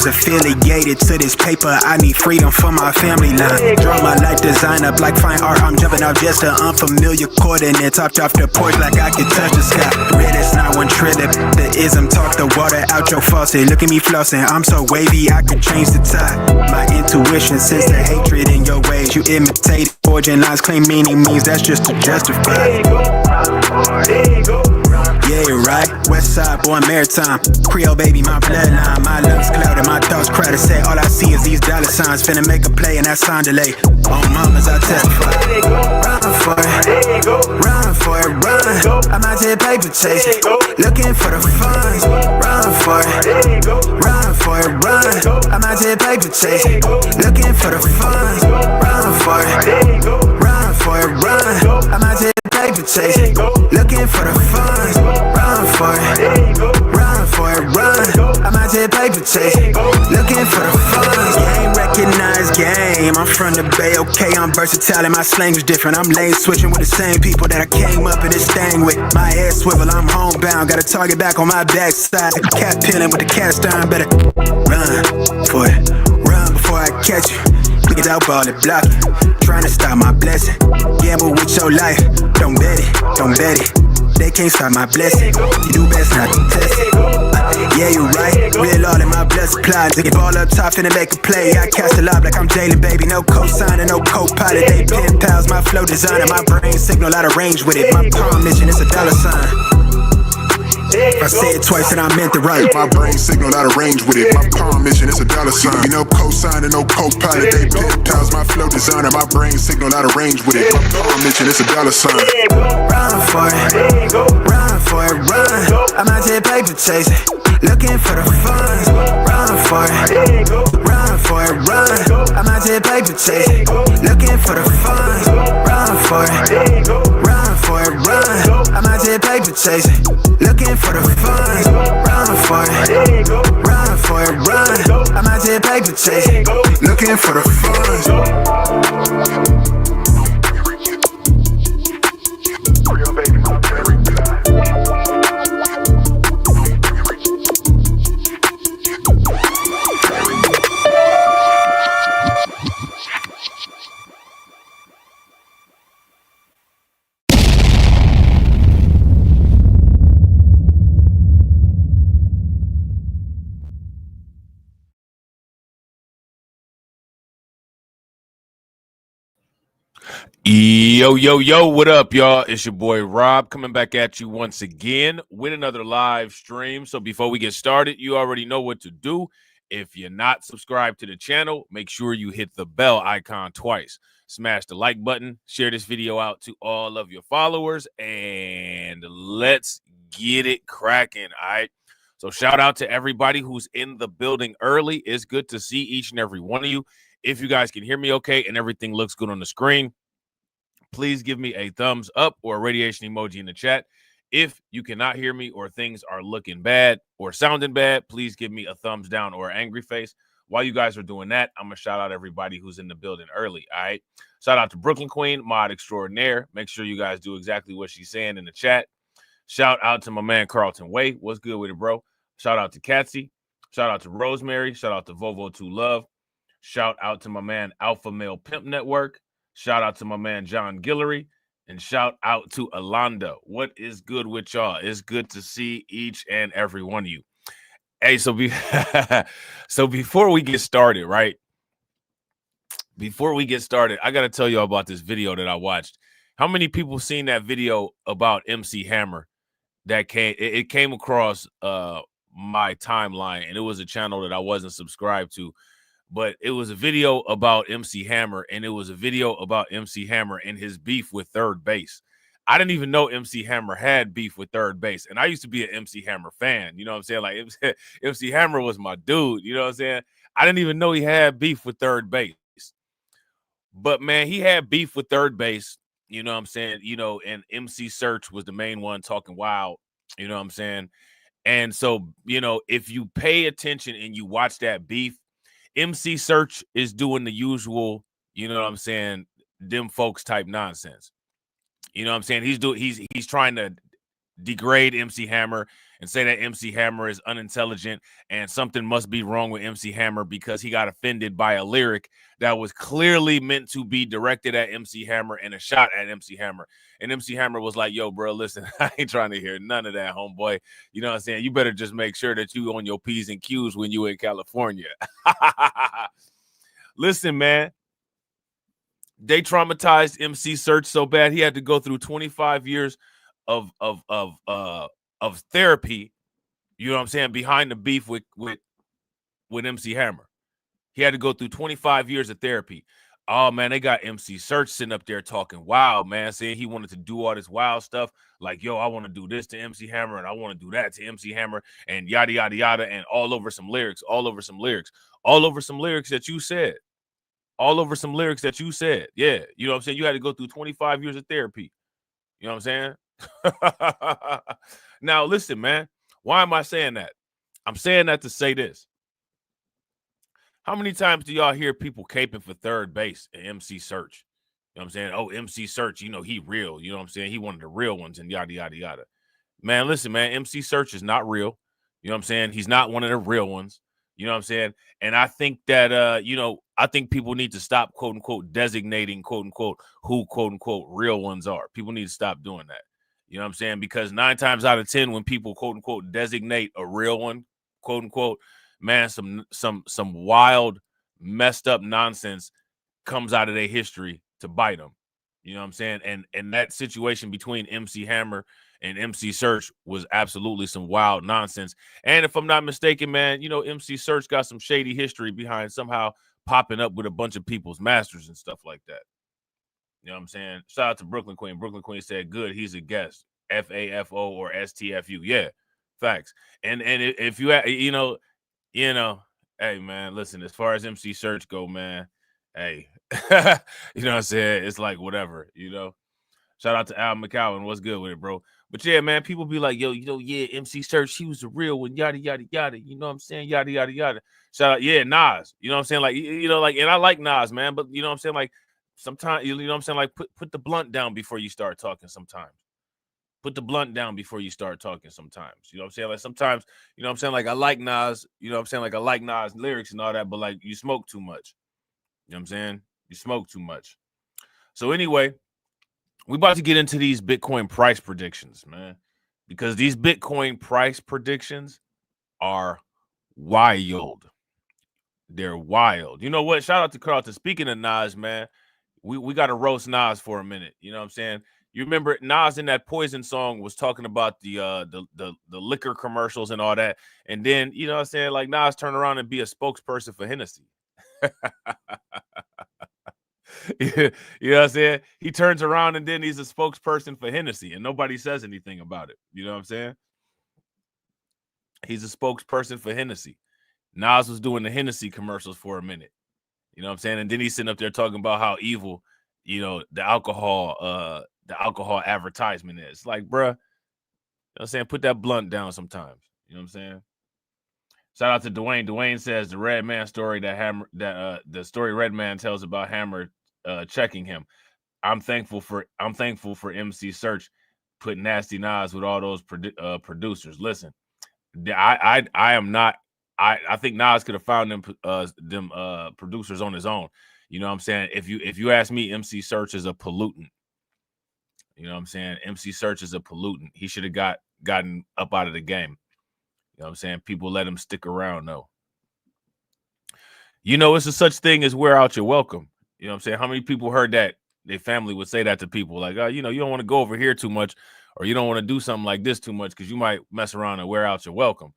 Affiliated to this paper, I need freedom for my family line. Draw my life design up like fine art. I'm jumping out just to unfamiliar coordinates. Hopped off the porch like I could touch the sky. Red is not one trillion. The ism talk the water out your faucet. Look at me flossing, I'm so wavy I could change the tide. My intuition sense the hatred in your ways. You imitate forging lines, claim meaning means that's just to justify. Yeah, right. West side, born maritime. Creole baby, my bloodline. My lungs clouded, my thoughts crowded. Say all I see is these dollar signs. Finna make a play and that sound delay. On mamas, I testify. Run for it, run for it, run. I'm out here paper chasing, looking for the funds. Run for it, run for it, run. I'm out here paper chasing, looking for the funds. Run for it, run for it, run. I'm out here paper chasing, looking for the funds. Run for it, run for it, run. I'm out here paper chasing, looking for the funds. Game recognized game. I'm from the Bay, okay, I'm versatile and my slang is different. I'm lane switching with the same people that I came up in this thing with. My head swivel, I'm homebound, got a target back on my backside. Cat peeling with the cast iron, better run for it, run before I catch you. Niggas out ball it, block it, trying to stop my blessing. Gamble with your life, don't bet it, don't bet it. They can't stop my blessing, you do best not to test it. Yeah, you right, real all in my blood supply. Nigga ball up top, finna make a play. I cast a lob like I'm Jalen, baby. No co-signer, no co-pilot. They pen pals, my flow designer. My brain signal out of range with it. My palm mission is a dollar sign. If I say it twice and I meant it right. My brain signal out of range with it. My palm mission is a dollar sign. You know co-signer, no co-pilot. They pen pals, my flow designer. My brain signal out of range with it. My palm mission is a dollar sign. Run for it, run for it, run. I'm out here paper chasing, looking for the funds. Run for it, run for it, run. I'm out here paper chasing, looking for the funds. Run for it, run for it, run. I'm out here paper chasing, looking for the funds. Run for it, run for it, run. I'm out here paper chasing, looking for the funds. Yo, what up, y'all? It's your boy Rob coming back at you once again with another live stream. So before we get started, you already know what to do. If you're not subscribed to the channel, make sure you hit the bell icon twice. Smash the like button, share this video out to all of your followers, and let's get it cracking, all right? So shout out to everybody who's in the building early. It's good to see each and every one of you. If you guys can hear me okay and everything looks good on the screen, please give me a thumbs up or a radiation emoji in the chat. If you cannot hear me or things are looking bad or sounding bad, please give me a thumbs down or an angry face. While you guys are doing that, I'm going to shout out everybody who's in the building early, all right? Shout out to Brooklyn Queen, mod extraordinaire. Make sure you guys do exactly what she's saying in the chat. Shout out to my man Carlton Way. What's good with it, bro? Shout out to Katsy. Shout out to Rosemary. Shout out to Vovo2 Love. Shout out to my man Alpha Male Pimp Network. Shout out to my man John Guillory. And shout out to Alonda. What is good with y'all? It's good to see each and every one of you. Hey, so before we get started, right? Before we get started, I got to tell you about this video that I watched. How many people seen that video about MC Hammer that came across my timeline, and it was a channel that I wasn't subscribed to, but it was a video about MC Hammer, and it was a video about MC Hammer and his beef with Third Base. I didn't even know MC Hammer had beef with Third Base, and I used to be an MC Hammer fan. You know what I'm saying? Like MC Hammer was my dude. You know what I'm saying? I didn't even know he had beef with Third Base. But man, he had beef with Third Base. You know what I'm saying? You know, and MC Search was the main one talking wild. You know what I'm saying? And so, you know, if you pay attention and you watch that beef, MC Search is doing the usual, you know what I'm saying, them folks type nonsense. You know what I'm saying? He's trying to degrade MC Hammer and say that MC Hammer is unintelligent and something must be wrong with MC Hammer because he got offended by a lyric that was clearly meant to be directed at MC Hammer and a shot at MC Hammer. And MC Hammer was like, yo, bro, listen, I ain't trying to hear none of that, homeboy. You know what I'm saying? You better just make sure that you on your P's and Q's when you in California. Listen, man. They traumatized MC Search so bad he had to go through 25 years of therapy, you know what I'm saying, behind the beef with MC Hammer. He had to go through 25 years of therapy. Oh man, they got MC Search sitting up there talking wild, man, saying he wanted to do all this wild stuff, like, yo, I want to do this to MC Hammer and I want to do that to MC Hammer and yada yada yada, and all over some lyrics that you said. All over some lyrics that you said. Yeah, you know what I'm saying? You had to go through 25 years of therapy. You know what I'm saying? Now, listen, man. Why am I saying that? I'm saying that to say this. How many times do y'all hear people caping for Third Base and MC Search? You know what I'm saying? Oh, MC Search, you know, he real. You know what I'm saying? He one of the real ones and yada, yada, yada. Man, listen, man. MC Search is not real. You know what I'm saying? He's not one of the real ones. You know what I'm saying? And I think that, you know, I think people need to stop, quote unquote, designating, quote unquote, who, quote unquote, real ones are. People need to stop doing that. You know what I'm saying? Because 9 times out of 10, when people, quote unquote, designate a real one, quote unquote, man, some wild, messed up nonsense comes out of their history to bite them. You know what I'm saying? And that situation between MC Hammer and MC Search was absolutely some wild nonsense. And if I'm not mistaken, man, you know, MC Search got some shady history behind somehow popping up with a bunch of people's masters and stuff like that. You know what I'm saying? Shout out to Brooklyn Queen. Brooklyn Queen said, good, he's a guest. FAFO or STFU. Yeah, facts. And if you, you know, hey, man, listen, as far as MC Search go, man, hey, you know what I'm saying? It's like whatever, you know. Shout out to Al McCowan. What's good with it, bro? But yeah, man, people be like, yo, you know, yeah, MC Search, he was the real one, yada, yada, yada. You know what I'm saying? Yada, yada, yada. Shout out, yeah, Nas. You know what I'm saying? Like, you know, like, and I like Nas, man, but you know what I'm saying? Like, sometimes, you know what I'm saying? Like, put the blunt down before you start talking sometimes. Put the blunt down before you start talking sometimes. You know what I'm saying? Like, sometimes, you know what I'm saying? Like, I like Nas, you know what I'm saying? Like, I like Nas lyrics and all that, but like, you smoke too much. You know what I'm saying? You smoke too much. So anyway, we about to get into these Bitcoin price predictions, man, because these Bitcoin price predictions are wild. They're wild. You know what? Shout out to Carlton. Speaking of Nas, man, we got to roast Nas for a minute. You know what I'm saying? You remember Nas in that Poison song was talking about the liquor commercials and all that, and then you know what I'm saying? Like Nas turned around and be a spokesperson for Hennessy. You know what I'm saying? He turns around and then he's a spokesperson for Hennessy and nobody says anything about it. You know what I'm saying? He's a spokesperson for Hennessy. Nas was doing the Hennessy commercials for a minute. You know what I'm saying? And then he's sitting up there talking about how evil, the alcohol advertisement is. Like, bruh, you know what I'm saying? Put that blunt down sometimes. You know what I'm saying? Shout out to Dwayne. Dwayne says the Red Man story the story Red Man tells about Hammer checking him. I'm thankful for MC Search put Nasty Nas with all those producers. Listen, I am not. I think Nas could have found them producers on his own. You know what I'm saying? If you ask me, MC Search is a pollutant. You know what I'm saying? MC Search is a pollutant. He should have gotten up out of the game. You know what I'm saying? People let him stick around though. It's a such thing as wear out your welcome. You know what I'm saying? How many people heard that their family would say that to people? Like, you don't want to go over here too much, or you don't want to do something like this too much because you might mess around and wear out your welcome.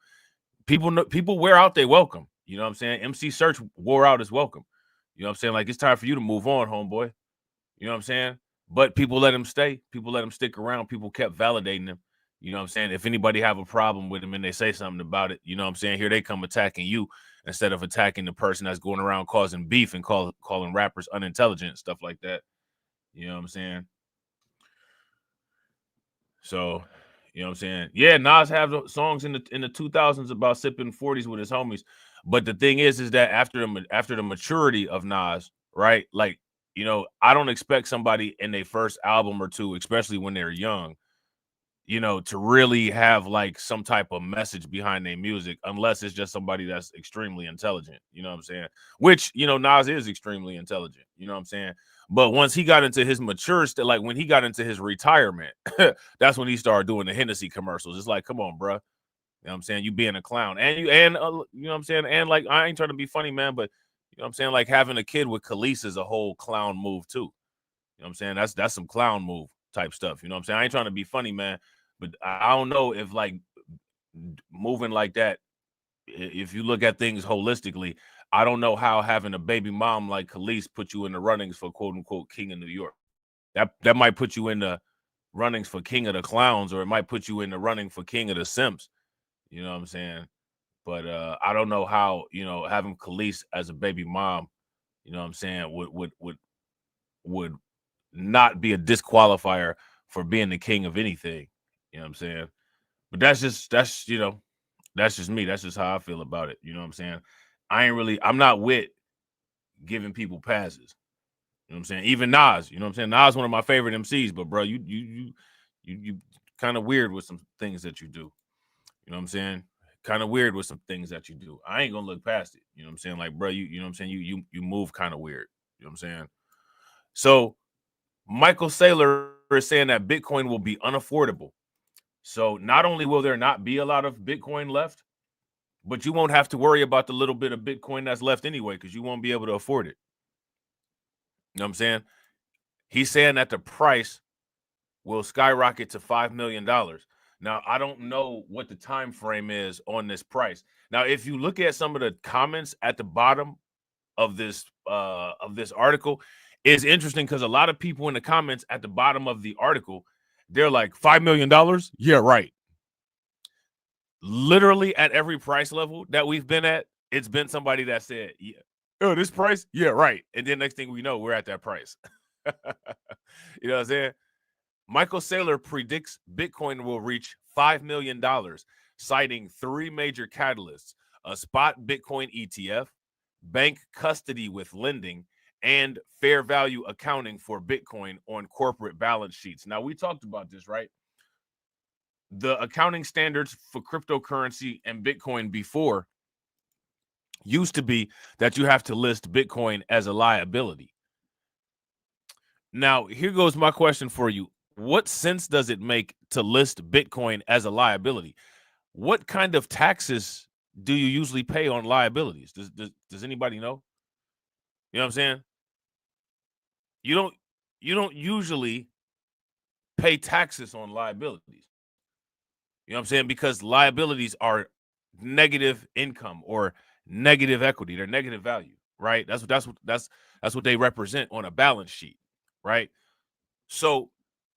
People wear out their welcome. You know what I'm saying? MC Search wore out his welcome. You know what I'm saying? Like, it's time for you to move on, homeboy. You know what I'm saying? But people let him stay. People let him stick around. People kept validating him. You know what I'm saying? If anybody have a problem with him and they say something about it, you know what I'm saying? Here they come attacking you instead of attacking the person that's going around causing beef and calling rappers unintelligent, stuff like that. You know what I'm saying? So, you know what I'm saying? Yeah, Nas have songs in the 2000s about sipping 40s with his homies. But the thing is that after the maturity of Nas, right? Like, I don't expect somebody in their first album or two, especially when they're young, to really have like some type of message behind their music, unless it's just somebody that's extremely intelligent. You know what I'm saying? Which, Nas is extremely intelligent. You know what I'm saying? But once he got into his mature state, like when he got into his retirement, that's when he started doing the Hennessy commercials. It's like, come on, bro. You know what I'm saying? You being a clown. And you know what I'm saying? And like, I ain't trying to be funny, man, but you know what I'm saying? Like having a kid with Khalees is a whole clown move too. You know what I'm saying? That's some clown move type stuff. You know what I'm saying? I ain't trying to be funny, man, but I don't know if like moving like that, if you look at things holistically, I don't know how having a baby mom like Khalees put you in the runnings for quote unquote King of New York. That might put you in the runnings for King of the Clowns, or it might put you in the running for King of the Simps. You know what I'm saying? But I don't know how, having Khalees as a baby mom, you know what I'm saying, would not be a disqualifier for being the king of anything. You know what I'm saying? But that's just me. That's just how I feel about it. You know what I'm saying? I'm not with giving people passes. You know what I'm saying? Even Nas, you know what I'm saying? Nas one of my favorite MCs, but bro, you kind of weird with some things that you do. You know what I'm saying? Kind of weird with some things that you do. I ain't gonna look past it. You know what I'm saying? Like, bro, you know what I'm saying? You move kind of weird. You know what I'm saying? So Michael Saylor is saying that Bitcoin will be unaffordable. So not only will there not be a lot of Bitcoin left, but you won't have to worry about the little bit of Bitcoin that's left anyway, because you won't be able to afford it. You know what I'm saying? He's saying that the price will skyrocket to $5 million. Now, I don't know what the time frame is on this price. Now, if you look at some of the comments at the bottom of this article, it's interesting because a lot of people in the comments at the bottom of the article, they're like, $5 million? Yeah, right. Literally at every price level that we've been at, it's been somebody that said, yeah, oh, this price? Yeah, right. And then next thing we know, we're at that price. You know what I'm saying? Michael Saylor predicts Bitcoin will reach $5 million, citing three major catalysts: a spot Bitcoin ETF, bank custody with lending, and fair value accounting for Bitcoin on corporate balance sheets. Now, we talked about this, right? The accounting standards for cryptocurrency and Bitcoin before used to be that you have to list Bitcoin as a liability. Now, here goes my question for you. What sense does it make to list Bitcoin as a liability? What kind of taxes do you usually pay on liabilities? Does anybody know? You know what I'm saying? You don't usually pay taxes on liabilities. You know what I'm saying? Because liabilities are negative income or negative equity. They're negative value, right? That's what they represent on a balance sheet, right? So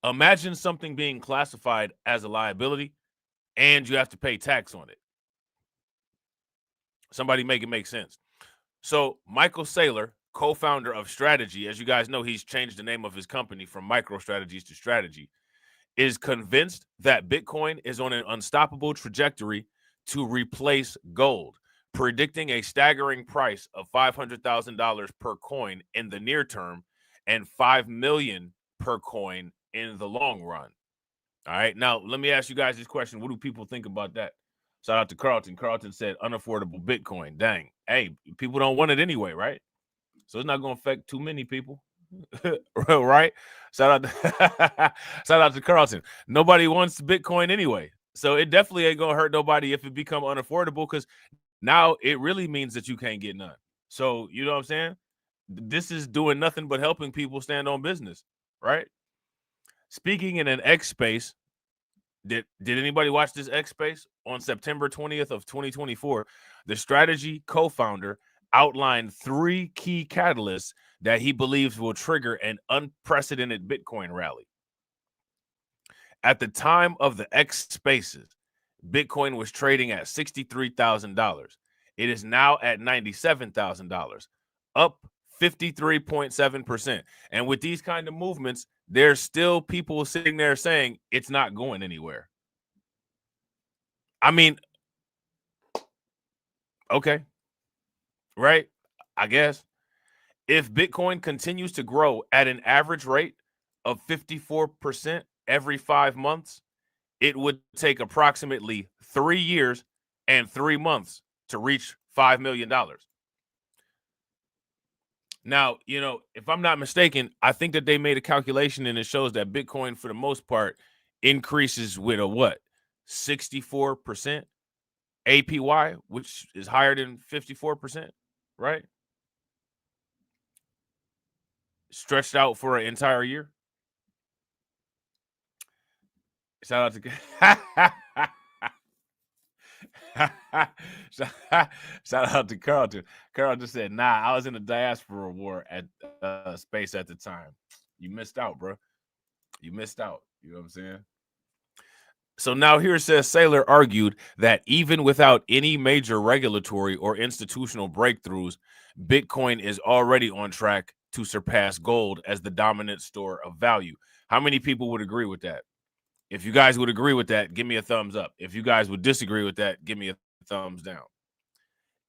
imagine something being classified as a liability and you have to pay tax on it. Somebody make it make sense. So Michael Saylor, co-founder of Strategy, as you guys know, he's changed the name of his company from MicroStrategies to Strategy, is convinced that Bitcoin is on an unstoppable trajectory to replace gold, predicting a staggering price of $500,000 per coin in the near term and $5 million per coin in the long run. All right. Now, let me ask you guys this question. What do people think about that? Shout out to Carlton. Carlton said unaffordable Bitcoin. Dang. Hey, people don't want it anyway, right? So it's not going to affect too many people. Right? Shout out to Carlton. Nobody wants Bitcoin anyway. So it definitely ain't going to hurt nobody if it become unaffordable, because now it really means that you can't get none. So, you know what I'm saying? This is doing nothing but helping people stand on business, right? Speaking in an X space, did anybody watch this X space? On September 20th of 2024, the Strategy co-founder outlined 3 key catalysts that he believes will trigger an unprecedented Bitcoin rally. At the time of the X spaces, Bitcoin was trading at $63,000. It is now at $97,000, up 53.7%. And with these kind of movements, there's still people sitting there saying it's not going anywhere. I mean, okay, right? I guess if Bitcoin continues to grow at an average rate of 54% every 5 months, it would take approximately 3 years and 3 months to reach $5 million. Now, you know, if I'm not mistaken, I think that they made a calculation and it shows that Bitcoin, for the most part, increases with a what? 64% APY, which is higher than 54%, right? Stretched out for an entire year. Shout out to shout out to Carlton. Carlton said, "Nah, I was in the diaspora war at space at the time. You missed out, bro. You missed out. You know what I'm saying?" So now here it says Saylor argued that even without any major regulatory or institutional breakthroughs, Bitcoin is already on track to surpass gold as the dominant store of value. How many people would agree with that? If you guys would agree with that, give me a thumbs up. If you guys would disagree with that, give me a thumbs down.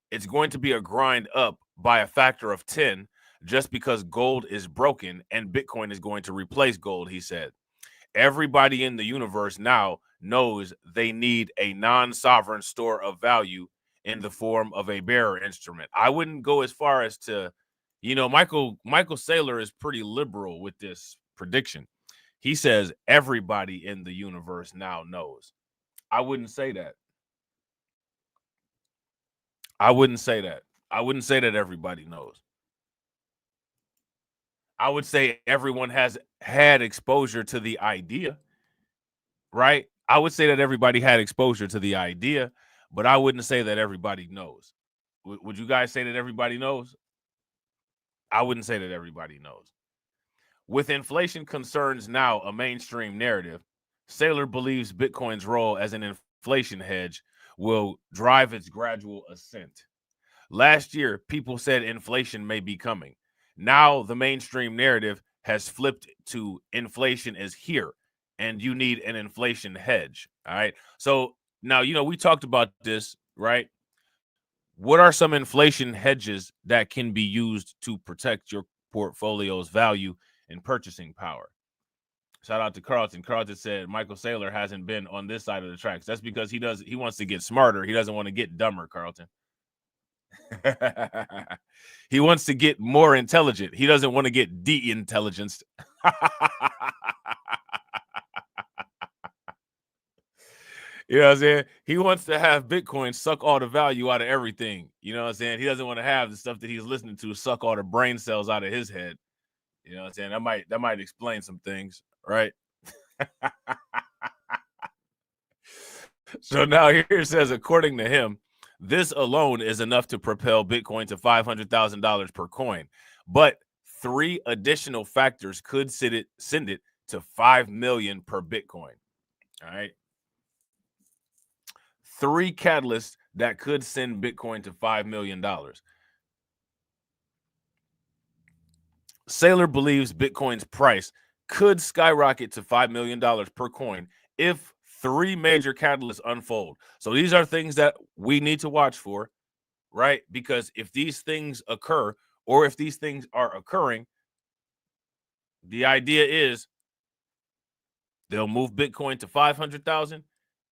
It's going to be a grind up by a factor of 10 just because gold is broken and Bitcoin is going to replace gold, he said. Everybody in the universe now knows they need a non-sovereign store of value in the form of a bearer instrument. I wouldn't go as far as to, you know, Michael Saylor is pretty liberal with this prediction. He says everybody in the universe now knows. I wouldn't say that. I wouldn't say that. I wouldn't say that everybody knows. I would say everyone has had exposure to the idea, right? I would say that everybody had exposure to the idea, but I wouldn't say that everybody knows. Would you guys say that everybody knows? I wouldn't say that everybody knows. With inflation concerns now a mainstream narrative, Saylor believes Bitcoin's role as an inflation hedge will drive its gradual ascent. Last year, people said inflation may be coming. Now the mainstream narrative has flipped to inflation is here and you need an inflation hedge. All right. So now, you know, we talked about this, right? What are some inflation hedges that can be used to protect your portfolio's value and purchasing power? Shout out to Carlton. Carlton said Michael Saylor hasn't been on this side of the tracks. That's because he wants to get smarter. He doesn't want to get dumber, Carlton. He wants to get more intelligent. He doesn't want to get de-intelligenced. You know what I'm saying? He wants to have Bitcoin suck all the value out of everything. You know what I'm saying? He doesn't want to have the stuff that he's listening to suck all the brain cells out of his head. You know what I'm saying? That might explain some things, right? So now here it says, according to him, this alone is enough to propel Bitcoin to $500,000 per coin. But 3 additional factors could send it to 5 million per Bitcoin. All right. 3 catalysts that could send Bitcoin to $5 million. Sailor believes Bitcoin's price could skyrocket to $5 million per coin if 3 major catalysts unfold. So these are things that we need to watch for, right? Because if these things occur, or if these things are occurring, the idea is they'll move Bitcoin to 500,000,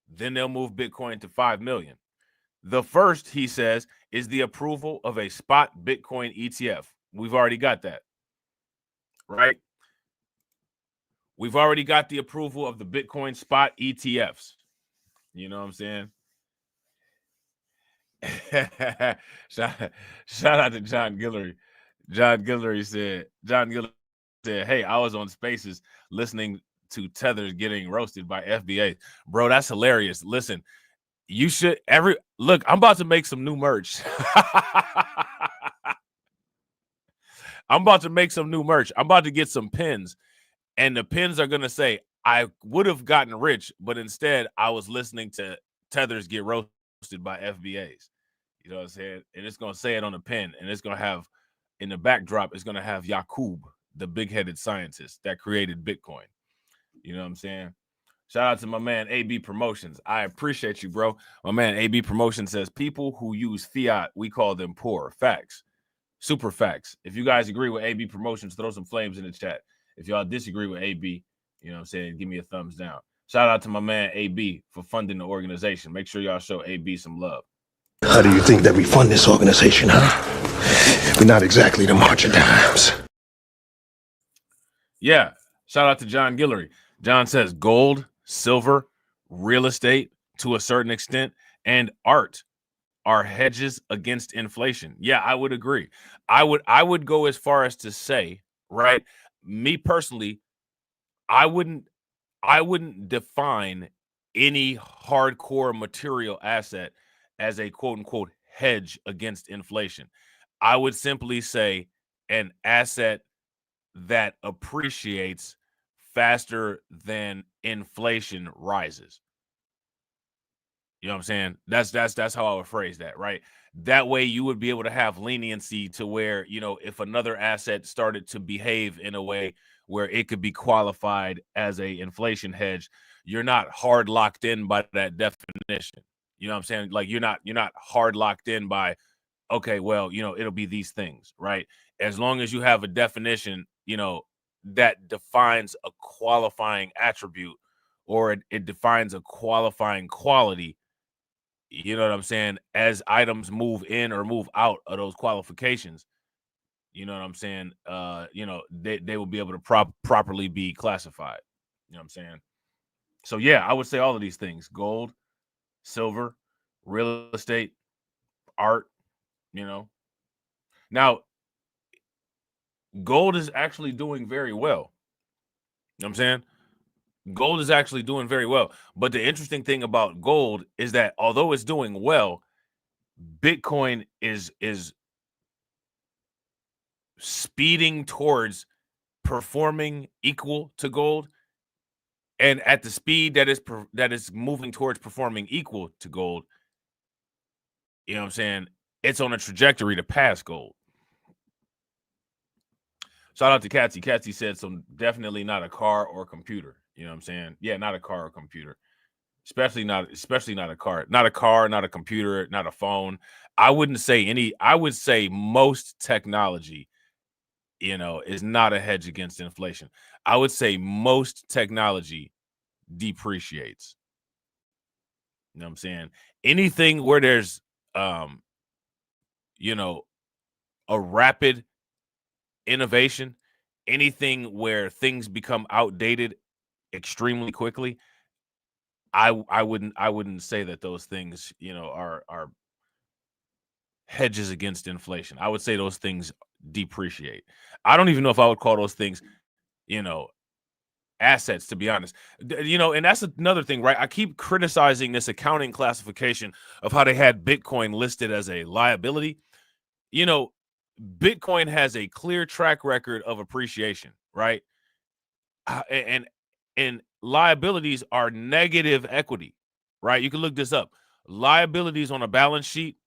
then they'll move Bitcoin to 5 million. The first, he says, is the approval of a spot Bitcoin ETF. We've already got that, right? We've already got the approval of the Bitcoin spot ETFs. You know what I'm saying? shout out to John Guillory. John Guillory said, hey, I was on Spaces listening to Tethers getting roasted by FBA. Bro, that's hilarious. Listen, you should look, I'm about to make some new merch. I'm about to make some new merch. I'm about to get some pins, and the pins are going to say, I would have gotten rich, but instead I was listening to Tethers get roasted by FBAs. You know what I'm saying? And it's going to say it on the pin, and it's going to have, in the backdrop, it's going to have Yakub, the big-headed scientist that created Bitcoin. You know what I'm saying? Shout out to my man, AB Promotions. I appreciate you, bro. My man, AB Promotions says, people who use fiat, we call them poor. Facts. Super facts. If you guys agree with AB Promotions, throw some flames in the chat. If y'all disagree with AB, you know what I'm saying, give me a thumbs down. Shout out to my man, AB, for funding the organization. Make sure y'all show AB some love. How do you think that we fund this organization, huh? We're not exactly the March of Dimes. Yeah. Shout out to John Guillory. John says gold, silver, real estate to a certain extent, and art are hedges against inflation. Yeah, I would agree. I would go as far as to say, right? Me personally, I wouldn't define any hardcore material asset as a quote unquote hedge against inflation. I would simply say an asset that appreciates faster than inflation rises. You know what I'm saying? That's how I would phrase that, right? That way you would be able to have leniency to where, you know, if another asset started to behave in a way where it could be qualified as a inflation hedge, you're not hard locked in by that definition. You know what I'm saying? Like you're not hard locked in by, okay, well, you know, it'll be these things, right? As long as you have a definition, you know, that defines a qualifying attribute, or it defines a qualifying quality, you know what I'm saying, as items move in or move out of those qualifications, you know what I'm saying, you know, they will be able to properly be classified. You know what I'm saying? So yeah, I would say all of these things: gold, silver, real estate, art, you know. Now, gold is actually doing very well. You know what I'm saying? Gold is actually doing very well. But the interesting thing about gold is that although it's doing well, Bitcoin is speeding towards performing equal to gold. And at the speed that is moving towards performing equal to gold, you know what I'm saying, it's on a trajectory to pass gold. Shout out to Katsy. Katsy said, so definitely not a car or computer. You know what I'm saying? Yeah, not a car or computer. Especially not a car. Not a car, not a computer, not a phone. I wouldn't say any. I would say most technology, you know, is not a hedge against inflation. I would say most technology depreciates. You know what I'm saying? Anything where there's you know, a rapid innovation, anything where things become outdated extremely quickly, I wouldn't say that those things, you know, are hedges against inflation. I would say those things depreciate. I don't even know if I would call those things, you know, assets, to be honest. You know, and that's another thing, right? I keep criticizing this accounting classification of how they had Bitcoin listed as a liability. You know, Bitcoin has a clear track record of appreciation, right? And liabilities are negative equity, right? You can look this up. Liabilities on a balance sheet,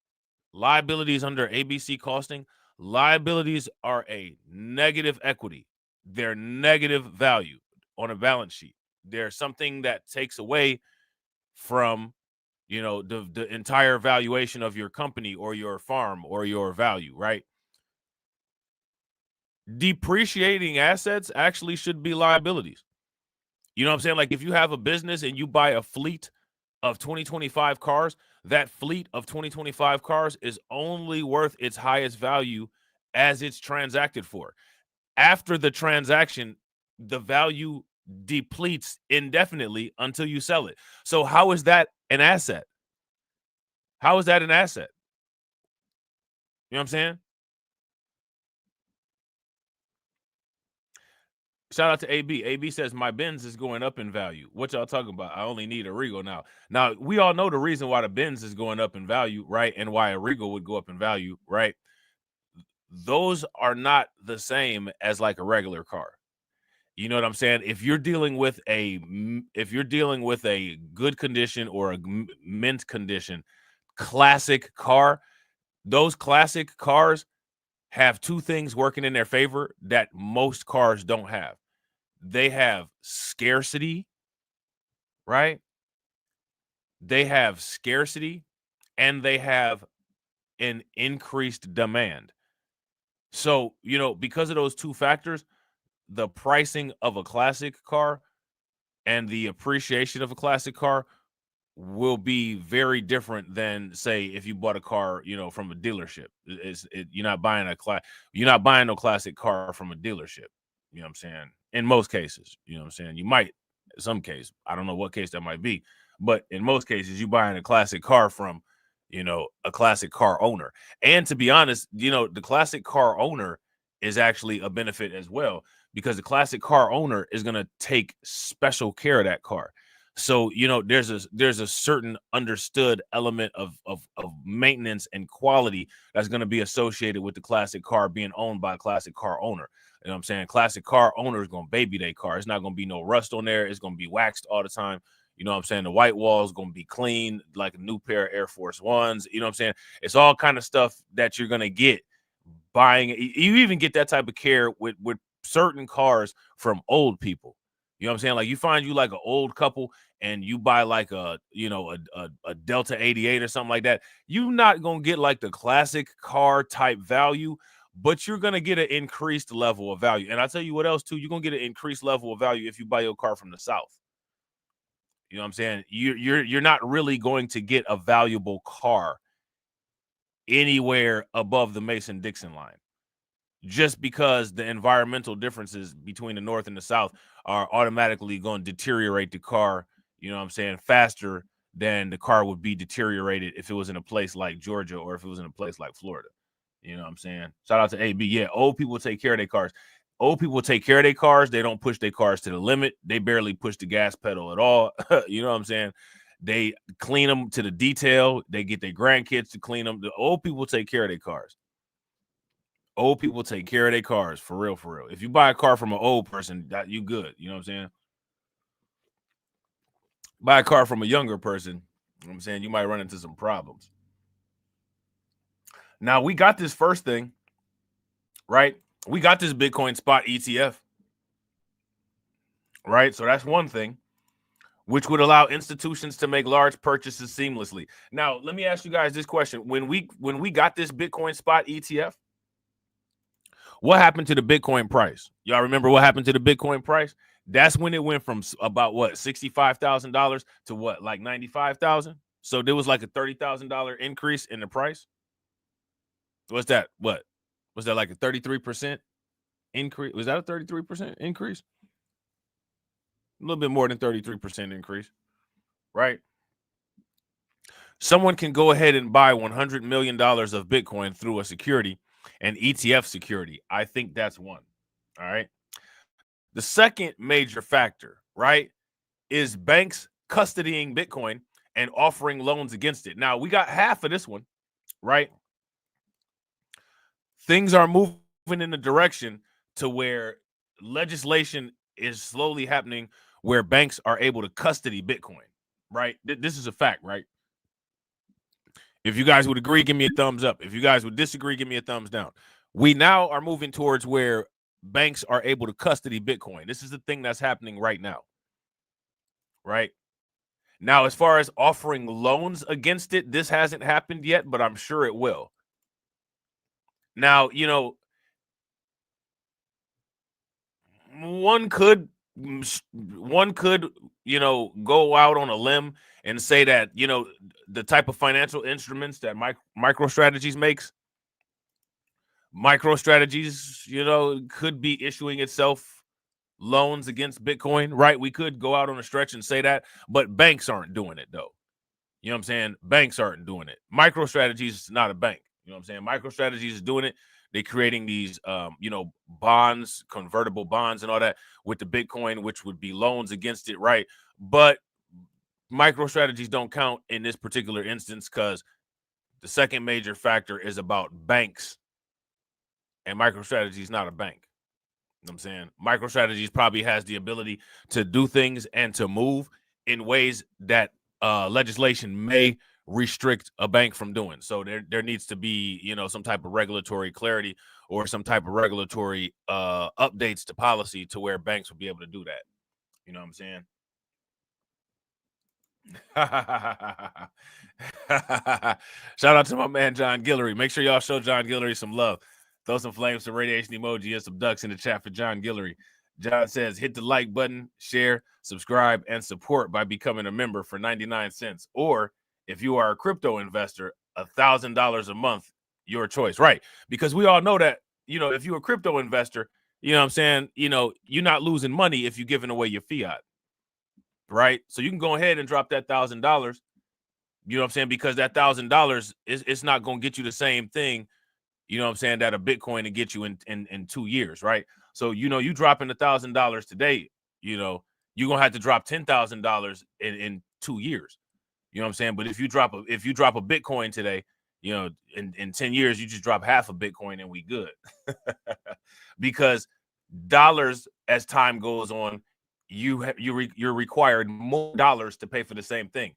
liabilities under ABC costing, Liabilities are a negative equity. They're negative value on a balance sheet. They're something that takes away from, you know, the entire valuation of your company or your farm or your value, right? Depreciating assets actually should be liabilities. You know what I'm saying? Like if you have a business and you buy a fleet of 2025 cars, that fleet of 2025 cars is only worth its highest value as it's transacted for. After the transaction, the value depletes indefinitely until you sell it. So how is that an asset? How is that an asset? You know what I'm saying? Shout out to AB. AB says, my Benz is going up in value. What y'all talking about? I only need a Regal now. Now, we all know the reason why the Benz is going up in value, right? And why a Regal would go up in value, right? Those are not the same as like a regular car. You know what I'm saying? If you're dealing with a good condition or a mint condition classic car, those classic cars have two things working in their favor that most cars don't have. They have scarcity, right? They have scarcity and they have an increased demand. So, you know, because of those two factors, the pricing of a classic car and the appreciation of a classic car will be very different than, say, if you bought a car, you know, from a dealership. You're not buying no classic car from a dealership. You know what I'm saying? In most cases, you know what I'm saying? You might, in some case, I don't know what case that might be, but in most cases, you buying a classic car from, you know, a classic car owner. And to be honest, you know, the classic car owner is actually a benefit as well, because the classic car owner is going to take special care of that car. So, you know, there's a certain understood element of maintenance and quality that's going to be associated with the classic car being owned by a classic car owner. You know what I'm saying? Classic car owner is going to baby their car. It's not going to be no rust on there. It's going to be waxed all the time. You know what I'm saying? The white wall is going to be clean like a new pair of Air Force Ones. You know what I'm saying? It's all kind of stuff that you're going to get buying. You even get that type of care with certain cars from old people. You know what I'm saying? Like you find you like an old couple and you buy like a, you know, a Delta 88 or something like that. You're not going to get like the classic car type value, but you're going to get an increased level of value. And I'll tell you what else too, you're going to get an increased level of value if you buy your car from the South. You know what I'm saying? You're not really going to get a valuable car anywhere above the Mason-Dixon line, just because the environmental differences between the North and the South are automatically going to deteriorate the car, you know what I'm saying, faster than the car would be deteriorated if it was in a place like Georgia or if it was in a place like Florida. You know what I'm saying? Shout out to AB. Yeah, old people take care of their cars. Old people take care of their cars. They don't push their cars to the limit. They barely push the gas pedal at all. You know what I'm saying? They clean them to the detail. They get their grandkids to clean them. The old people take care of their cars. Old people take care of their cars, for real, for real. If you buy a car from an old person, that you good. You know what I'm saying? Buy a car from a younger person, you know what I'm saying, you might run into some problems. Now, we got this first thing, right? We got this Bitcoin spot ETF, right? So that's one thing, which would allow institutions to make large purchases seamlessly. Now, let me ask you guys this question. When we got this Bitcoin spot ETF, what happened to the Bitcoin price? Y'all remember what happened to the Bitcoin price? That's when it went from about what, $65,000 to what, like 95,000. So there was like a $30,000 increase in the price. What's that? What was that, like a 33% increase? Was that a 33% increase? A little bit more than 33% increase, right? Someone can go ahead and buy $100 million of Bitcoin through a security, an ETF security. I think that's one. All right. The second major factor, right, is banks custodying Bitcoin and offering loans against it. Now, we got half of this one, right? Things are moving in the direction to where legislation is slowly happening where banks are able to custody Bitcoin, right? This is a fact, right? If you guys would agree, give me a thumbs up. If you guys would disagree, give me a thumbs down. we now are moving towards where banks are able to custody Bitcoin. This is the thing that's happening right now. Right now, as far as offering loans against it, this hasn't happened yet, but I'm sure it will. Now, you know, one could, you know, go out on a limb and say that, you know, the type of financial instruments that MicroStrategies makes, MicroStrategies, you know, could be issuing itself loans against Bitcoin, right? We could go out on a stretch and say that, but banks aren't doing it though. You know what I'm saying? Banks aren't doing it. MicroStrategies is not a bank. You know what I'm saying? MicroStrategies is doing it. They're creating these, you know, bonds, convertible bonds and all that with the Bitcoin, which would be loans against it, right? But MicroStrategies don't count in this particular instance because the second major factor is about banks, and MicroStrategy is not a bank. You know what I'm saying? MicroStrategies probably has the ability to do things and to move in ways that legislation may restrict a bank from doing. So there needs to be, you know, some type of regulatory clarity or some type of regulatory updates to policy to where banks will be able to do that. You know what I'm saying? Shout out to my man John Guillory. Make sure y'all show John Guillory some love. Throw some flames, some radiation emoji, and some ducks in the chat for John Guillory. John says, hit the like button, share, subscribe, and support by becoming a member for 99 cents. Or if you are a crypto investor, $1,000 a month, your choice. Right. Because we all know that, you know, if you're a crypto investor, you know what I'm saying, you know, you're not losing money if you're giving away your fiat. Right. So you can go ahead and drop that $1,000. You know what I'm saying? Because that $1,000 it's not going to get you the same thing, you know what I'm saying, that a Bitcoin to get you in 2 years, right? So, you know, you dropping $1,000 today, you know, you're going to have to drop $10,000 in 2 years. You know what I'm saying? But if you drop a Bitcoin today, you know, in 10 years, you just drop half a Bitcoin and we good. Because dollars, as time goes on, you're required more dollars to pay for the same thing.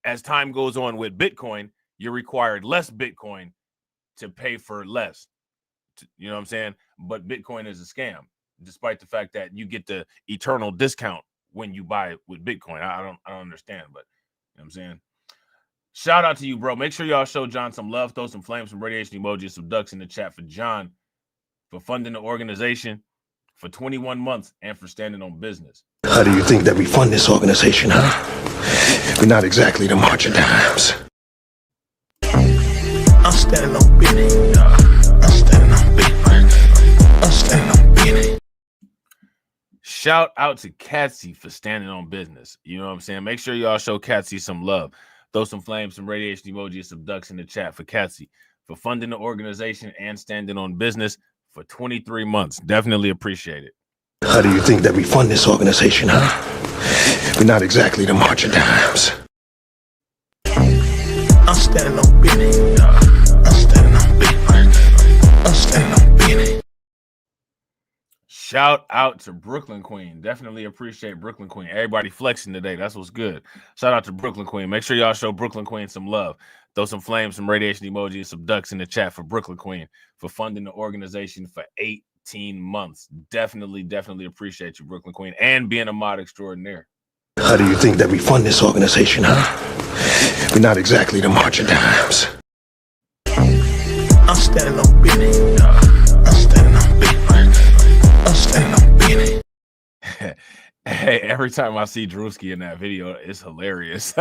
As time goes on with Bitcoin, you're required less Bitcoin to pay for less. You know what I'm saying? But Bitcoin is a scam, despite the fact that you get the eternal discount when you buy it with Bitcoin. I don't understand, but you know what I'm saying? Shout out to you, bro. Make sure y'all show John some love, throw some flames, some radiation emojis, some ducks in the chat for John, for funding the organization for 21 months and for standing on business. How do you think that we fund this organization, huh? We're not exactly the March of Dimes. I'm standing on business. I'm standing on business. I'm standing on business. Shout out to Catsy for standing on business. You know what I'm saying? Make sure y'all show Catsy some love. Throw some flames, some radiation emojis, some ducks in the chat for Catsy, for funding the organization and standing on business for 23 months. Definitely appreciate it. How do you think that we fund this organization, huh? We're not exactly the March of Dimes. I'm standing on business. I'm standing on business. I'm standing on business. Shout out to Brooklyn Queen. Definitely appreciate Brooklyn Queen. Everybody flexing today. That's what's good. Shout out to Brooklyn Queen. Make sure y'all show Brooklyn Queen some love. Throw some flames, some radiation emojis, some ducks in the chat for Brooklyn Queen, for funding the organization for 18 months. Definitely appreciate you, Brooklyn Queen, and being a mod extraordinaire. How do you think that we fund this organization, huh? We're not exactly the March of Dimes. I'm standing on business. I'm standing on business. I'm standing on business. Hey, every time I see Drewski in that video, it's hilarious.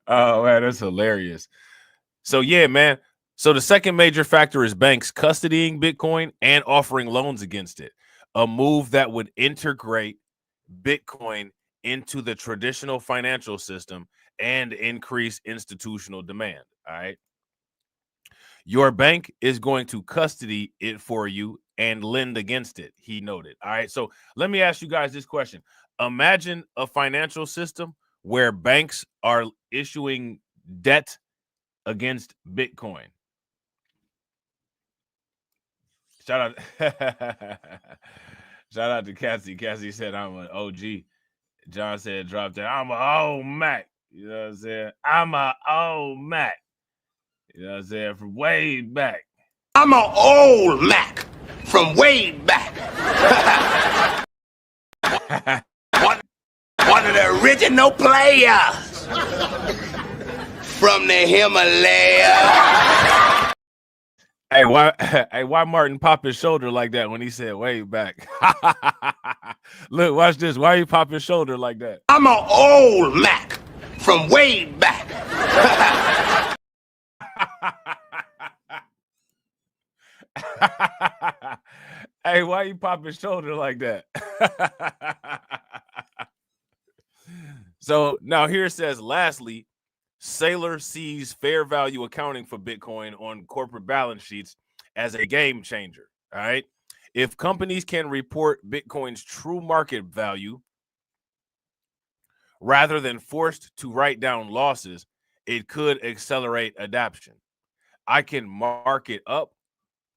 Oh, man, that's hilarious. So, yeah, man. So the second major factor is banks custodying Bitcoin and offering loans against it, a move that would integrate Bitcoin into the traditional financial system and increase institutional demand. All right. Your bank is going to custody it for you and lend against it, he noted. All right. So let me ask you guys this question. Imagine a financial system where banks are issuing debt against Bitcoin. Shout out to Cassie. Cassie said, I'm an OG. John said, drop that. I'm an old Mac. You know what I'm saying? I'm an old Mac. You know what I'm saying? From way back. I'm an old Mac from way back. one of the original players from the Himalaya. Hey, why Martin pop his shoulder like that when he said way back? Look, watch this. Why you pop his shoulder like that? I'm an old Mac from way back. Hey, why you pop his shoulder like that? So now here it says, lastly, Saylor sees fair value accounting for Bitcoin on corporate balance sheets as a game changer. All right. If companies can report Bitcoin's true market value rather than forced to write down losses, it could accelerate adoption. I can mark it up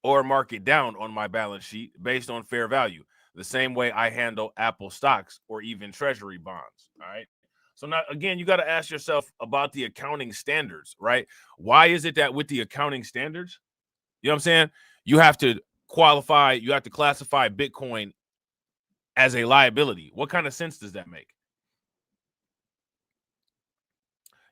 or mark it down on my balance sheet based on fair value, the same way I handle Apple stocks or even treasury bonds. All right. So now, again, you got to ask yourself about the accounting standards, right? Why is it that with the accounting standards, you know what I'm saying, you have to qualify, you have to classify Bitcoin as a liability? What kind of sense does that make?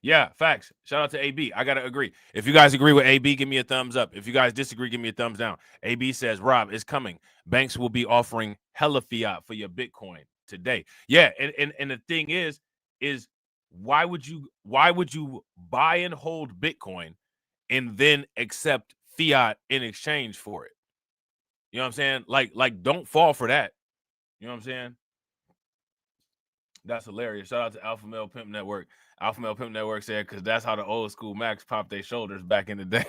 Yeah, facts. Shout out to AB. I got to agree. If you guys agree with AB, give me a thumbs up. If you guys disagree, give me a thumbs down. AB says, Rob, it's coming. Banks will be offering hella fiat for your Bitcoin today. Yeah, and the thing is why would you buy and hold Bitcoin and then accept fiat in exchange for it? You know what I'm saying? Like don't fall for that. You know what I'm saying? That's hilarious. Shout out to Alpha Male Pimp Network. Alpha Male Pimp Network said, because that's how the old school Macs popped their shoulders back in the day.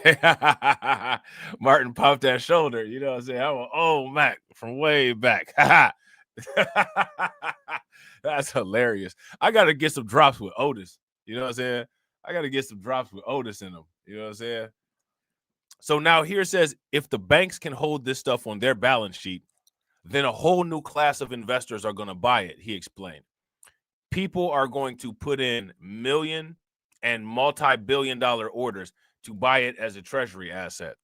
Martin popped that shoulder. You know what I'm saying? I'm an old Mac from way back. That's hilarious. I got to get some drops with Otis. You know what I'm saying? I got to get some drops with Otis in them. You know what I'm saying? So now here it says, if the banks can hold this stuff on their balance sheet, then a whole new class of investors are going to buy it, he explained. People are going to put in million and multi-billion-dollar orders to buy it as a treasury asset.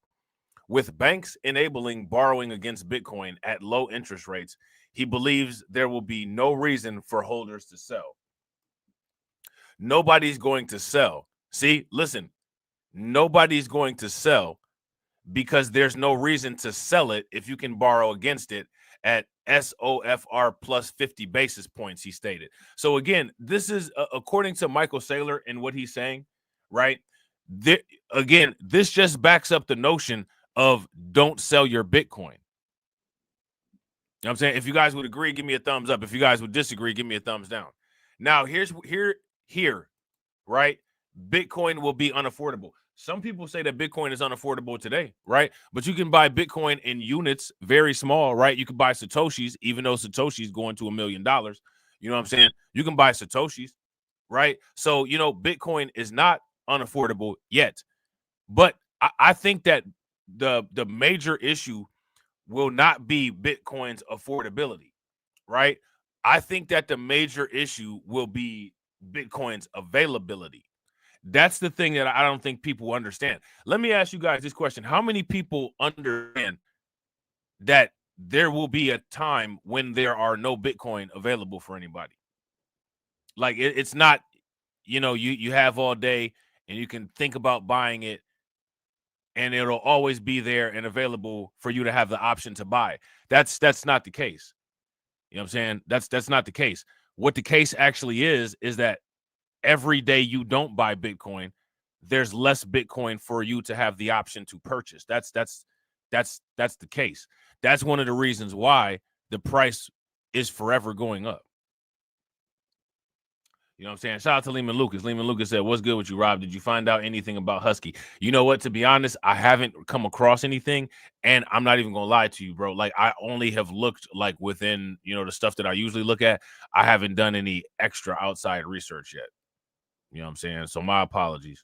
With banks enabling borrowing against Bitcoin at low interest rates, he believes there will be no reason for holders to sell. Nobody's going to sell. See, listen, nobody's going to sell because there's no reason to sell it if you can borrow against it at SOFR plus 50 basis points, he stated. So again, this is according to Michael Saylor and what he's saying, right? Again, this just backs up the notion of don't sell your Bitcoin. You know what I'm saying? If you guys would agree, give me a thumbs up. If you guys would disagree, give me a thumbs down. Now, here, right? Bitcoin will be unaffordable. Some people say that Bitcoin is unaffordable today, right? But you can buy Bitcoin in units, very small, right? You can buy Satoshis, even though Satoshis going to $1 million. You know what I'm saying? You can buy Satoshis, right? So, you know, Bitcoin is not unaffordable yet. But I think that the major issue will not be Bitcoin's affordability, right? I think that the major issue will be Bitcoin's availability. That's the thing that I don't think people understand. Let me ask you guys this question. How many people understand that there will be a time when there are no Bitcoin available for anybody? Like it's not, you know, you have all day and you can think about buying it and it'll always be there and available for you to have the option to buy. That's not the case. You know what I'm saying? That's not the case. What the case actually is that every day you don't buy Bitcoin, there's less Bitcoin for you to have the option to purchase. That's the case. That's one of the reasons why the price is forever going up. You know what I'm saying? Shout out to Lehman Lucas. Lehman Lucas said, what's good with you, Rob? Did you find out anything about Husky? You know what? To be honest, I haven't come across anything, and I'm not even going to lie to you, bro. Like, I only have looked, like, within, you know, the stuff that I usually look at. I haven't done any extra outside research yet. You know what I'm saying? So my apologies.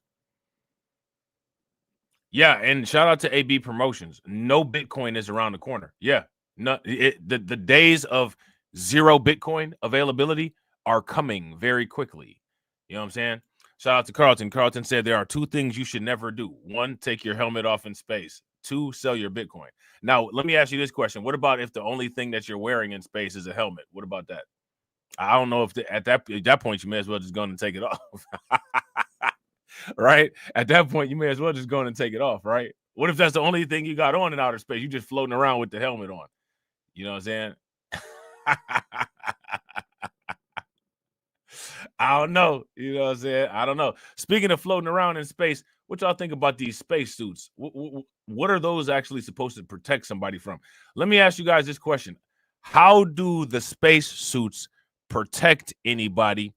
Yeah, and shout out to AB Promotions. No Bitcoin is around the corner. Yeah, no, the days of zero Bitcoin availability are coming very quickly. You know what I'm saying? Shout out to Carlton. Carlton said there are two things you should never do. One, take your helmet off in space. 2, sell your Bitcoin. Now, let me ask you this question. What about if the only thing that you're wearing in space is a helmet? What about that? I don't know if at that point you may as well just go and take it off. Right? At that point, you may as well just go and take it off, right? What if that's the only thing you got on in outer space? You just floating around with the helmet on. You know what I'm saying? I don't know. You know what I'm saying? I don't know. Speaking of floating around in space, what y'all think about these space suits? What are those actually supposed to protect somebody from? Let me ask you guys this question. How do the space suits protect anybody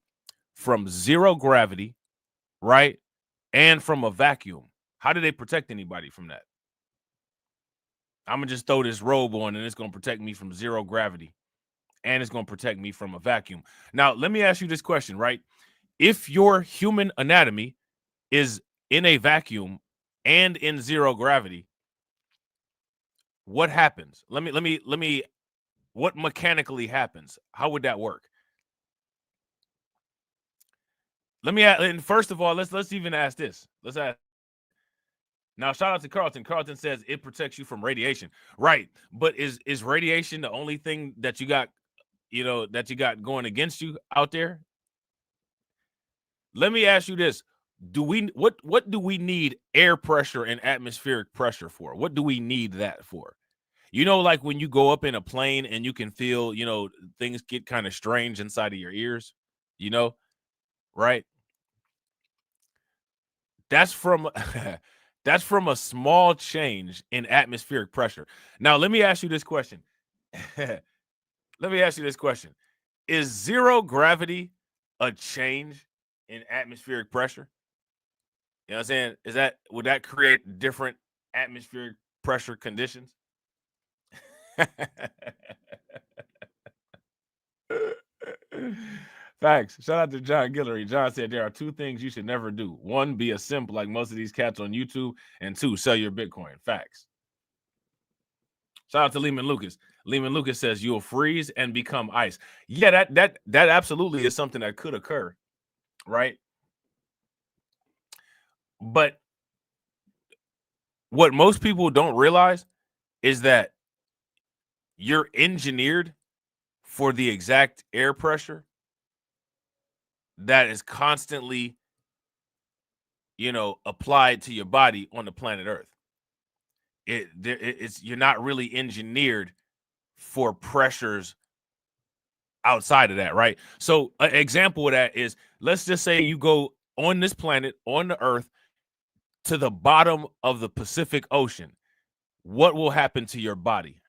from zero gravity, right? And from a vacuum? How do they protect anybody from that? I'm going to just throw this robe on and it's going to protect me from zero gravity. And it's going to protect me from a vacuum. Now, let me ask you this question, right? If your human anatomy is in a vacuum and in zero gravity, what happens? Let me what mechanically happens? How would that work? And first of all, let's even ask this. Let's ask. Now, shout out to Carlton. Carlton says it protects you from radiation. Right. But is radiation the only thing that you got, that you got going against you out there? Let me ask you this. What do we need air pressure and atmospheric pressure for? What do we need that for? Like when you go up in a plane and you can feel, things get kind of strange inside of your ears, right? That's from that's from a small change in atmospheric pressure. Now, let me ask you this question. Is zero gravity a change in atmospheric pressure? You know what I'm saying? Would that create different atmospheric pressure conditions? Facts. Shout out to John Guillory. John said there are 2 things you should never do. 1, be a simp like most of these cats on YouTube, and 2, sell your Bitcoin. Facts. Shout out to Lehman Lucas. Lehman Lucas says you'll freeze and become ice. Yeah, that absolutely is something that could occur, right? But what most people don't realize is that you're engineered for the exact air pressure that is constantly, applied to your body on the planet Earth. You're not really engineered for pressures outside of that, right? So an example of that is, let's just say you go on this planet, on the Earth, to the bottom of the Pacific Ocean. What will happen to your body?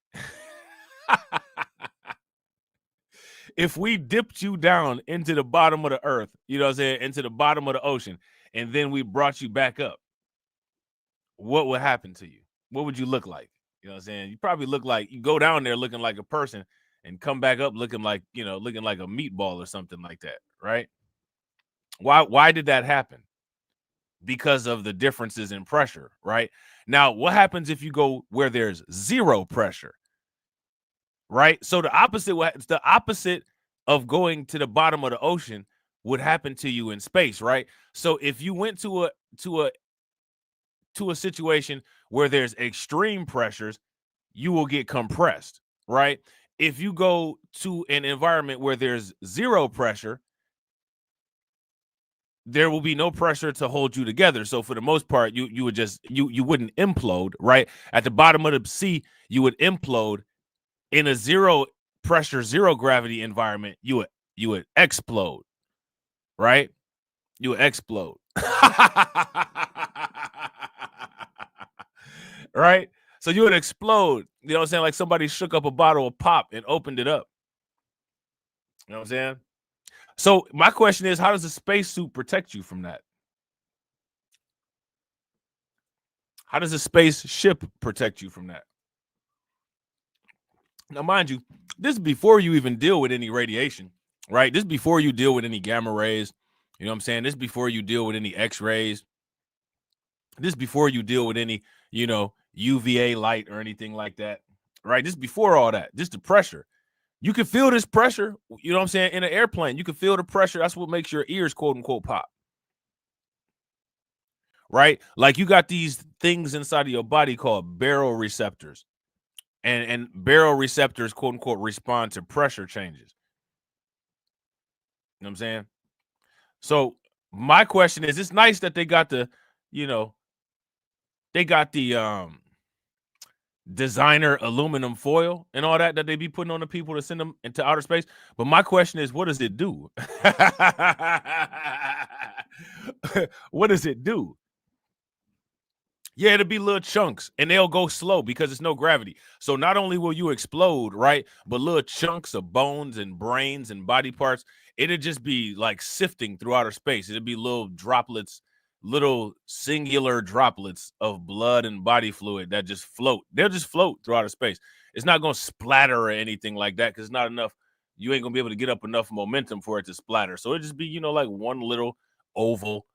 If we dipped you down into the bottom of the Earth, into the bottom of the ocean, and then we brought you back up, what would happen to you? What would you look like? You know what I'm saying? You probably look like, you go down there looking like a person and come back up looking like a meatball or something like that, right? Why did that happen? Because of the differences in pressure, right? Now, what happens if you go where there's zero pressure? Right? So the opposite of going to the bottom of the ocean would happen to you in space, right? So if you went to a situation where there's extreme pressures, you will get compressed, right? If you go to an environment where there's zero pressure, there will be no pressure to hold you together. So for the most part, you would just you wouldn't implode, right? At the bottom of the sea, you would implode. In a zero pressure, zero gravity environment, you would explode, right? You would explode. Right? So you would explode. You know what I'm saying? Like somebody shook up a bottle of pop and opened it up. You know what I'm saying? So my question is, how does a spacesuit protect you from that? How does a spaceship protect you from that? Now, mind you, this is before you even deal with any radiation, right? This is before you deal with any gamma rays. You know what I'm saying? This is before you deal with any X-rays. This is before you deal with any, UVA light or anything like that, right? This is before all that. Just the pressure. You can feel this pressure, you know what I'm saying, in an airplane. You can feel the pressure. That's what makes your ears, quote unquote, pop. Right? Like you got these things inside of your body called baroreceptors. And baroreceptors, quote unquote, respond to pressure changes. You know what I'm saying? So my question is, it's nice that they got the, they got the designer aluminum foil and all that they be putting on the people to send them into outer space. But my question is, what does it do? What does it do? Yeah, it'll be little chunks, and they'll go slow because it's no gravity. So not only will you explode, right, but little chunks of bones and brains and body parts, it'll just be like sifting through outer space. It'll be little droplets, little singular droplets of blood and body fluid that just float. They'll just float through outer space. It's not going to splatter or anything like that because it's not enough. You ain't going to be able to get up enough momentum for it to splatter. So it'll just be, like one little oval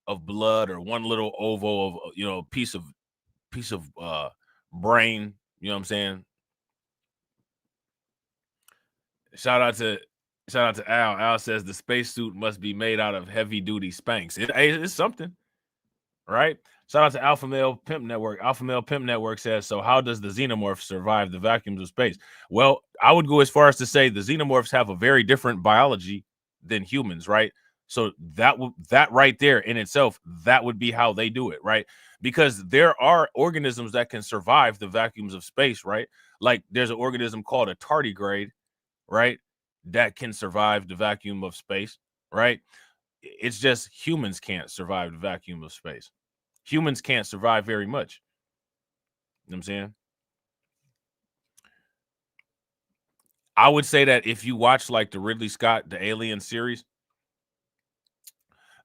of blood or one little oval of piece of brain. You know what I'm saying? Shout out to Al. Al says the spacesuit must be made out of heavy duty Spanx. It's something, right? Shout out to Alpha Male Pimp Network. Alpha Male Pimp Network says, so how does the xenomorph survive the vacuums of space? Well, I would go as far as to say the xenomorphs have a very different biology than humans, right? So that right there in itself, that would be how they do it, right? Because there are organisms that can survive the vacuums of space, right? Like there's an organism called a tardigrade, right? That can survive the vacuum of space, right? It's just humans can't survive the vacuum of space. Humans can't survive very much. You know what I'm saying? I would say that if you watch like the Ridley Scott, the Alien series,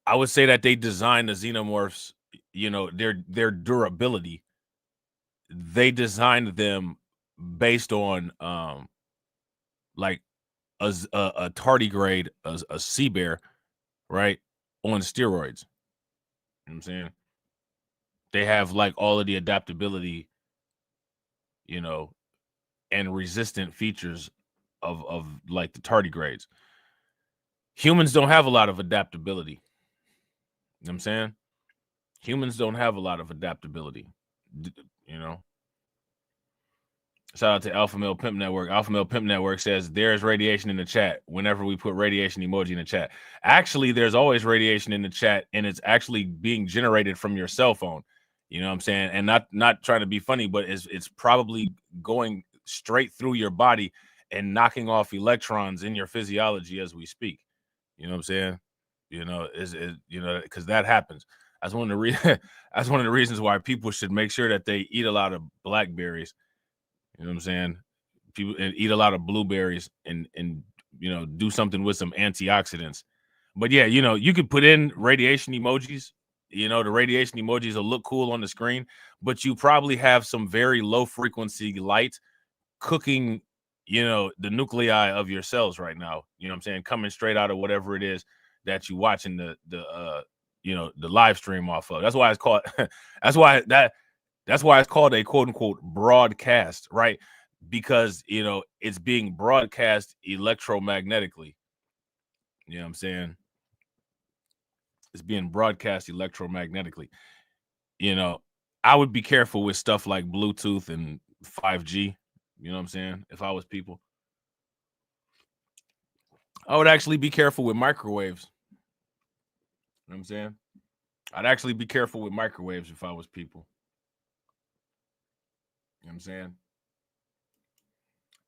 I would say that they designed the xenomorphs, their durability. They designed them based on like a tardigrade, a sea bear, right, on steroids. You know what I'm saying? They have like all of the adaptability, and resistant features of like the tardigrades. Humans don't have a lot of adaptability. You know what I'm saying? Humans don't have a lot of adaptability, Shout out to Alpha Male Pimp Network. Alpha Male Pimp Network says there's radiation in the chat whenever we put radiation emoji in the chat. Actually, there's always radiation in the chat, and it's actually being generated from your cell phone. You know what I'm saying? And not trying to be funny, but it's probably going straight through your body and knocking off electrons in your physiology as we speak. You know what I'm saying? Because that happens. That's one of the reasons why people should make sure that they eat a lot of blackberries. You know what I'm saying? People and eat a lot of blueberries and do something with some antioxidants. But yeah, you could put in radiation emojis. The radiation emojis will look cool on the screen, but you probably have some very low frequency light cooking, the nuclei of your cells right now. You know what I'm saying? Coming straight out of whatever it is that you watching the live stream off of. That's why it's called that's why it's called a quote unquote broadcast, right? Because it's being broadcast electromagnetically. You know what I'm saying? It's being broadcast electromagnetically. I would be careful with stuff like Bluetooth and 5G. You know what I'm saying? If I was people, I would actually be careful with microwaves. You know what I'm saying? I'd actually be careful with microwaves if I was people. You know what I'm saying?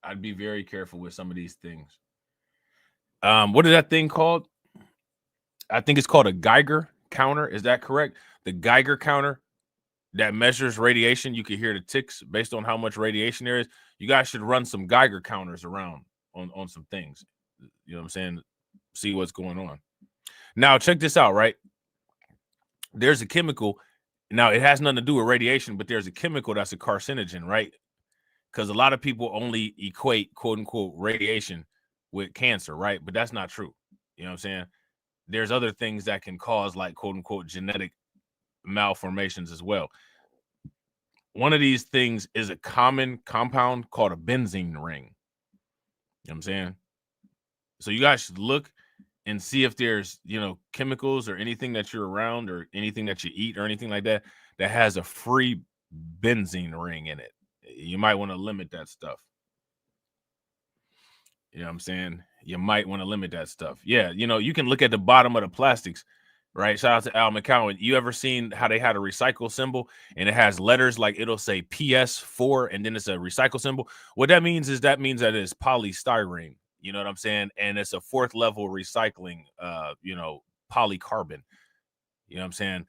I'd be very careful with some of these things. What is that thing called? I think it's called a Geiger counter. Is that correct? The Geiger counter that measures radiation. You can hear the ticks based on how much radiation there is. You guys should run some Geiger counters around on some things. You know what I'm saying? See what's going on. Now, check this out, right? There's a chemical. Now, it has nothing to do with radiation, but there's a chemical that's a carcinogen, right? Because a lot of people only equate, quote unquote, radiation with cancer, right? But that's not true. You know what I'm saying? There's other things that can cause, like, quote unquote, genetic malformations as well. One of these things is a common compound called a benzene ring. You know what I'm saying? So you guys should look and see if there's, chemicals or anything that you're around or anything that you eat or anything like that that has a free benzene ring in it. You might want to limit that stuff. You know what I'm saying? You might want to limit that stuff. Yeah, you know, you can look at the bottom of the plastics, right? Shout out to Al McCowan. You ever seen how they had a recycle symbol and it has letters like it'll say PS4 and then it's a recycle symbol? What that means is that it's polystyrene. You know what I'm saying? And it's a fourth level recycling, you know, polycarbon. You know what I'm saying?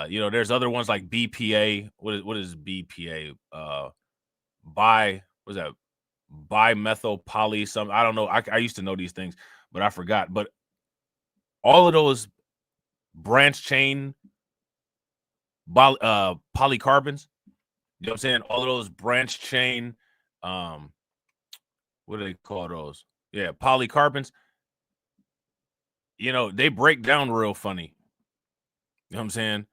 You know, there's other ones like BPA. What is BPA? What's that? Bimethyl poly something. I don't know. I used to know these things, but I forgot. But all of those branch chain polycarbons, you know what I'm saying? All of those branch chain, what do they call those? Yeah, polycarbons. You know, they break down real funny. You know what I'm saying?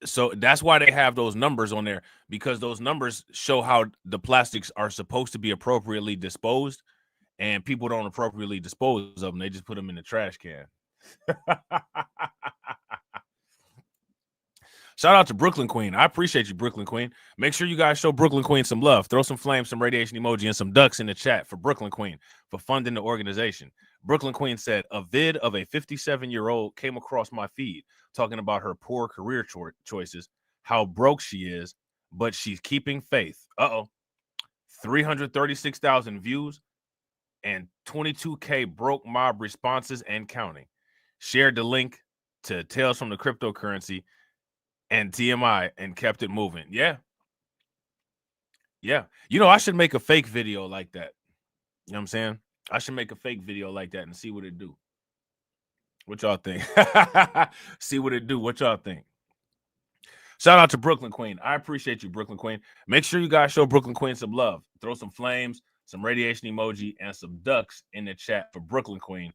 So that's why they have those numbers on there, because those numbers show how the plastics are supposed to be appropriately disposed, and people don't appropriately dispose of them. They just put them in the trash can. Shout out to Brooklyn Queen. I appreciate you, Brooklyn Queen. Make sure you guys show Brooklyn Queen some love. Throw some flames, some radiation emoji, and some ducks in the chat for Brooklyn Queen for funding the organization. Brooklyn Queen said, a vid of a 57-year-old came across my feed talking about her poor career choices, how broke she is, but she's keeping faith. 336,000 views and 22K broke mob responses and counting. Shared the link to Tales from the Cryptocurrency and TMI and kept it moving. Yeah. You know, I should make a fake video like that. You know what I'm saying? I should make a fake video like that and see what it do. What y'all think? See what it do. What y'all think? Shout out to Brooklyn Queen. I appreciate you, Brooklyn Queen. Make sure you guys show Brooklyn Queen some love. Throw some flames, some radiation emoji, and some ducks in the chat for Brooklyn Queen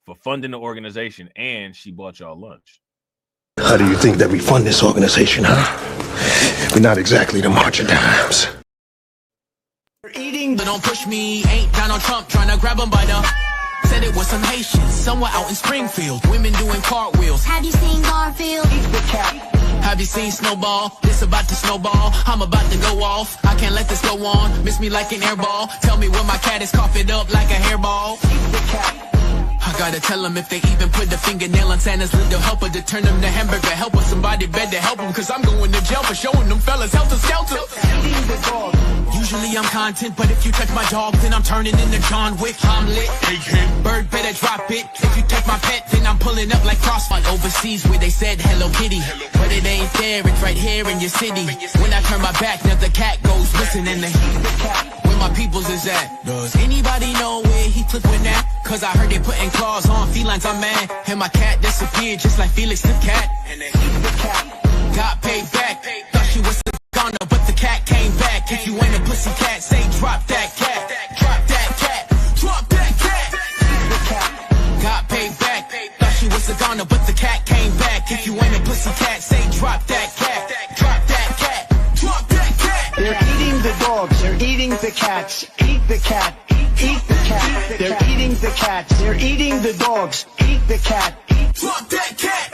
for funding the organization, and she bought y'all lunch. How do you think that we fund this organization, huh? We're not exactly the march of dimes. Eating, but don't push me. Ain't Donald Trump trying to grab him by the... Said it was some Haitians somewhere out in Springfield. Women doing cartwheels. Have you seen Garfield? Have you seen Snowball? This about to snowball. I'm about to go off. I can't let this go on. Miss me like an airball. Tell me when my cat is coughing up like a hairball. I gotta tell them if they even put the fingernail on Santa's little helper to turn them to hamburger helper. Somebody better help them, cause I'm going to jail for showing them fellas helter skelter. Usually I'm content, but if you touch my dog, then I'm turning into John Wick. I'm lit. Bird better drop it. If you touch my pet, then I'm pulling up like Crossfire. Overseas where they said Hello Kitty, but it ain't there, it's right here in your city. When I turn my back, now the cat goes missing in the where my peoples is at. Does anybody know where he took when that? Cause I heard they putting claws on felines, I'm mad. And my cat disappeared just like Felix the cat. And then the cat got paid back. Thought she was a goner, but the cat came back. If you ain't a pussy cat, say drop that cat. Drop that cat. Drop that cat. Got paid back. Thought she was a goner, but the cat came back. If you ain't a pussy cat, say drop that cat. Drop that cat. Drop that cat. They're eating the dogs. They're eating the cats. Eat the cat. Eat the cat. They're eating the cats. They're eating the dogs. Eat the cat. Drop that cat.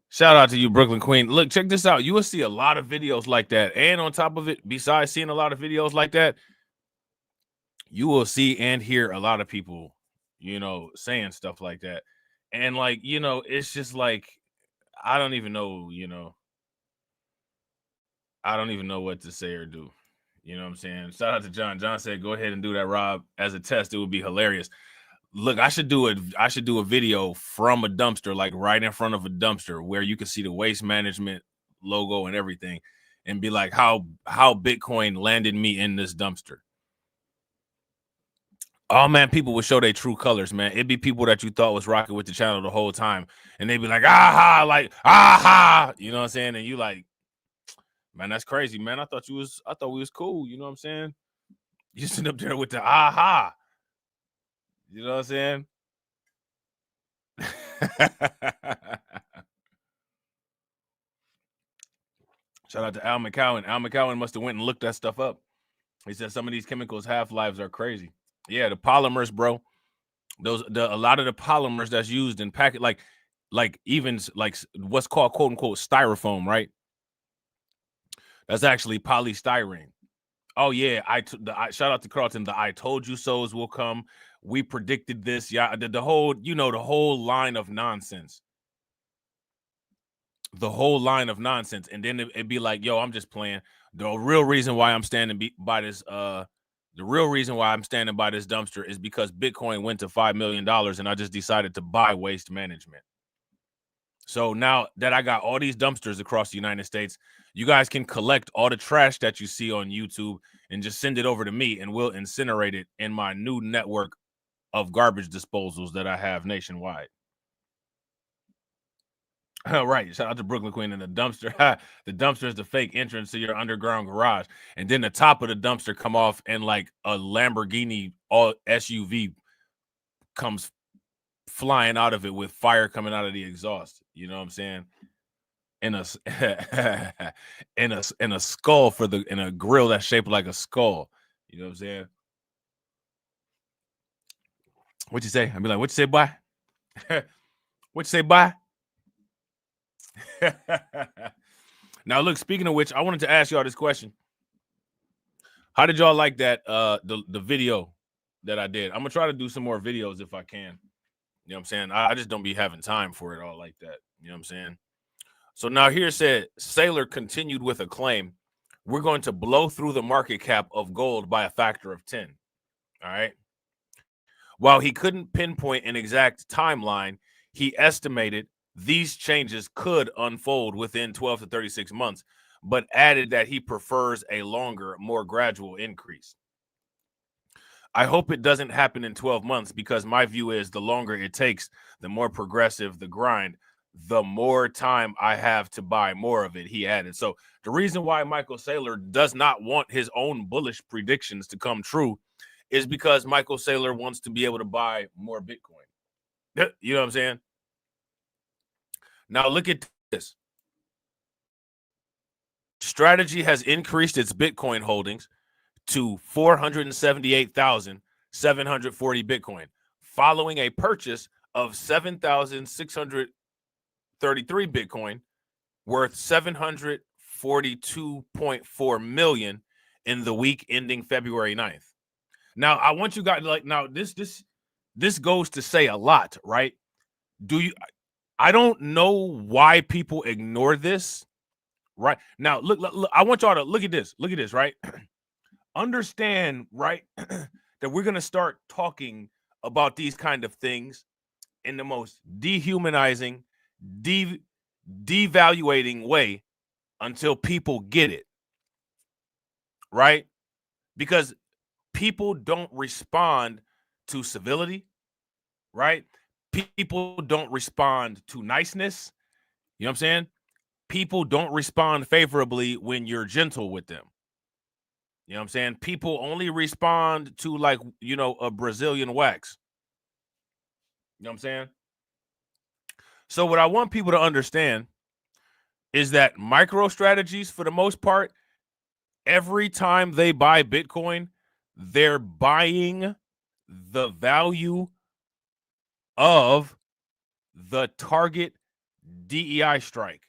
Shout out to you, Brooklyn Queen. Look, check this out. You will see a lot of videos like that. And on top of it, besides seeing a lot of videos like that, you will see and hear a lot of people, you know, saying stuff like that. And like, you know, it's just like, I don't even know, you know, I don't even know what to say or do. You know what I'm saying? Shout out to John. John said, go ahead and do that, Rob. As a test, it would be hilarious. Look, I should do a video from a dumpster, like right in front of a dumpster, where you can see the waste management logo and everything, and be like, how Bitcoin landed me in this dumpster. Oh man, people would show their true colors, man. It'd be people that you thought was rocking with the channel the whole time, and they'd be like, aha, like, aha, you know what I'm saying? And you like, man, that's crazy, man. I thought we was cool, you know what I'm saying? You sitting up there with the aha. You know what I'm saying? Shout out to Al McCowan. Al McCowan must have went and looked that stuff up. He said some of these chemicals' half-lives are crazy. Yeah, the polymers, bro. a lot of the polymers that's used in packet, like even like what's called quote unquote styrofoam, right? That's actually polystyrene. Oh yeah, shout out to Carlton. The I told you so's will come. We predicted this. Yeah, the whole, the whole line of nonsense. The whole line of nonsense, and then it'd be like, yo, I'm just playing. The real reason why I'm standing by this, the real reason why I'm standing by this dumpster is because Bitcoin went to $5 million, and I just decided to buy Waste Management. So now that I got all these dumpsters across the United States, you guys can collect all the trash that you see on YouTube and just send it over to me, and we'll incinerate it in my new network of garbage disposals that I have nationwide. All right, shout out to Brooklyn Queen. And the dumpster, the dumpster is the fake entrance to your underground garage, and then the top of the dumpster come off, and like a Lamborghini all SUV comes flying out of it with fire coming out of the exhaust. You know what I'm saying? In a in a skull in a grill that's shaped like a skull. You know what I'm saying? What you say? I'd be like, what you say, boy? What you say, boy? Now look, speaking of which, I wanted to ask y'all this question. How did y'all like that the video that I did? I'm gonna try to do some more videos if I can. You know what I'm saying? I just don't be having time for it all like that. You know what I'm saying? So now here said, Saylor continued with a claim. We're going to blow through the market cap of gold by a factor of 10. All right. While he couldn't pinpoint an exact timeline, he estimated these changes could unfold within 12 to 36 months, but added that he prefers a longer, more gradual increase. I hope it doesn't happen in 12 months because my view is the longer it takes, the more progressive the grind, the more time I have to buy more of it, he added. So the reason why Michael Saylor does not want his own bullish predictions to come true is because Michael Saylor wants to be able to buy more Bitcoin. You know what I'm saying? Now look at this. Strategy has increased its Bitcoin holdings to 478,740 Bitcoin, following a purchase of 7,633 Bitcoin worth $742.4 million in the week ending February 9th. Now, I want you guys this goes to say a lot, right? I don't know why people ignore this, right? Now, look, I want y'all to look at this, right? Understand, right, that we're going to start talking about these kind of things in the most dehumanizing, devaluating way until people get it, right? Because people don't respond to civility, right? People don't respond to niceness. You know what I'm saying? People don't respond favorably when you're gentle with them. You know what I'm saying? People only respond to, like, a Brazilian wax. You know what I'm saying? So what I want people to understand is that micro strategies, for the most part, every time they buy Bitcoin, they're buying the value of the target DEI strike.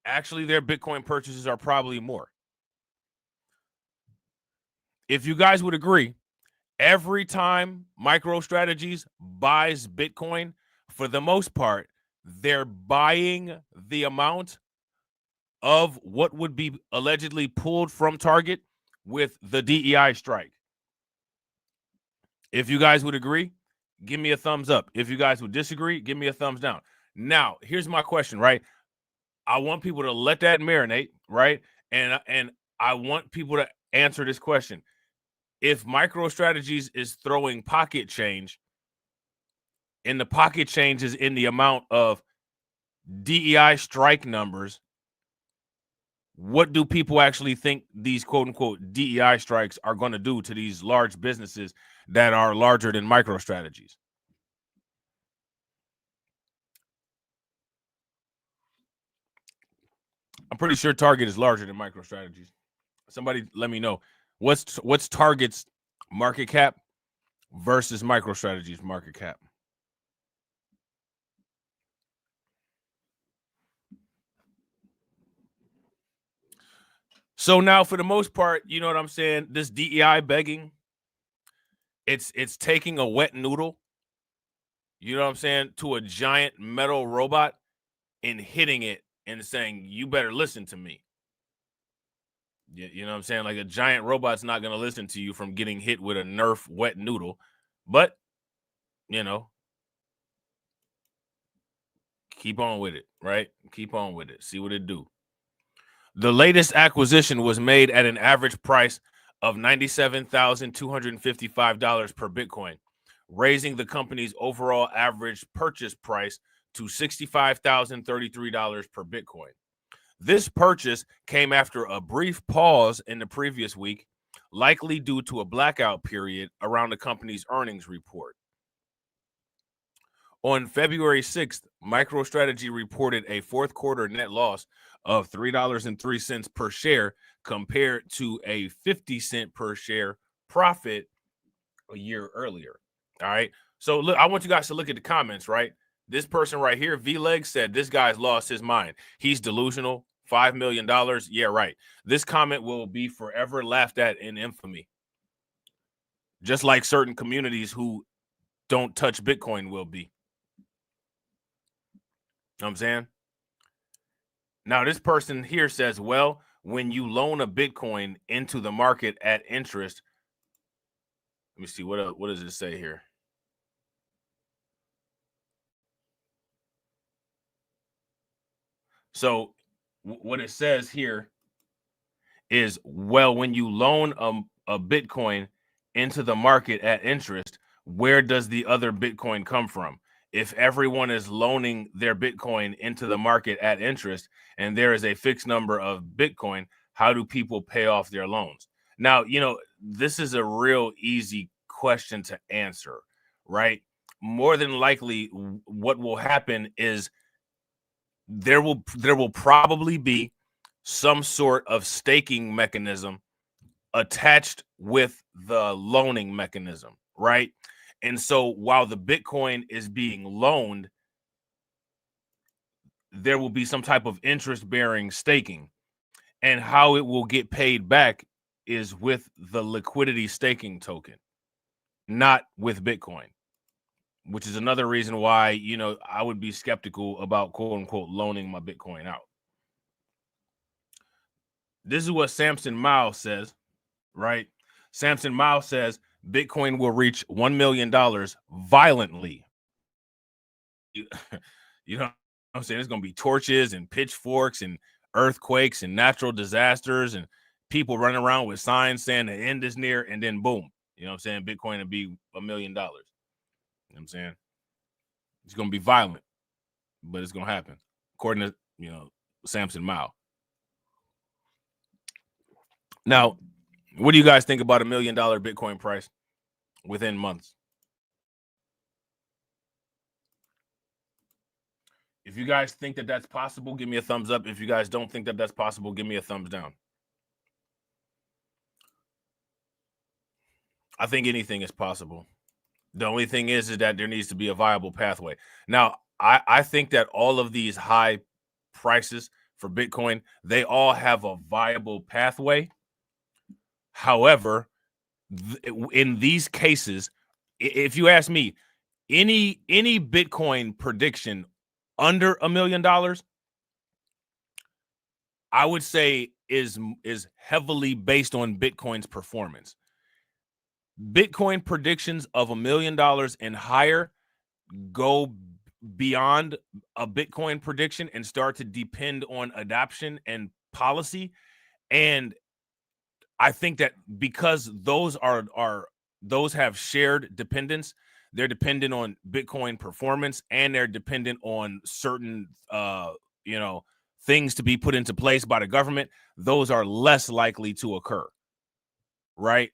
Actually, their Bitcoin purchases are probably more. If you guys would agree, every time MicroStrategies buys Bitcoin, for the most part, they're buying the amount of what would be allegedly pulled from Target with the DEI strike. If you guys would agree, give me a thumbs up. If you guys would disagree, give me a thumbs down. Now, here's my question, right? I want people to let that marinate, right? And I want people to answer this question. If MicroStrategies is throwing pocket change, and the pocket change is in the amount of DEI strike numbers, what do people actually think these quote-unquote DEI strikes are going to do to these large businesses that are larger than MicroStrategies? I'm pretty sure Target is larger than MicroStrategies. Somebody let me know. What's Target's market cap versus MicroStrategy's market cap. So now, for the most part, you know what I'm saying? This DEI begging, it's taking a wet noodle, you know what I'm saying, to a giant metal robot and hitting it and saying, you better listen to me. You know what I'm saying? Like, a giant robot's not going to listen to you from getting hit with a Nerf wet noodle. But, you know, keep on with it, right? Keep on with it. See what it do. The latest acquisition was made at an average price of $97,255 per Bitcoin, raising the company's overall average purchase price to $65,033 per Bitcoin. This purchase came after a brief pause in the previous week, likely due to a blackout period around the company's earnings report. On February 6th, MicroStrategy reported a fourth quarter net loss of $3.03 per share compared to a 50-cent per share profit a year earlier. All right. So look, I want you guys to look at the comments, right? This person right here, V-Leg, said this guy's lost his mind. He's delusional. $5 million. Yeah, right. This comment will be forever laughed at in infamy. Just like certain communities who don't touch Bitcoin will be. You know what I'm saying? Now, this person here says, well, when you loan a Bitcoin into the market at interest, let me see, what does it say here? So what it says here is, well, when you loan a Bitcoin into the market at interest, where does the other Bitcoin come from? If everyone is loaning their Bitcoin into the market at interest and there is a fixed number of Bitcoin, how do people pay off their loans? Now, you know, this is a real easy question to answer, right? More than likely, what will happen is there will probably be some sort of staking mechanism attached with the loaning mechanism, right? And so while the Bitcoin is being loaned, there will be some type of interest-bearing staking. And how it will get paid back is with the liquidity staking token, not with Bitcoin, which is another reason why, you know, I would be skeptical about quote-unquote loaning my Bitcoin out. This is what Samson Mao says, right? Samson Mao says Bitcoin will reach $1 million violently. You know what I'm saying? There's going to be torches and pitchforks and earthquakes and natural disasters and people running around with signs saying the end is near, and then boom, you know what I'm saying? Bitcoin will be $1 million. You know what I'm saying? It's going to be violent, but it's going to happen, according to, you know, Samson Mao. Now, what do you guys think about $1 million Bitcoin price within months? If you guys think that that's possible, give me a thumbs up. If you guys don't think that that's possible, give me a thumbs down. I think anything is possible. The only thing is that there needs to be a viable pathway. Now, I think that all of these high prices for Bitcoin, they all have a viable pathway. However, in these cases, if you ask me, any Bitcoin prediction under $1 million, I would say is heavily based on Bitcoin's performance. Bitcoin predictions of $1 million and higher go beyond a Bitcoin prediction and start to depend on adoption and policy. And I think that because those have shared dependence, they're dependent on Bitcoin performance, and they're dependent on certain you know, things to be put into place by the government. Those are less likely to occur, right?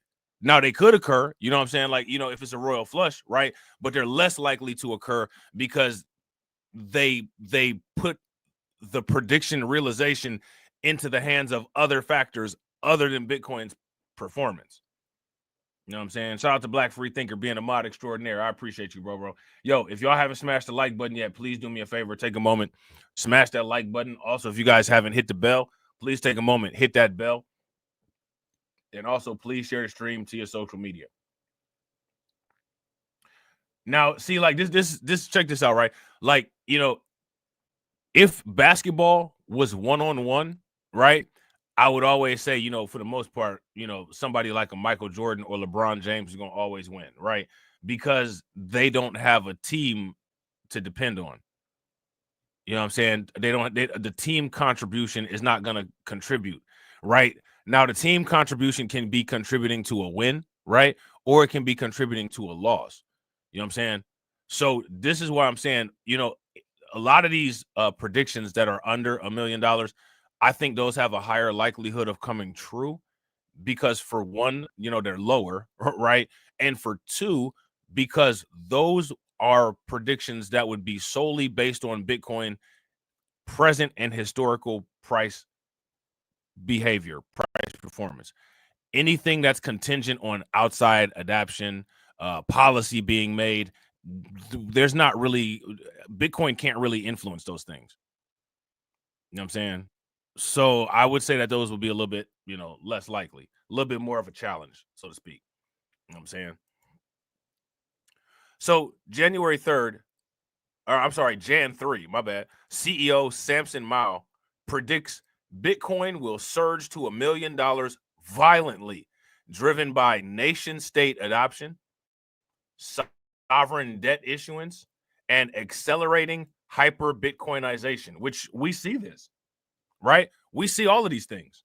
Now, they could occur, you know what I'm saying? Like, you know, if it's a royal flush, right? But they're less likely to occur because they put the prediction realization into the hands of other factors other than Bitcoin's performance. You know what I'm saying? Shout out to Black Free Thinker being a mod extraordinaire. I appreciate you, bro. Yo, if y'all haven't smashed the like button yet, please do me a favor. Take a moment, smash that like button. Also, if you guys haven't hit the bell, please take a moment, hit that bell. And also, please share the stream to your social media. Now, see, like this, check this out, right? Like, you know, if basketball was one-on-one, right? I would always say, you know, for the most part, you know, somebody like a Michael Jordan or LeBron James is going to always win, right? Because they don't have a team to depend on. You know what I'm saying? The team contribution is not going to contribute, right? Now, the team contribution can be contributing to a win, right? Or it can be contributing to a loss. You know what I'm saying? So this is why I'm saying, you know, a lot of these predictions that are under $1 million, I think those have a higher likelihood of coming true because for one, you know, they're lower, right? And for two, because those are predictions that would be solely based on Bitcoin present and historical price behavior, price performance. Anything that's contingent on outside adaptation, policy being made, there's not really, Bitcoin can't really influence those things. You know what I'm saying? So I would say that those would be a little bit, you know, less likely, a little bit more of a challenge, so to speak. You know what I'm saying? So January 3rd, or I'm sorry, Jan 3, my bad. CEO Samson Mao predicts Bitcoin will surge to $1 million violently, driven by nation state adoption, sovereign debt issuance, and accelerating hyper Bitcoinization, which we see this, right? We see all of these things.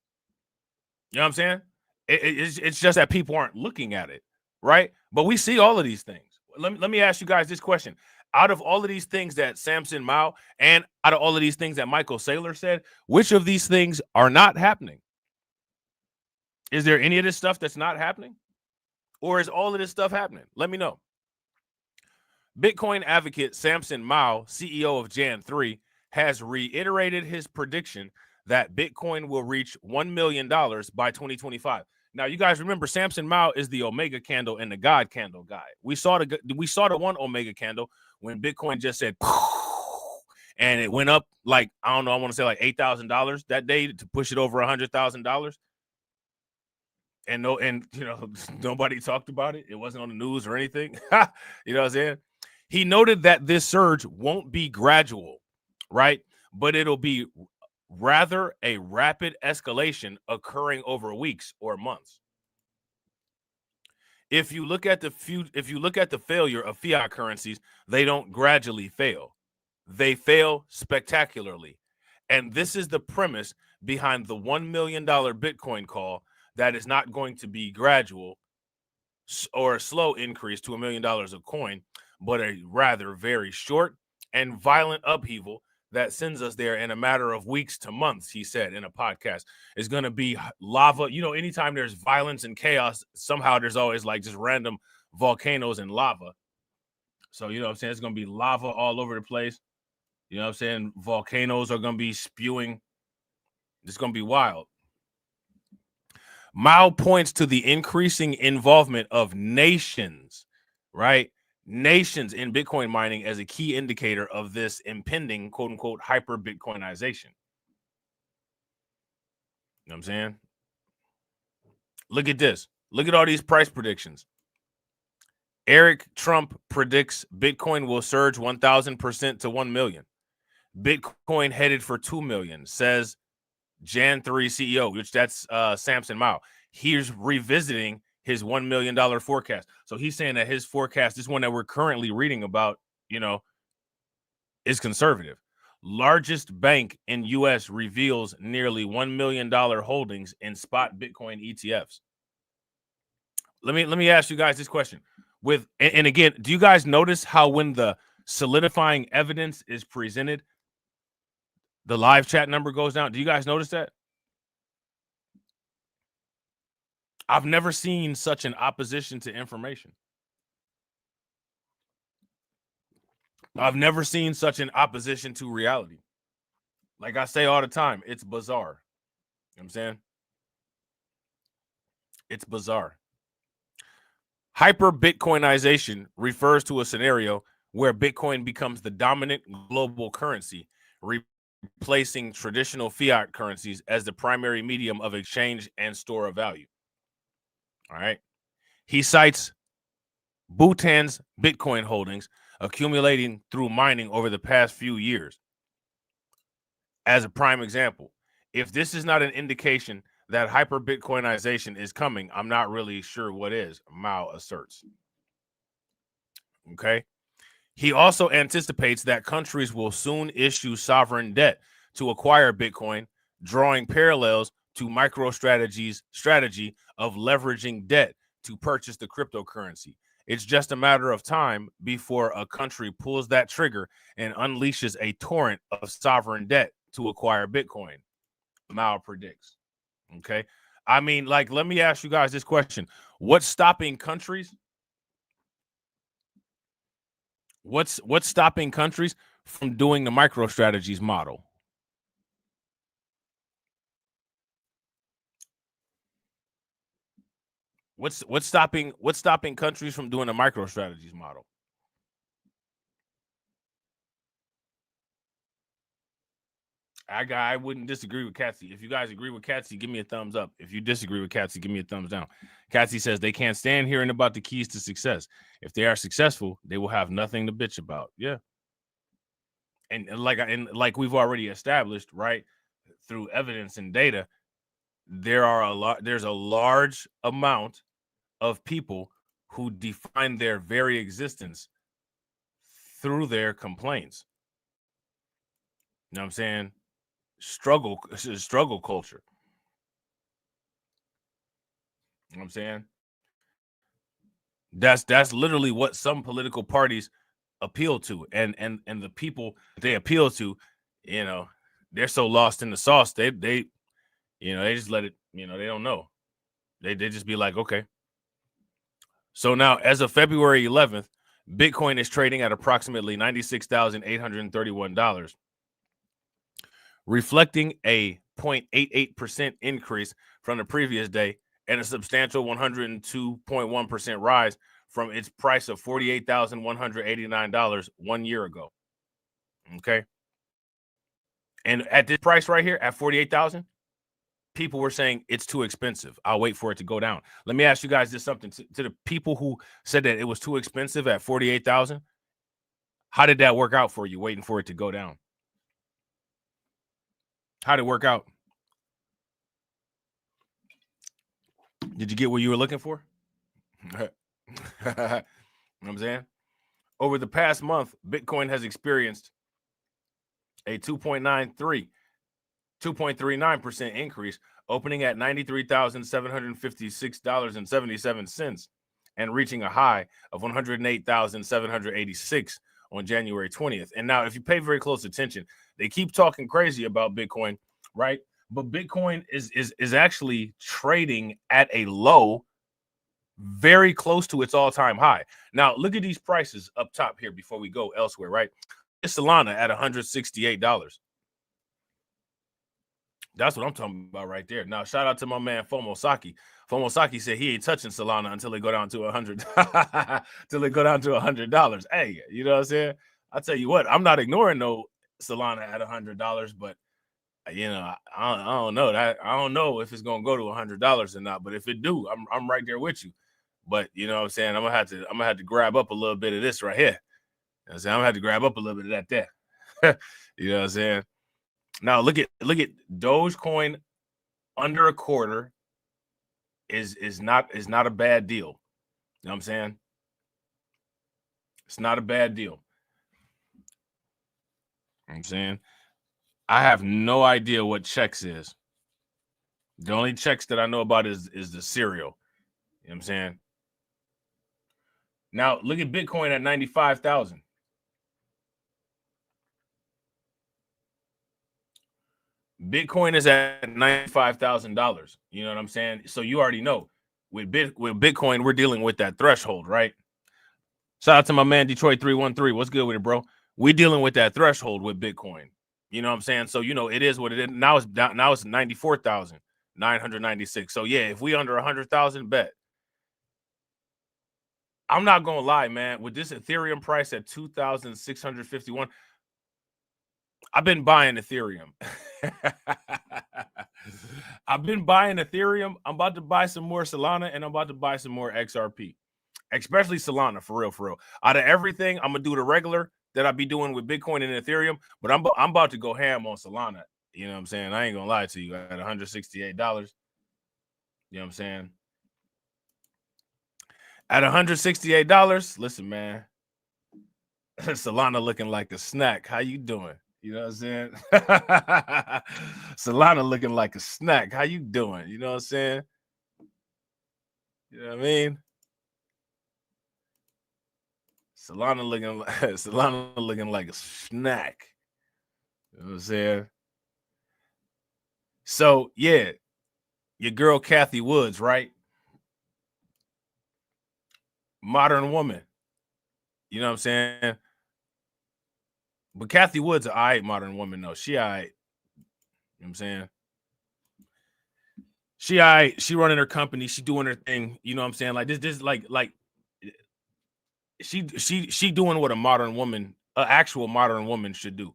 You know what I'm saying? It's just that people aren't looking at it, right? But we see all of these things. Let me ask you guys this question. Out of all of these things that Samson Mao and out of all of these things that Michael Saylor said, which of these things are not happening? Is there any of this stuff that's not happening? Or is all of this stuff happening? Let me know. Bitcoin advocate Samson Mao, CEO of Jan 3, has reiterated his prediction that Bitcoin will reach $1 million by 2025. Now, you guys remember Samson Mao is the Omega candle and the God candle guy. We saw the one Omega candle when Bitcoin just said, and it went up like, I don't know, I want to say like $8,000 that day to push it over $100,000. And you know, nobody talked about it. It wasn't on the news or anything. You know what I'm saying? He noted that this surge won't be gradual, right? But it'll be rather a rapid escalation occurring over weeks or months. If you look at the failure of fiat currencies, they don't gradually fail. They fail spectacularly. And this is the premise behind the $1 million Bitcoin call, that is not going to be gradual or a slow increase to $1 million a coin, but a rather very short and violent upheaval that sends us there in a matter of weeks to months, he said in a podcast. Is going to be lava. You know, anytime there's violence and chaos, somehow there's always like just random volcanoes and lava. So, you know what I'm saying? It's going to be lava all over the place. You know what I'm saying? Volcanoes are going to be spewing. It's going to be wild. Mao points to the increasing involvement of nations, right? Nations in Bitcoin mining as a key indicator of this impending, quote unquote, hyper Bitcoinization. You know what I'm saying? Look at this. Look at all these price predictions. Eric Trump predicts Bitcoin will surge 1,000% to 1 million. Bitcoin headed for 2 million, says Jan 3 CEO, which that's Samson Mao. He's revisiting his $1 million forecast. So he's saying that his forecast, this one that we're currently reading about, you know, is conservative. Largest bank in U.S. reveals nearly $1 million holdings in spot Bitcoin ETFs. Let me ask you guys this question. And again, do you guys notice how when the solidifying evidence is presented, the live chat number goes down? Do you guys notice that? I've never seen such an opposition to information. I've never seen such an opposition to reality. Like I say all the time, it's bizarre. You know what I'm saying? It's bizarre. Hyper-Bitcoinization refers to a scenario where Bitcoin becomes the dominant global currency, replacing traditional fiat currencies as the primary medium of exchange and store of value. All right. He cites Bhutan's Bitcoin holdings accumulating through mining over the past few years as a prime example. If this is not an indication that hyper-Bitcoinization is coming, I'm not really sure what is, Mao asserts. Okay. He also anticipates that countries will soon issue sovereign debt to acquire Bitcoin, drawing parallels to MicroStrategy's strategy of leveraging debt to purchase the cryptocurrency. It's just a matter of time before a country pulls that trigger and unleashes a torrent of sovereign debt to acquire Bitcoin, Mao predicts. Okay. I mean, like, let me ask you guys this question. What's stopping countries? What's stopping countries from doing the MicroStrategies model? What's stopping countries from doing the MicroStrategies model? I wouldn't disagree with Katsy. If you guys agree with Katsy, give me a thumbs up. If you disagree with Katsy, give me a thumbs down. Katsy says they can't stand hearing about the keys to success. If they are successful, they will have nothing to bitch about. Yeah. And like we've already established, right, through evidence and data, there's a large amount of people who define their very existence through their complaints. You know what I'm saying? Struggle culture. You know what I'm saying? That's literally what some political parties appeal to, and the people they appeal to, you know, they're so lost in the sauce, they you know, they just let it, you know, they don't know. They just be like, okay. So now, as of February 11th, Bitcoin is trading at approximately $96,831, reflecting a 0.88% increase from the previous day and a substantial 102.1% rise from its price of $48,189 1 year ago. Okay. And at this price right here, at 48,000, people were saying it's too expensive. I'll wait for it to go down. Let me ask you guys this something to the people who said that it was too expensive at 48,000. How did that work out for you, waiting for it to go down? How did it work out? Did you get what you were looking for? You know what I'm saying? Over the past month, Bitcoin has experienced a 2.39% increase, opening at $93,756.77 and reaching a high of $108,786 on January 20th. And now, if you pay very close attention, they keep talking crazy about Bitcoin, right? But Bitcoin is actually trading at a low very close to its all-time high. Now, look at these prices up top here before we go elsewhere, right? It's Solana at $168. That's what I'm talking about right there. Now, shout out to my man Fomosaki. Fomosaki said he ain't touching Solana until it go down to $100. Till it go down to $100. Hey, you know what I'm saying? I'll tell you what, I'm not ignoring no Solana at $100, but you know, I don't know that. I don't know if it's gonna go to $100 or not. But if it do, I'm right there with you. But you know what I'm saying? I'm gonna have to grab up a little bit of this right here. You know what I'm saying? I'm gonna have to grab up a little bit of that there. You know what I'm saying? Now look at Dogecoin under a quarter is not a bad deal. You know what I'm saying? It's not a bad deal. You know what I'm saying? I have no idea what checks is. The only checks that I know about is the cereal. You know what I'm saying? Now look at Bitcoin at 95,000. Bitcoin is at $95,000. You know what I'm saying? So you already know with Bitcoin, we're dealing with that threshold, right? Shout out to my man Detroit 313. What's good with it, bro? We're dealing with that threshold with Bitcoin. You know what I'm saying? So you know it is what it is. Now it's down. Now it's 94,996. So yeah, if we under 100,000, bet. I'm not gonna lie, man. With this Ethereum price at 2,651, I've been buying Ethereum. I've been buying Ethereum. I'm about to buy some more Solana, and I'm about to buy some more XRP, especially Solana, for real, for real. Out of everything, I'm gonna do the regular that I be doing with Bitcoin and Ethereum, but I'm about to go ham on Solana. You know what I'm saying? I ain't gonna lie to you. At $168, you know what I'm saying? At $168, listen, man. Solana looking like a snack. How you doing? You know what I'm saying? Solana looking like a snack. How you doing? You know what I'm saying? You know what I mean? Solana looking like a snack. You know what I'm saying? So yeah, your girl Kathy Woods, right? Modern woman. You know what I'm saying? But Kathy Woods, an alright modern woman, though. She alright. You know what I'm saying? She alright. She running her company. She doing her thing. You know what I'm saying? Like this like she doing what a modern woman, an actual modern woman should do.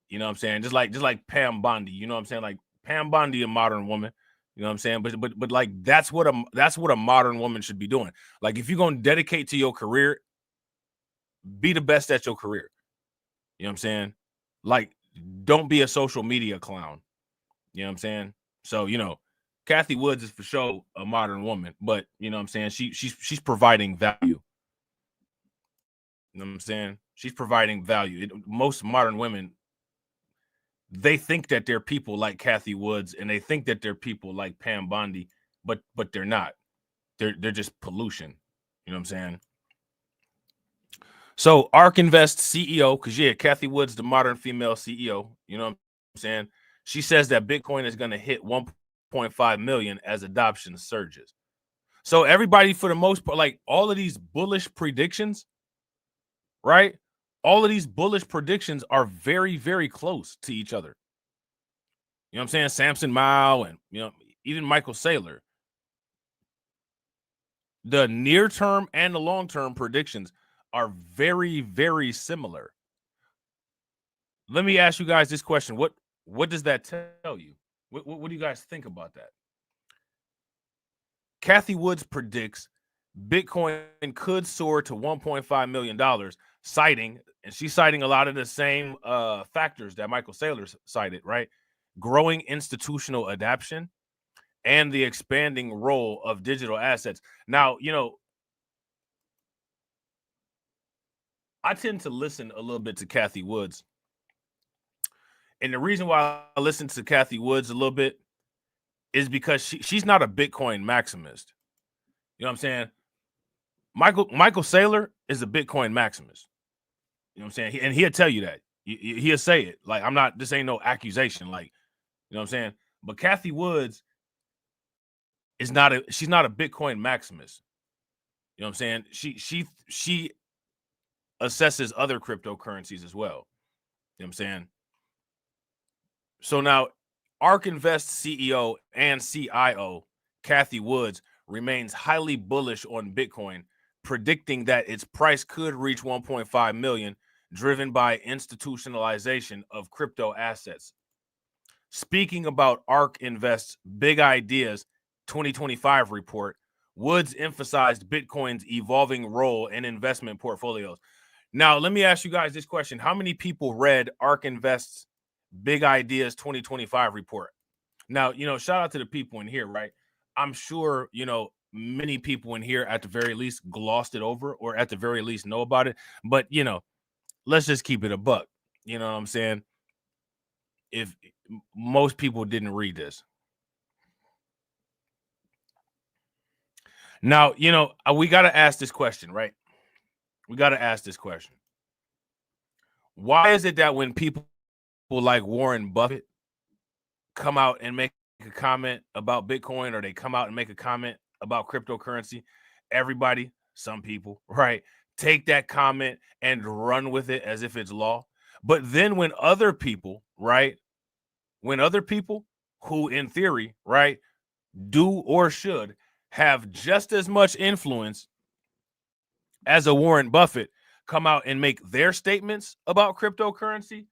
You know what I'm saying? Just like Pam Bondi. You know what I'm saying? Like Pam Bondi, a modern woman. You know what I'm saying? But like that's what a modern woman should be doing. Like if you're gonna dedicate to your career, be the best at your career. You know what I'm saying? Like, don't be a social media clown. You know what I'm saying? So, you know, Kathy Woods is for sure a modern woman, but you know what I'm saying? She's providing value. You know what I'm saying? She's providing value. Most modern women, they think that they're people like Kathy Woods and they think that they're people like Pam Bondi, but they're not. They're just pollution. You know what I'm saying? So ARK Invest CEO, because yeah, Kathy Woods, the modern female CEO, you know what I'm saying? She says that Bitcoin is going to hit 1.5 million as adoption surges. So everybody, for the most part, like all of these bullish predictions, right? All of these bullish predictions are very, very close to each other. You know what I'm saying? Samson Mao and, you know, even Michael Saylor. The near term and the long term predictions are very, very similar. Let me ask you guys this question. What does that tell you? What do you guys think about that? Kathy Woods predicts Bitcoin could soar to $1.5 million, citing a lot of the same factors that Michael Saylor cited, right? Growing institutional adoption and the expanding role of digital assets. Now, you know, I tend to listen a little bit to Kathy Woods. And the reason why I listen to Kathy Woods a little bit is because she's not a Bitcoin maximist. You know what I'm saying? Michael Saylor is a Bitcoin maximist. You know what I'm saying? And he'll tell you that. He'll say it. Like, I'm not, this ain't no accusation. Like, you know what I'm saying? But Kathy Woods is she's not a Bitcoin maximist. You know what I'm saying? She assesses other cryptocurrencies as well. You know what I'm saying? So now ARK Invest CEO and CIO Kathy Woods remains highly bullish on Bitcoin, predicting that its price could reach 1.5 million, driven by institutionalization of crypto assets. Speaking about ARK Invest's Big Ideas 2025 report, Woods emphasized Bitcoin's evolving role in investment portfolios. Now, let me ask you guys this question. How many people read ARK Invest's Big Ideas 2025 report? Now, you know, shout out to the people in here, right? I'm sure, you know, many people in here at the very least glossed it over or at the very least know about it. But, you know, let's just keep it a buck. You know what I'm saying? If most people didn't read this. Now, you know, we got to ask this question, right? We got to ask this question. Why is it that when people like Warren Buffett come out and make a comment about Bitcoin, or they come out and make a comment about cryptocurrency, everybody, some people, right, take that comment and run with it as if it's law? But then when other people, right, who in theory, right, do or should have just as much influence as a Warren Buffett come out and make their statements about cryptocurrency,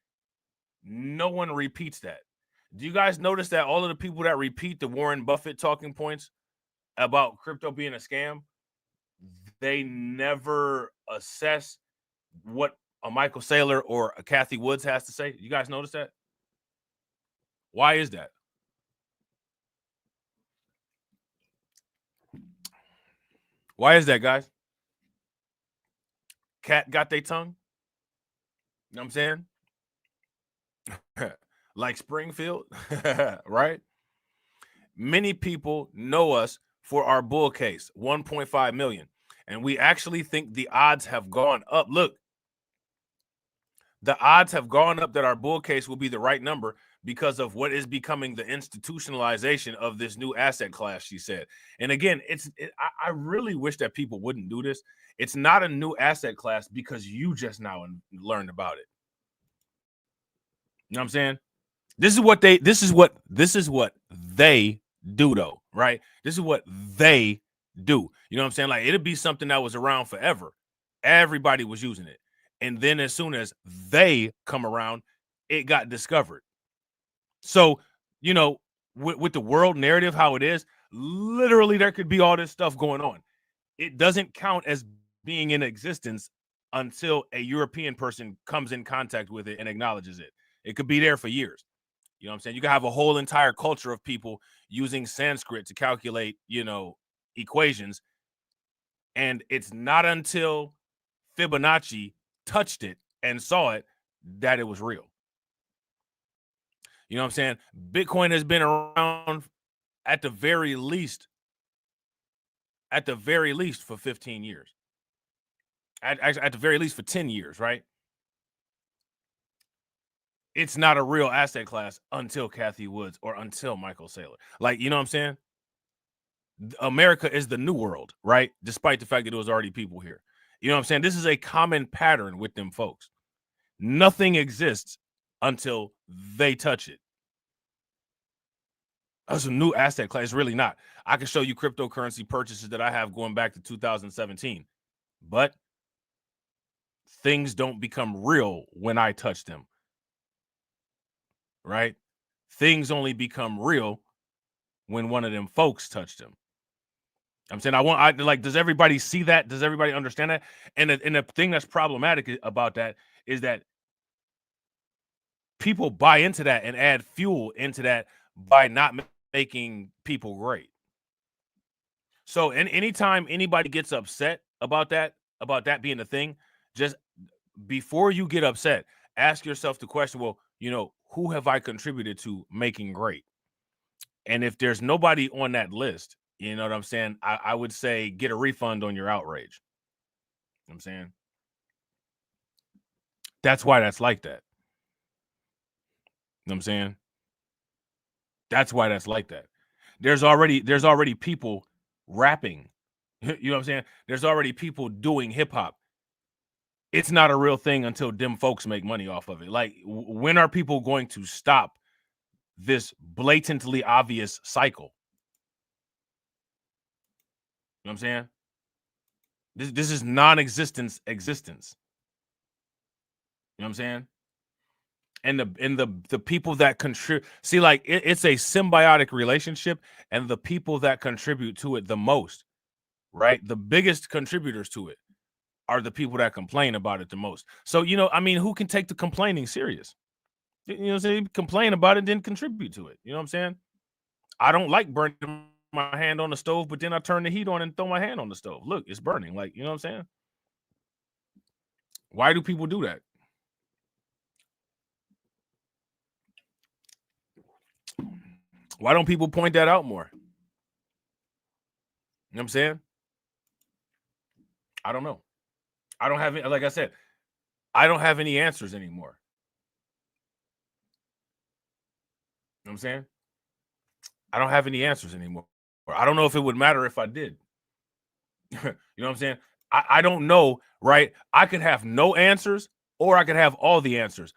no one repeats that. Do you guys notice that all of the people that repeat the Warren Buffett talking points about crypto being a scam, they never assess what a Michael Saylor or a Cathie Woods has to say? You guys notice that? Why is that? Why is that, guys? Cat got their tongue? You know what I'm saying? Like Springfield, right? Many people know us for our bull case, 1.5 million. And we actually think the odds have gone up. Look, the odds have gone up that our bull case will be the right number because of what is becoming the institutionalization of this new asset class, she said. And again, I really wish that people wouldn't do this. It's not a new asset class because you just now learned about it. You know what I'm saying? This is what they do, though, right? This is what they do. You know what I'm saying? Like, it'd be something that was around forever. Everybody was using it. And then as soon as they come around, it got discovered. So, you know, with the world narrative, how it is, literally there could be all this stuff going on. It doesn't count as being in existence until a European person comes in contact with it and acknowledges it. It could be there for years. You know what I'm saying? You can have a whole entire culture of people using Sanskrit to calculate, you know, equations. And it's not until Fibonacci touched it and saw it that it was real. You know what I'm saying? Bitcoin has been around at the very least for 15 years. At the very least for 10 years, right? It's not a real asset class until Cathie Woods or until Michael Saylor. Like, you know what I'm saying? America is the new world, right? Despite the fact that there was already people here. You know what I'm saying? This is a common pattern with them folks. Nothing exists until they touch it. That's a new asset class. It's really not. I can show you cryptocurrency purchases that I have going back to 2017. But things don't become real when I touch them. Right? Things only become real when one of them folks touch them. I'm saying does everybody see that? Does everybody understand that? And the thing that's problematic about that is that people buy into that and add fuel into that by not making people great. So anytime anybody gets upset about that being a thing, just before you get upset, ask yourself the question, well, you know, who have I contributed to making great? And if there's nobody on that list, you know what I'm saying? I would say get a refund on your outrage. You know what I'm saying? That's why that's like that. You know what I'm saying? That's why that's like that. There's already people rapping. You know what I'm saying? There's already people doing hip hop. It's not a real thing until them folks make money off of it. Like, when are people going to stop this blatantly obvious cycle? You know what I'm saying? This is non-existence existence. You know what I'm saying? And the people that contribute, see, like, it's a symbiotic relationship, and the people that contribute to it the most, right? The biggest contributors to it are the people that complain about it the most. So, you know, I mean, who can take the complaining serious? You know what I'm saying? Complain about it, then contribute to it. You know what I'm saying? I don't like burning my hand on the stove, but then I turn the heat on and throw my hand on the stove. Look, it's burning. Like, you know what I'm saying? Why do people do that? Why don't people point that out more? You know what I'm saying? I don't know. I don't have, like I said, I don't have any answers anymore. You know what I'm saying? I don't have any answers anymore. I don't know if it would matter if I did. You know what I'm saying? I don't know, right? I could have no answers or I could have all the answers.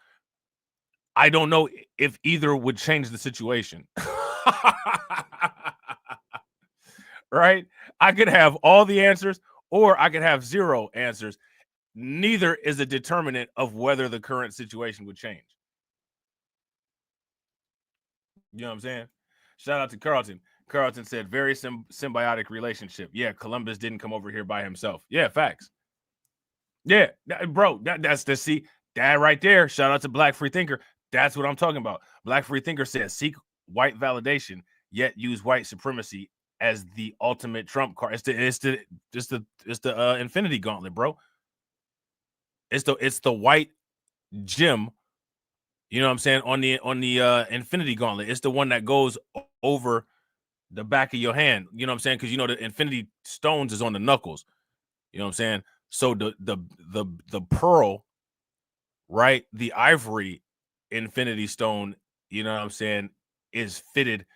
I don't know if either would change the situation. Right? I could have all the answers or I could have 0 answers. Neither is a determinant of whether the current situation would change. You know what I'm saying? Shout out to Carlton. Carlton said, very symbiotic relationship. Yeah, Columbus didn't come over here by himself. Yeah, facts. Yeah, bro, that's the see that right there. Shout out to Black Free Thinker. That's what I'm talking about. Black Free Thinker says, seek white validation, yet use white supremacy as the ultimate trump card. It's the Infinity Gauntlet, bro. It's the white gem. You know what I'm saying, on the Infinity Gauntlet. It's the one that goes over the back of your hand. You know what I'm saying? Because you know the Infinity Stones is on the knuckles. You know what I'm saying? So the pearl, right? The ivory Infinity Stone, you know what I'm saying, is fitted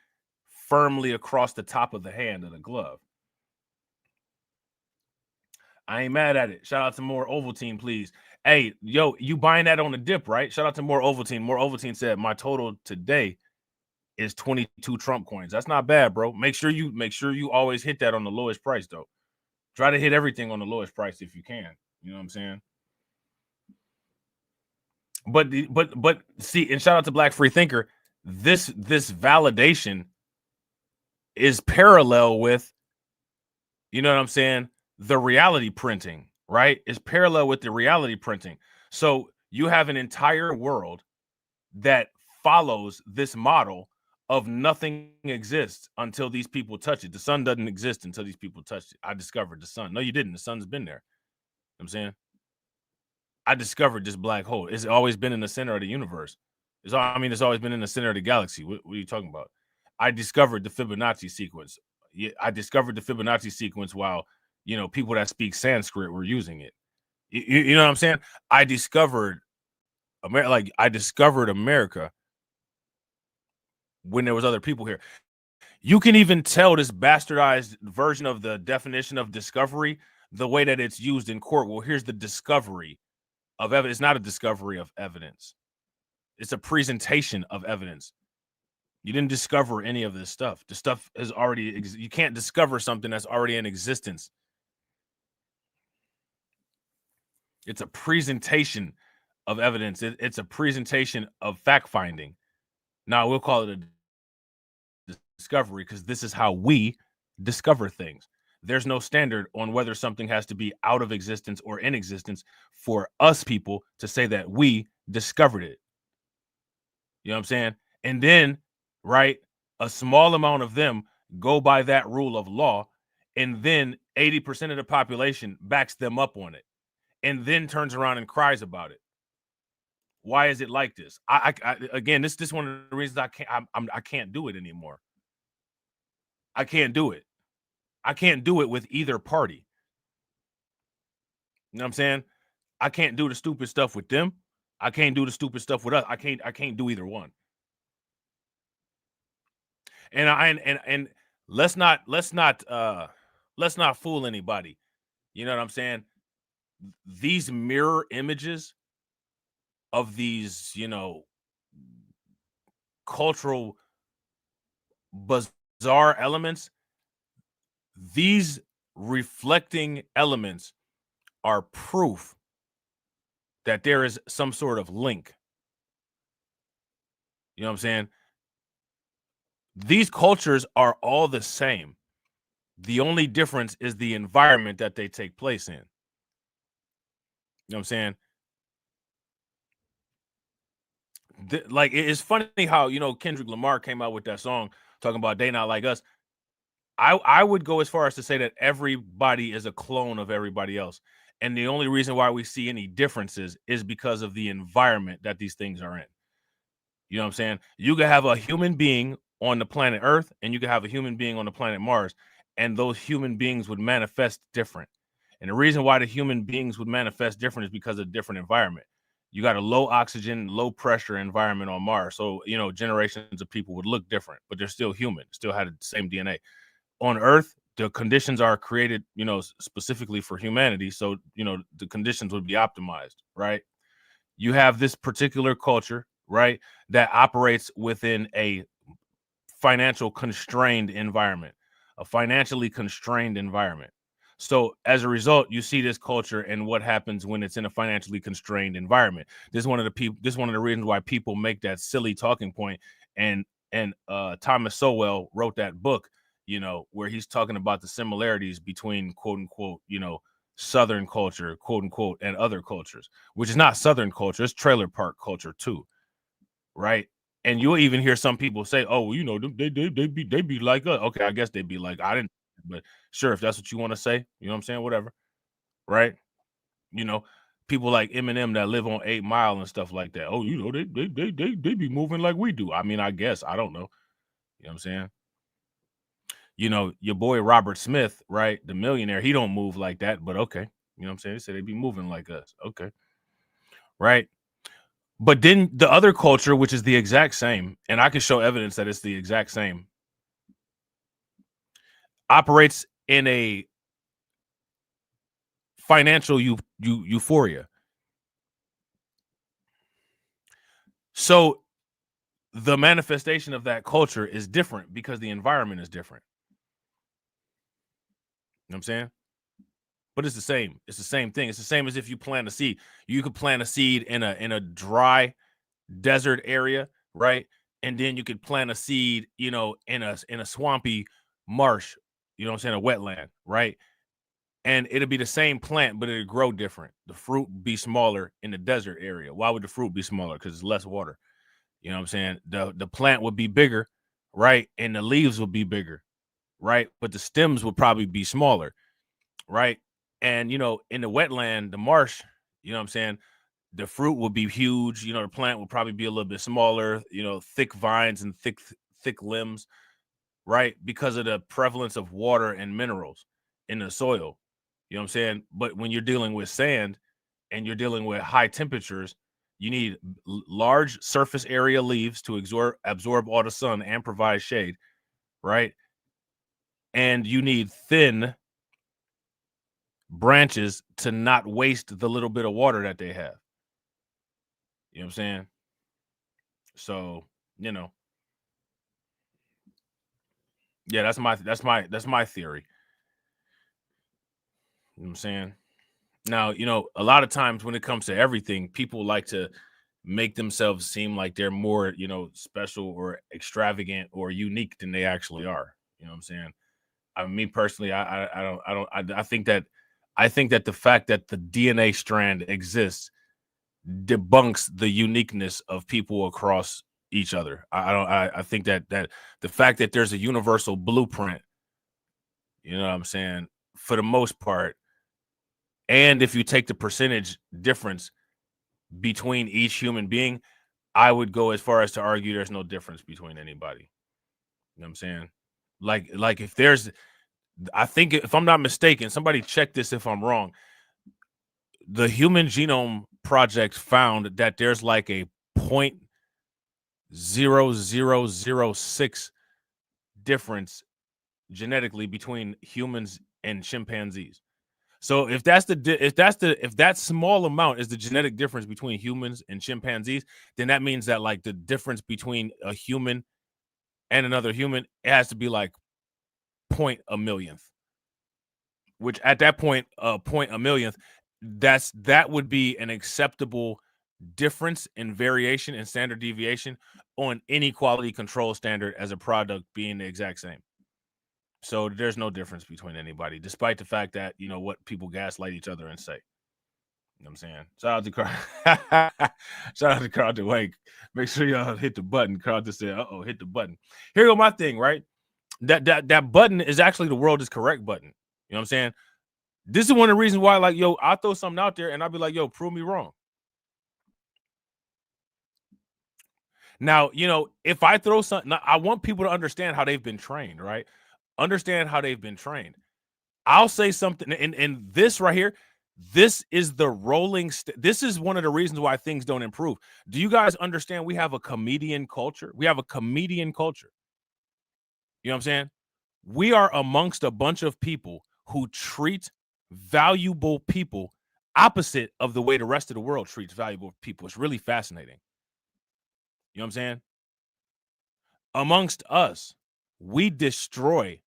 firmly across the top of the hand of the glove. I ain't mad at it. Shout out to More Ovaltine, please. Hey, yo, you buying that on the dip, right? Shout out to More Ovaltine. More Ovaltine said my total today is 22 Trump coins. That's not bad, bro. Make sure you always hit that on the lowest price, though. Try to hit everything on the lowest price if you can. You know what I'm saying? But see, and shout out to Black Free Thinker. This validation is parallel with, you know what I'm saying, the reality printing, right? Is parallel with the reality printing. So you have an entire world that follows this model of nothing exists until these people touch it. The sun doesn't exist until these people touch it. I discovered the sun. No, you didn't. The sun's been there. You know what I'm saying? I discovered this black hole. It's always been in the center of the universe. It's always been in the center of the galaxy. What are you talking about? I discovered the Fibonacci sequence. I discovered the Fibonacci sequence while, you know, people that speak Sanskrit were using it. You know what I'm saying? I discovered America when there was other people here. You can even tell this bastardized version of the definition of discovery, the way that it's used in court. Well, here's the discovery of evidence. It's not a discovery of evidence. It's a presentation of evidence. You didn't discover any of this stuff. The stuff is already, you can't discover something that's already in existence. It's a presentation of evidence. It's a presentation of fact-finding. Now, we'll call it a discovery because this is how we discover things. There's no standard on whether something has to be out of existence or in existence for us people to say that we discovered it. You know what I'm saying? And then, right, a small amount of them go by that rule of law, and then 80% of the population backs them up on it, and then turns around and cries about it. Why is it like this? Again, this is one of the reasons I can't do it anymore. I can't do it. I can't do it with either party. You know what I'm saying? I can't do the stupid stuff with them. I can't do the stupid stuff with us. I can't do either one. And let's not fool anybody. You know what I'm saying? These mirror images of these, you know, cultural bizarre elements, these reflecting elements are proof that there is some sort of link. You know what I'm saying? These cultures are all the same. The only difference is the environment that they take place in. You know what I'm saying? Like, it's funny how, you know, Kendrick Lamar came out with that song talking about they not like us. I would go as far as to say that everybody is a clone of everybody else. And the only reason why we see any differences is because of the environment that these things are in. You know what I'm saying? You could have a human being on the planet Earth and you could have a human being on the planet Mars, and those human beings would manifest different. And the reason why the human beings would manifest different is because of different environment. You got a low oxygen, low pressure environment on Mars. So, you know, generations of people would look different, but they're still human, still had the same DNA. On Earth, the conditions are created, you know, specifically for humanity. So, you know, the conditions would be optimized, right? You have this particular culture, right, that operates within a financial constrained environment, a financially constrained environment. So as a result, you see this culture and what happens when it's in a financially constrained environment. This is one of the reasons why people make that silly talking point. And Thomas Sowell wrote that book, where he's talking about the similarities between quote unquote, Southern culture, quote unquote, and other cultures, which is not Southern culture, it's trailer park culture too, right? And you'll even hear some people say, "Oh, they be like us." Okay, I guess they be like, I didn't, but sure, if that's what you want to say, you know what I'm saying, whatever, right? People like Eminem that live on 8 Mile and stuff like that. Oh, they be moving like we do. I mean, I guess I don't know. You know what I'm saying? Your boy Robert Smith, right? The millionaire, he don't move like that, but okay. You know what I'm saying? They say they be moving like us. Okay. Right. But then the other culture, which is the exact same, and I can show evidence that it's the exact same, operates in a financial euphoria. So the manifestation of that culture is different because the environment is different. You know what I'm saying? But it's the same. It's the same thing. It's the same as if you plant a seed. You could plant a seed in a dry desert area, right? And then you could plant a seed, in a swampy marsh, you know what I'm saying, a wetland, right? And it'll be the same plant, but it'll grow different. The fruit be smaller in the desert area. Why would the fruit be smaller? Because it's less water. You know what I'm saying? The plant would be bigger, right? And the leaves would be bigger, right? But the stems would probably be smaller, right? And in the wetland, the marsh, you know what I'm saying, the fruit will be huge. The plant will probably be a little bit smaller, thick vines and thick limbs, right? Because of the prevalence of water and minerals in the soil. You know what I'm saying? But when you're dealing with sand and you're dealing with high temperatures, you need large surface area leaves to absorb all the sun and provide shade, right? And you need thin branches to not waste the little bit of water that they have. You know what I'm saying? So, yeah, that's my theory. You know what I'm saying? Now, a lot of times when it comes to everything, people like to make themselves seem like they're more, special or extravagant or unique than they actually are. You know what I'm saying? I mean, me personally, I think that the fact that the DNA strand exists debunks the uniqueness of people across each other. I think that the fact that there's a universal blueprint, you know what I'm saying, for the most part, and if you take the percentage difference between each human being, I would go as far as to argue there's no difference between anybody. You know what I'm saying? Like if there's, I think if I'm not mistaken, somebody check this if I'm wrong. The Human Genome Project found that there's like a 0.0006 difference genetically between humans and chimpanzees. So if that small amount is the genetic difference between humans and chimpanzees, then that means that like the difference between a human and another human, it has to be like 0.1 millionth. Which at that point, 0.1 millionth, that would be an acceptable difference in variation and standard deviation on any quality control standard as a product being the exact same. So there's no difference between anybody, despite the fact that, what people gaslight each other and say. You know what I'm saying? Shout out to Carl DeWake. Make sure y'all hit the button. Carl just said, hit the button. Here go my thing, right? That button is actually the world is correct button. You know what I'm saying? This is one of the reasons why, like, I'll throw something out there and I'll be like, prove me wrong. Now, if I throw something, I want people to understand how they've been trained, right? Understand how they've been trained. I'll say something, and this right here, this is the rolling. This is one of the reasons why things don't improve. Do you guys understand? We have a comedian culture. We have a comedian culture. You know what I'm saying? We are amongst a bunch of people who treat valuable people opposite of the way the rest of the world treats valuable people. It's really fascinating. You know what I'm saying? Amongst us, we destroy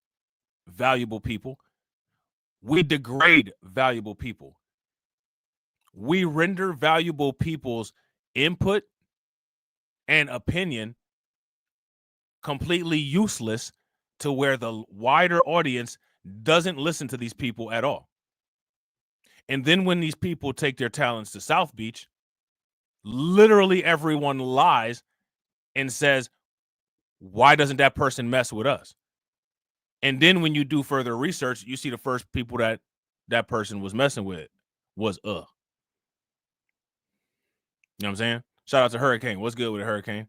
valuable people. We degrade valuable people. We render valuable people's input and opinion completely useless to where the wider audience doesn't listen to these people at all. And then when these people take their talents to South Beach, literally everyone lies and says, why doesn't that person mess with us? And then when you do further research, you see the first people that person was messing with was You know what I'm saying? Shout out to Hurricane. What's good with a Hurricane?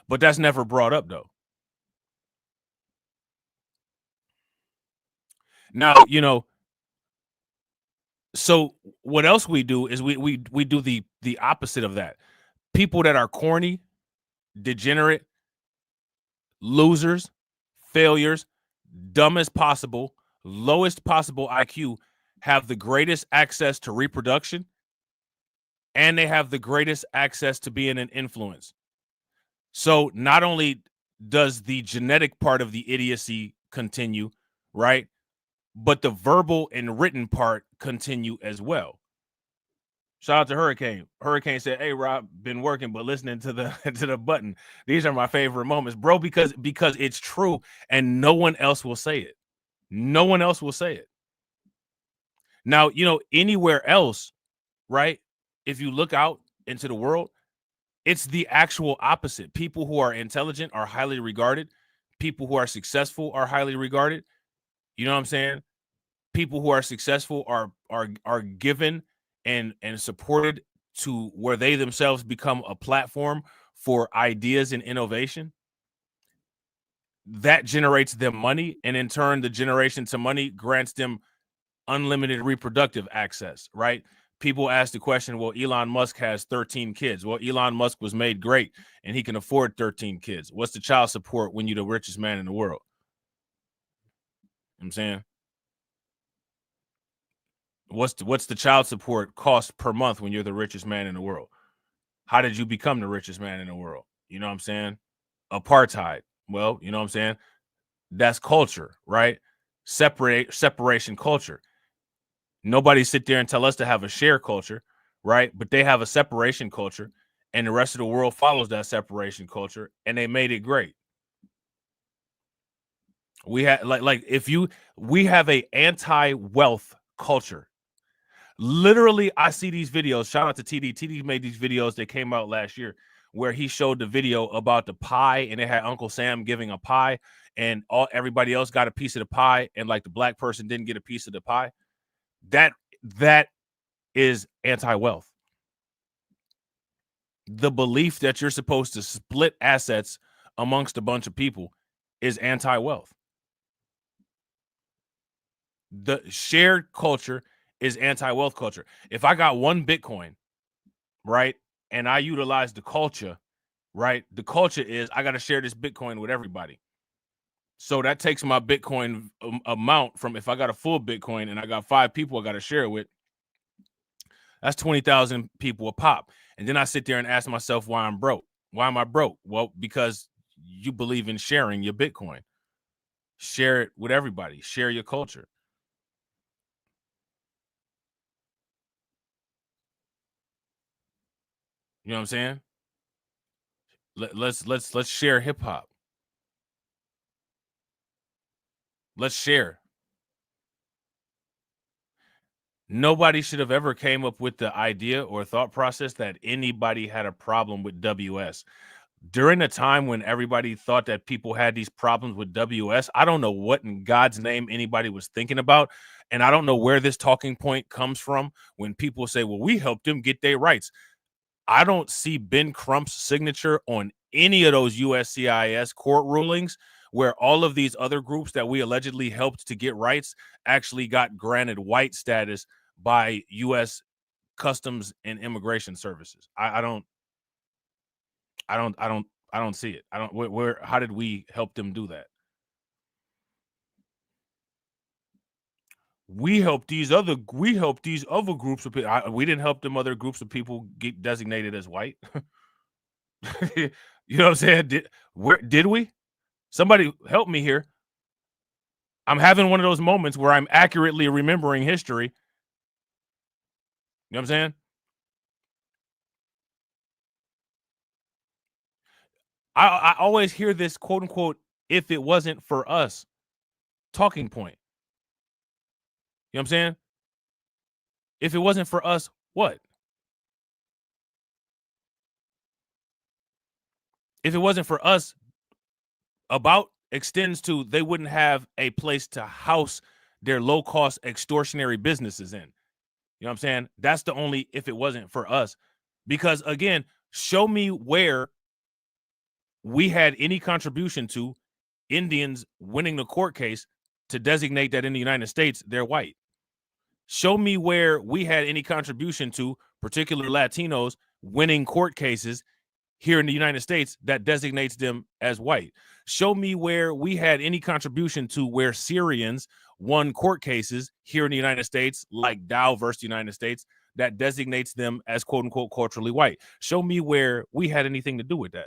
But that's never brought up, though. Now, you know, so what else we do is we do the opposite of that. People that are corny, degenerate, losers, failures, dumbest possible, lowest possible IQ have the greatest access to reproduction, and they have the greatest access to being an influence. So not only does the genetic part of the idiocy continue, right, but the verbal and written part continue as well. Shout out to Hurricane. Hurricane said, "Hey, Rob, been working, but listening to the to the button. These are my favorite moments, bro, because it's true, and no one else will say it. No one else will say it. Now, you know, anywhere else, right? If you look out into the world, it's the actual opposite. People who are intelligent are highly regarded. People who are successful are highly regarded. You know what I'm saying? People who are successful are given and supported to where they themselves become a platform for ideas and innovation. That generates them money, and in turn, the generation to money grants them unlimited reproductive access, right? People ask the question, well, Elon Musk has 13 kids. Well, Elon Musk was made great, and he can afford 13 kids. What's the child support when you're the richest man in the world? You know what I'm saying? What's the child support cost per month when you're the richest man in the world? How did you become the richest man in the world? You know what I'm saying? Apartheid. Well, you know what I'm saying? That's culture, right? Separation culture. Nobody sit there and tell us to have a share culture, right? But they have a separation culture, and the rest of the world follows that separation culture, and they made it great. We have we have a anti-wealth culture. Literally, I see these videos. Shout out to TD. TD made these videos that came out last year where he showed the video about the pie, and it had Uncle Sam giving a pie, and everybody else got a piece of the pie, and like the black person didn't get a piece of the pie. That is anti-wealth. The belief that you're supposed to split assets amongst a bunch of people is anti-wealth. The shared culture is anti-wealth culture. If I got one Bitcoin, right, and I utilize the culture, right, the culture is I got to share this Bitcoin with everybody. So that takes my Bitcoin amount from, if I got a full Bitcoin and I got 5 people I got to share it with, that's 20,000 people a pop. And then I sit there and ask myself why I'm broke. Why am I broke? Well, because you believe in sharing your Bitcoin. Share it with everybody. Share your culture. You know what I'm saying? Let's share hip hop. Let's share. Nobody should have ever came up with the idea or thought process that anybody had a problem with WS. During a time when everybody thought that people had these problems with WS, I don't know what in God's name anybody was thinking about. And I don't know where this talking point comes from when people say, well, we helped them get their rights. I don't see Ben Crump's signature on any of those USCIS court rulings where all of these other groups that we allegedly helped to get rights actually got granted white status by U.S. Customs and Immigration Services. I don't see it. How did we help them do that? We helped these other groups of people. We didn't help them other groups of people get designated as white. You know what I'm saying? Did we? Somebody help me here. I'm having one of those moments where I'm accurately remembering history. You know what I'm saying? I always hear this quote unquote, if it wasn't for us talking point. You know what I'm saying? If it wasn't for us, what? If it wasn't for us, about extends to they wouldn't have a place to house their low-cost extortionary businesses in. You know what I'm saying? That's the only if it wasn't for us. Because again, show me where we had any contribution to Indians winning the court case to designate that in the United States they're white. Show me where we had any contribution to particular Latinos winning court cases here in the United States that designates them as white. Show me where we had any contribution to where Syrians won court cases here in the United States, like Dow versus the United States, that designates them as quote unquote culturally white. Show me where we had anything to do with that.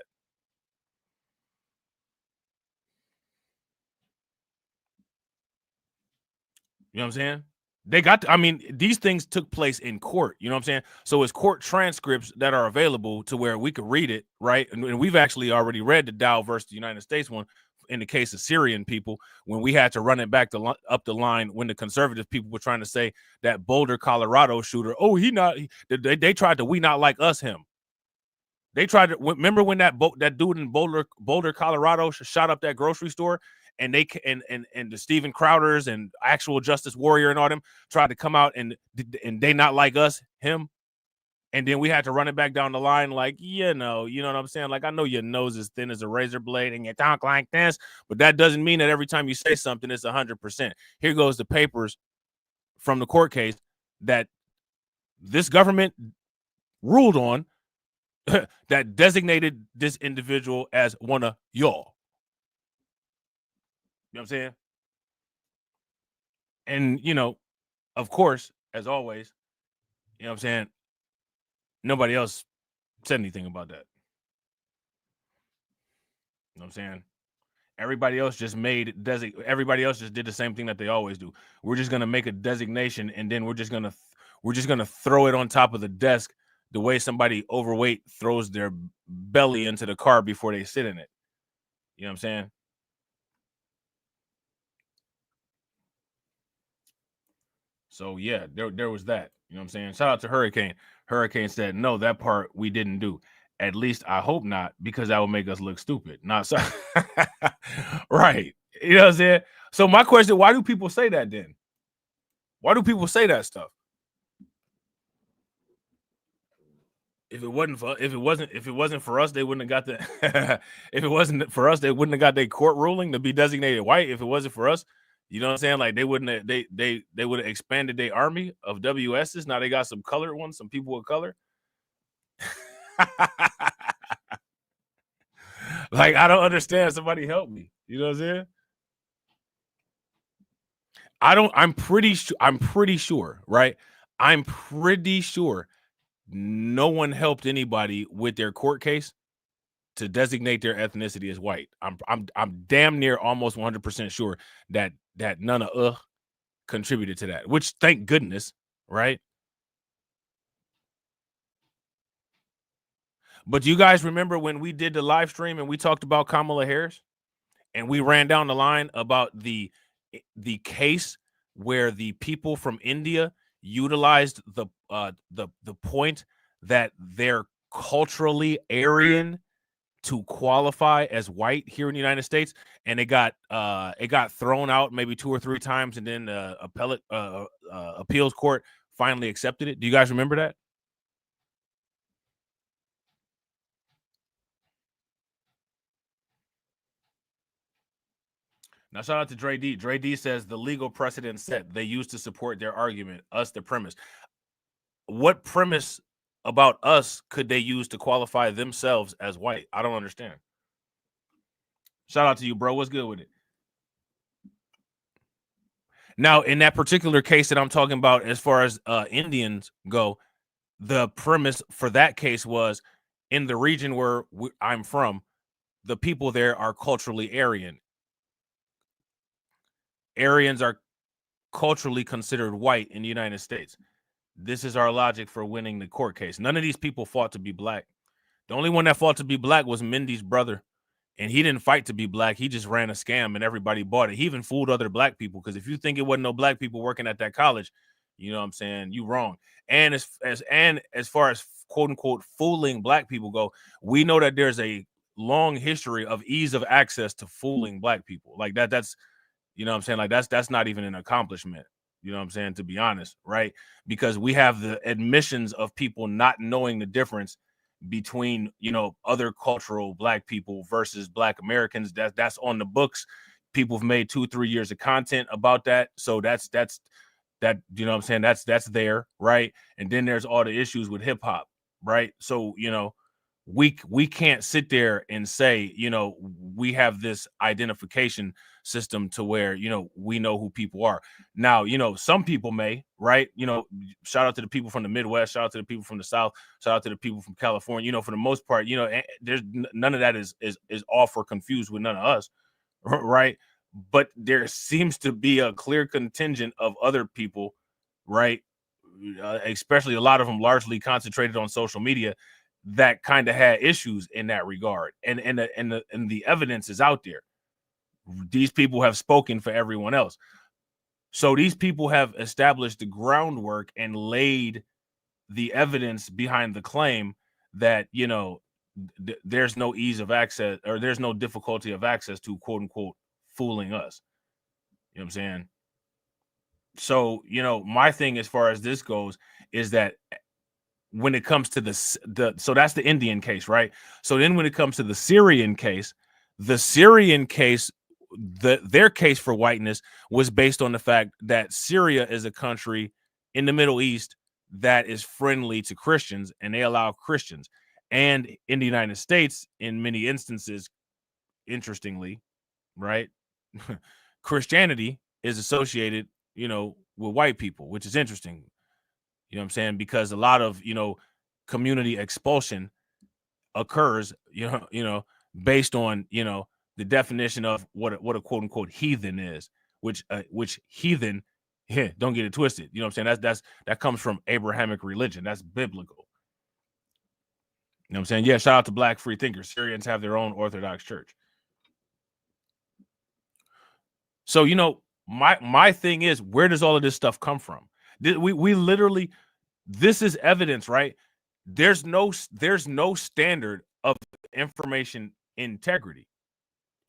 You know what I'm saying? They got to, I mean, these things took place in court. You know what I'm saying? So it's court transcripts that are available to where we could read it, right? And we've actually already read the Dow versus the United States one in the case of Syrian people, when we had to run it back up the line when the conservative people were trying to say that Boulder, Colorado shooter, they tried to we not like us him. They tried to, remember when that dude in Boulder, Colorado shot up that grocery store? And they and the Steven Crowders and Actual Justice Warrior and all them tried to come out and they not like us, him. And then we had to run it back down the line like, you know what I'm saying? Like, I know your nose is thin as a razor blade and you talk like this, but that doesn't mean that every time you say something, it's 100%. Here goes the papers from the court case that this government ruled on that designated this individual as one of y'all. You know what I'm saying? And, you know, of course, as always, you know what I'm saying? Nobody else said anything about that. You know what I'm saying? Everybody else just everybody else just did the same thing that they always do. We're just going to make a designation and then we're just going to throw it on top of the desk the way somebody overweight throws their belly into the car before they sit in it. You know what I'm saying? So yeah, there was that. You know what I'm saying? Shout out to Hurricane. Hurricane said, no, that part we didn't do. At least I hope not, because that would make us look stupid. Not so right. You know what I'm saying? So my question, why do people say that then? Why do people say that stuff? If it wasn't for us, they wouldn't have got the if it wasn't for us, they wouldn't have got their court ruling to be designated white. If it wasn't for us, you know what I'm saying? Like they would have expanded their army of WSs. Now they got some colored ones, some people of color. Like, I don't understand. Somebody help me. You know what I'm saying? I'm pretty sure, right? I'm pretty sure no one helped anybody with their court case to designate their ethnicity as white. I'm damn near almost 100% sure that none of contributed to that, which thank goodness, right? But do you guys remember when we did the live stream and we talked about Kamala Harris and we ran down the line about the case where the people from India utilized the point that they're culturally Aryan to qualify as white here in the United States, and it got thrown out maybe 2 or 3 times, and then appeals court finally accepted it. Do you guys remember that? Now, shout out to Dre D. Dre D says the legal precedent set they used to support their argument, us the premise. What premise about us could they use to qualify themselves as white? I don't understand. Shout out to you, bro. What's good with it? Now, in that particular case that I'm talking about, as far as Indians go, the premise for that case was in the region where I'm from, the people there are culturally Aryan. Aryans are culturally considered white in the United States. This is our logic for winning the court case. None of these people fought to be black. The only one that fought to be black was Mindy's brother. And he didn't fight to be black. He just ran a scam and everybody bought it. He even fooled other black people, because if you think it wasn't no black people working at that college, you know what I'm saying, you wrong. And as far as quote unquote fooling black people go, we know that there's a long history of ease of access to fooling black people. Like that's, you know what I'm saying? Like that's not even an accomplishment. You know what I'm saying? To be honest, right? Because we have the admissions of people not knowing the difference between, you know, other cultural black people versus black Americans. That's on the books. People have made 2-3 years of content about that. So that's that, you know what I'm saying? That's there, right? And then there's all the issues with hip hop, right? So, you know, we can't sit there and say, you know, we have this identification system to where, you know, we know who people are. Now, you know, some people may, right? You know, shout out to the people from the Midwest, shout out to the people from the South, shout out to the people from California. You know, for the most part, you know, there's none of that is off or confused with none of us, right? But there seems to be a clear contingent of other people, right? Especially a lot of them largely concentrated on social media, that kind of had issues in that regard. And the evidence is out there. These people have spoken for everyone else. So these people have established the groundwork and laid the evidence behind the claim that, you know, there's no ease of access, or there's no difficulty of access to quote unquote fooling us. You know what I'm saying? So, you know, my thing as far as this goes is that when it comes to so that's the Indian case, right? So then when it comes to the Syrian case, their case for whiteness was based on the fact that Syria is a country in the Middle East that is friendly to Christians, and they allow Christians. And in the United States, in many instances, interestingly, right, Christianity is associated, you know, with white people, which is interesting. You know what I'm saying? Because a lot of, you know, community expulsion occurs, you know, based on, you know, the definition of what a quote unquote heathen is, which heathen, don't get it twisted. You know what I'm saying? That comes from Abrahamic religion. That's biblical. You know what I'm saying? Yeah, shout out to Black free thinkers. Syrians have their own Orthodox church. So, you know, my thing is, where does all of this stuff come from? We literally, this is evidence, right? There's no standard of information integrity.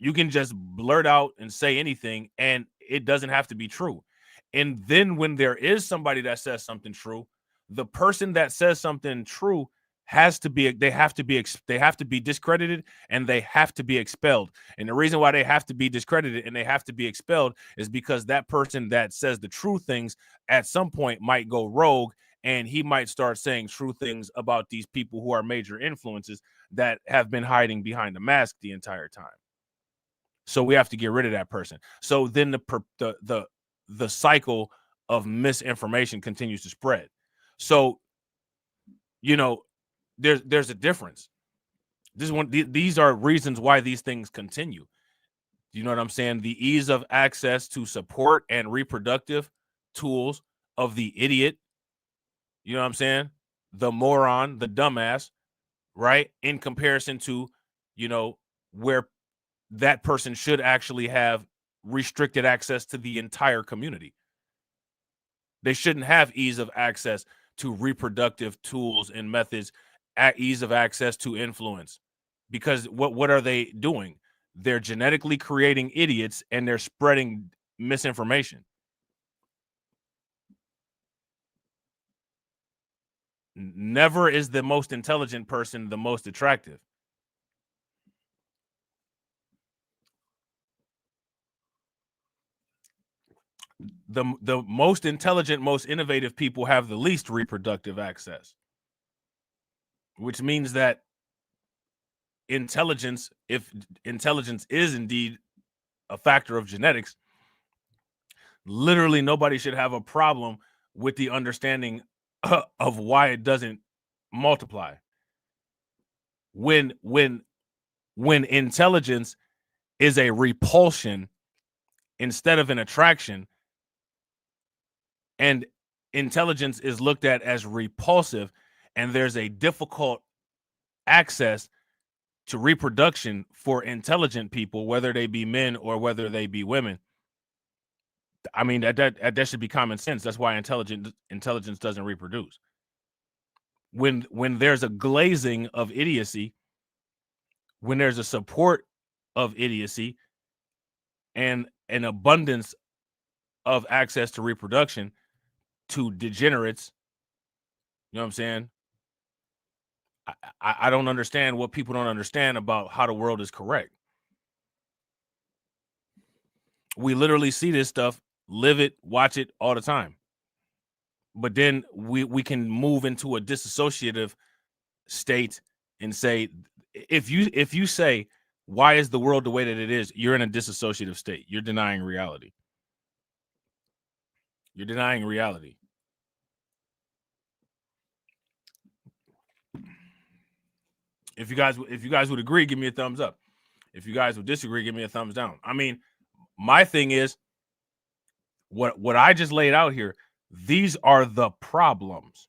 You can just blurt out and say anything, and it doesn't have to be true. And then when there is somebody that says something true, the person that says something true they have to be discredited, and they have to be expelled. And the reason why they have to be discredited and they have to be expelled is because that person that says the true things at some point might go rogue, and he might start saying true things about these people who are major influences that have been hiding behind a mask the entire time. So we have to get rid of that person. So then the cycle of misinformation continues to spread. So, you know, there's a difference. These are reasons why these things continue. You know what I'm saying? The ease of access to support and reproductive tools of the idiot, you know what I'm saying, the moron, the dumbass, right? In comparison to, you know, where that person should actually have restricted access to the entire community. They shouldn't have ease of access to reproductive tools and methods, ease of access to influence, because what are they doing? They're genetically creating idiots, and they're spreading misinformation. Never is the most intelligent person the most attractive. The most intelligent, most innovative people have the least reproductive access, which means that intelligence, if intelligence is indeed a factor of genetics, literally nobody should have a problem with the understanding of why it doesn't multiply. When intelligence is a repulsion instead of an attraction, and intelligence is looked at as repulsive, and there's a difficult access to reproduction for intelligent people, whether they be men or whether they be women. I mean, that should be common sense. That's why intelligence doesn't reproduce. When there's a glazing of idiocy, when there's a support of idiocy and an abundance of access to reproduction to degenerates, you know what I'm saying? I don't understand what people don't understand about how the world is correct. We literally see this stuff, live it, watch it all the time. But then we can move into a disassociative state and say, if you say, why is the world the way that it is, you're in a disassociative state. You're denying reality. You're denying reality. If you guys would agree, give me a thumbs up. If you guys would disagree, give me a thumbs down. I mean, my thing is, what I just laid out here, these are the problems.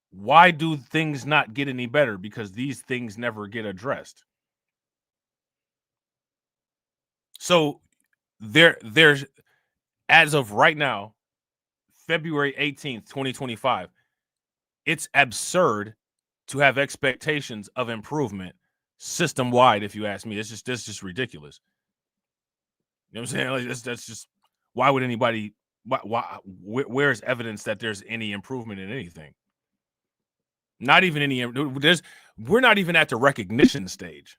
Why do things not get any better? Because these things never get addressed. So there's, as of right now, February 18th, 2025, it's absurd to have expectations of improvement system-wide, if you ask me. That's just ridiculous. You know what I'm saying? Like, that's just, why would anybody, where's evidence that there's any improvement in anything? Not even any, we're not even at the recognition stage.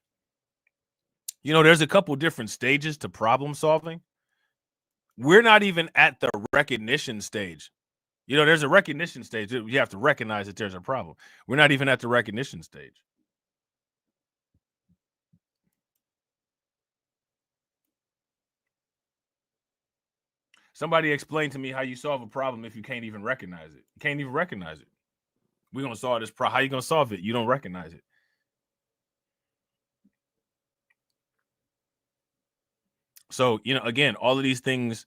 You know, there's a couple different stages to problem solving. We're not even at the recognition stage. You know, there's a recognition stage. You have to recognize that there's a problem. We're not even at the recognition stage. Somebody explain to me how you solve a problem if you can't even recognize it. You can't even recognize it. We're going to solve this problem. How you going to solve it? You don't recognize it. So, you know, again, all of these things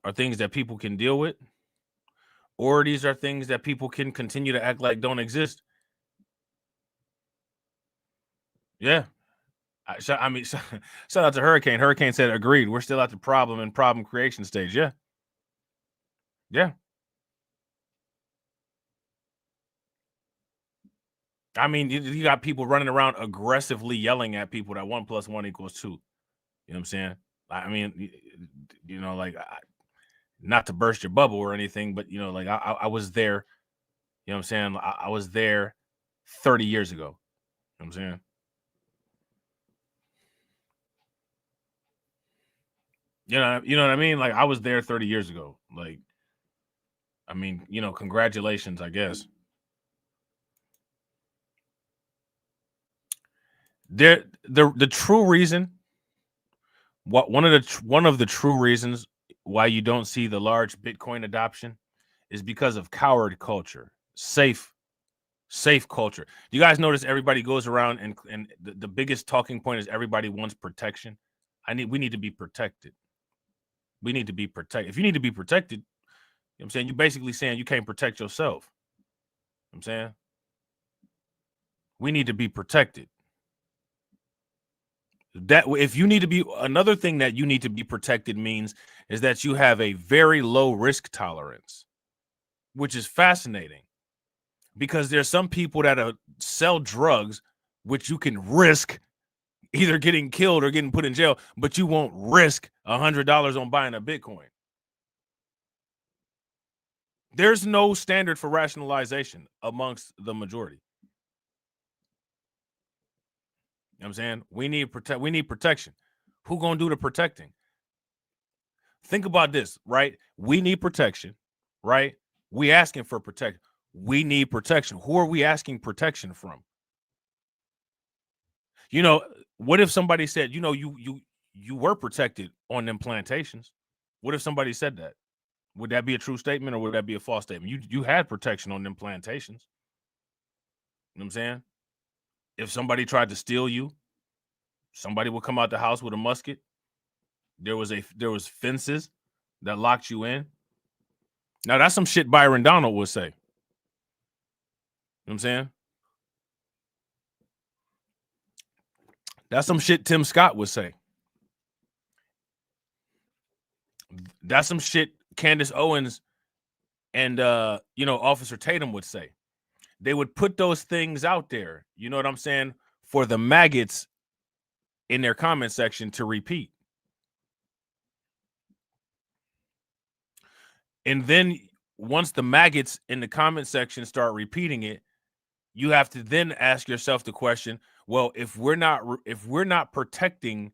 are things that people can deal with, or these are things that people can continue to act like don't exist. Yeah. I mean, shout out to Hurricane. Hurricane said, agreed. We're still at the problem and problem creation stage. Yeah. Yeah. I mean, you got people running around aggressively yelling at people that 1 + 1 = 2. You know what I'm saying? I mean, you know, like, not to burst your bubble or anything, but, you know, like, I was there. You know what I'm saying? I was there 30 years ago. You know what I'm saying? You know what I mean? Like, I was there 30 years ago. Like, I mean, you know, congratulations, I guess. The true reason, one of the true reasons why you don't see the large Bitcoin adoption is because of coward culture, safe culture. Do you guys notice everybody goes around and the biggest talking point is everybody wants protection? We need to be protected. We need to be protected. If you need to be protected, you know what I'm saying, you're basically saying you can't protect yourself. You know what I'm saying, we need to be protected. That if you need to be, another thing that you need to be protected means is that you have a very low risk tolerance, which is fascinating because there's some people that sell drugs which you can risk either getting killed or getting put in jail, but you won't risk $100 on buying a Bitcoin. There's no standard for rationalization amongst the majority. You know what I'm saying? We need protection. Who gonna do the protecting? Think about this, right? We need protection, right? We asking for protection. We need protection. Who are we asking protection from? You know, what if somebody said, you know, you were protected on them plantations? What if somebody said that? Would that be a true statement or would that be a false statement? You had protection on them plantations. You know what I'm saying? If somebody tried to steal you, Somebody would come out the house with a musket. There was fences that locked you in. Now that's some shit Byron Donald would say. You know what I'm saying? That's some shit Tim Scott would say. That's some shit Candace Owens and Officer Tatum would say. They would put those things out there, you know what I'm saying, for the maggots in their comment section to repeat. And then once the maggots in the comment section start repeating it, you have to then ask yourself the question, well, if we're not protecting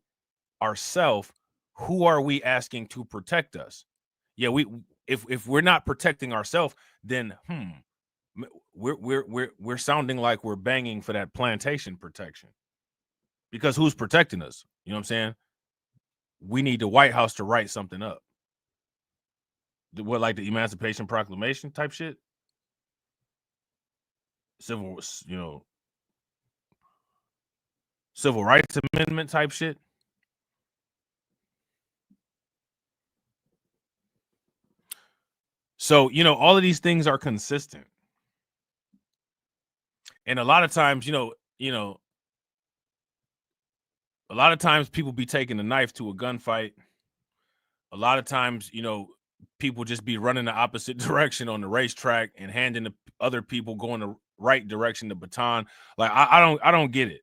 ourselves, who are we asking to protect us? Yeah, if we're not protecting ourselves, then we're sounding like we're banging for that plantation protection. Because who's protecting us? You know what I'm saying? We need the White House to write something up. What, like the Emancipation Proclamation type shit? Civil Rights Amendment type shit? So, all of these things are consistent. And a lot of times, a lot of times people be taking a knife to a gunfight. A lot of times, people just be running the opposite direction on the racetrack and handing the other people going the right direction the baton. Like, I don't get it.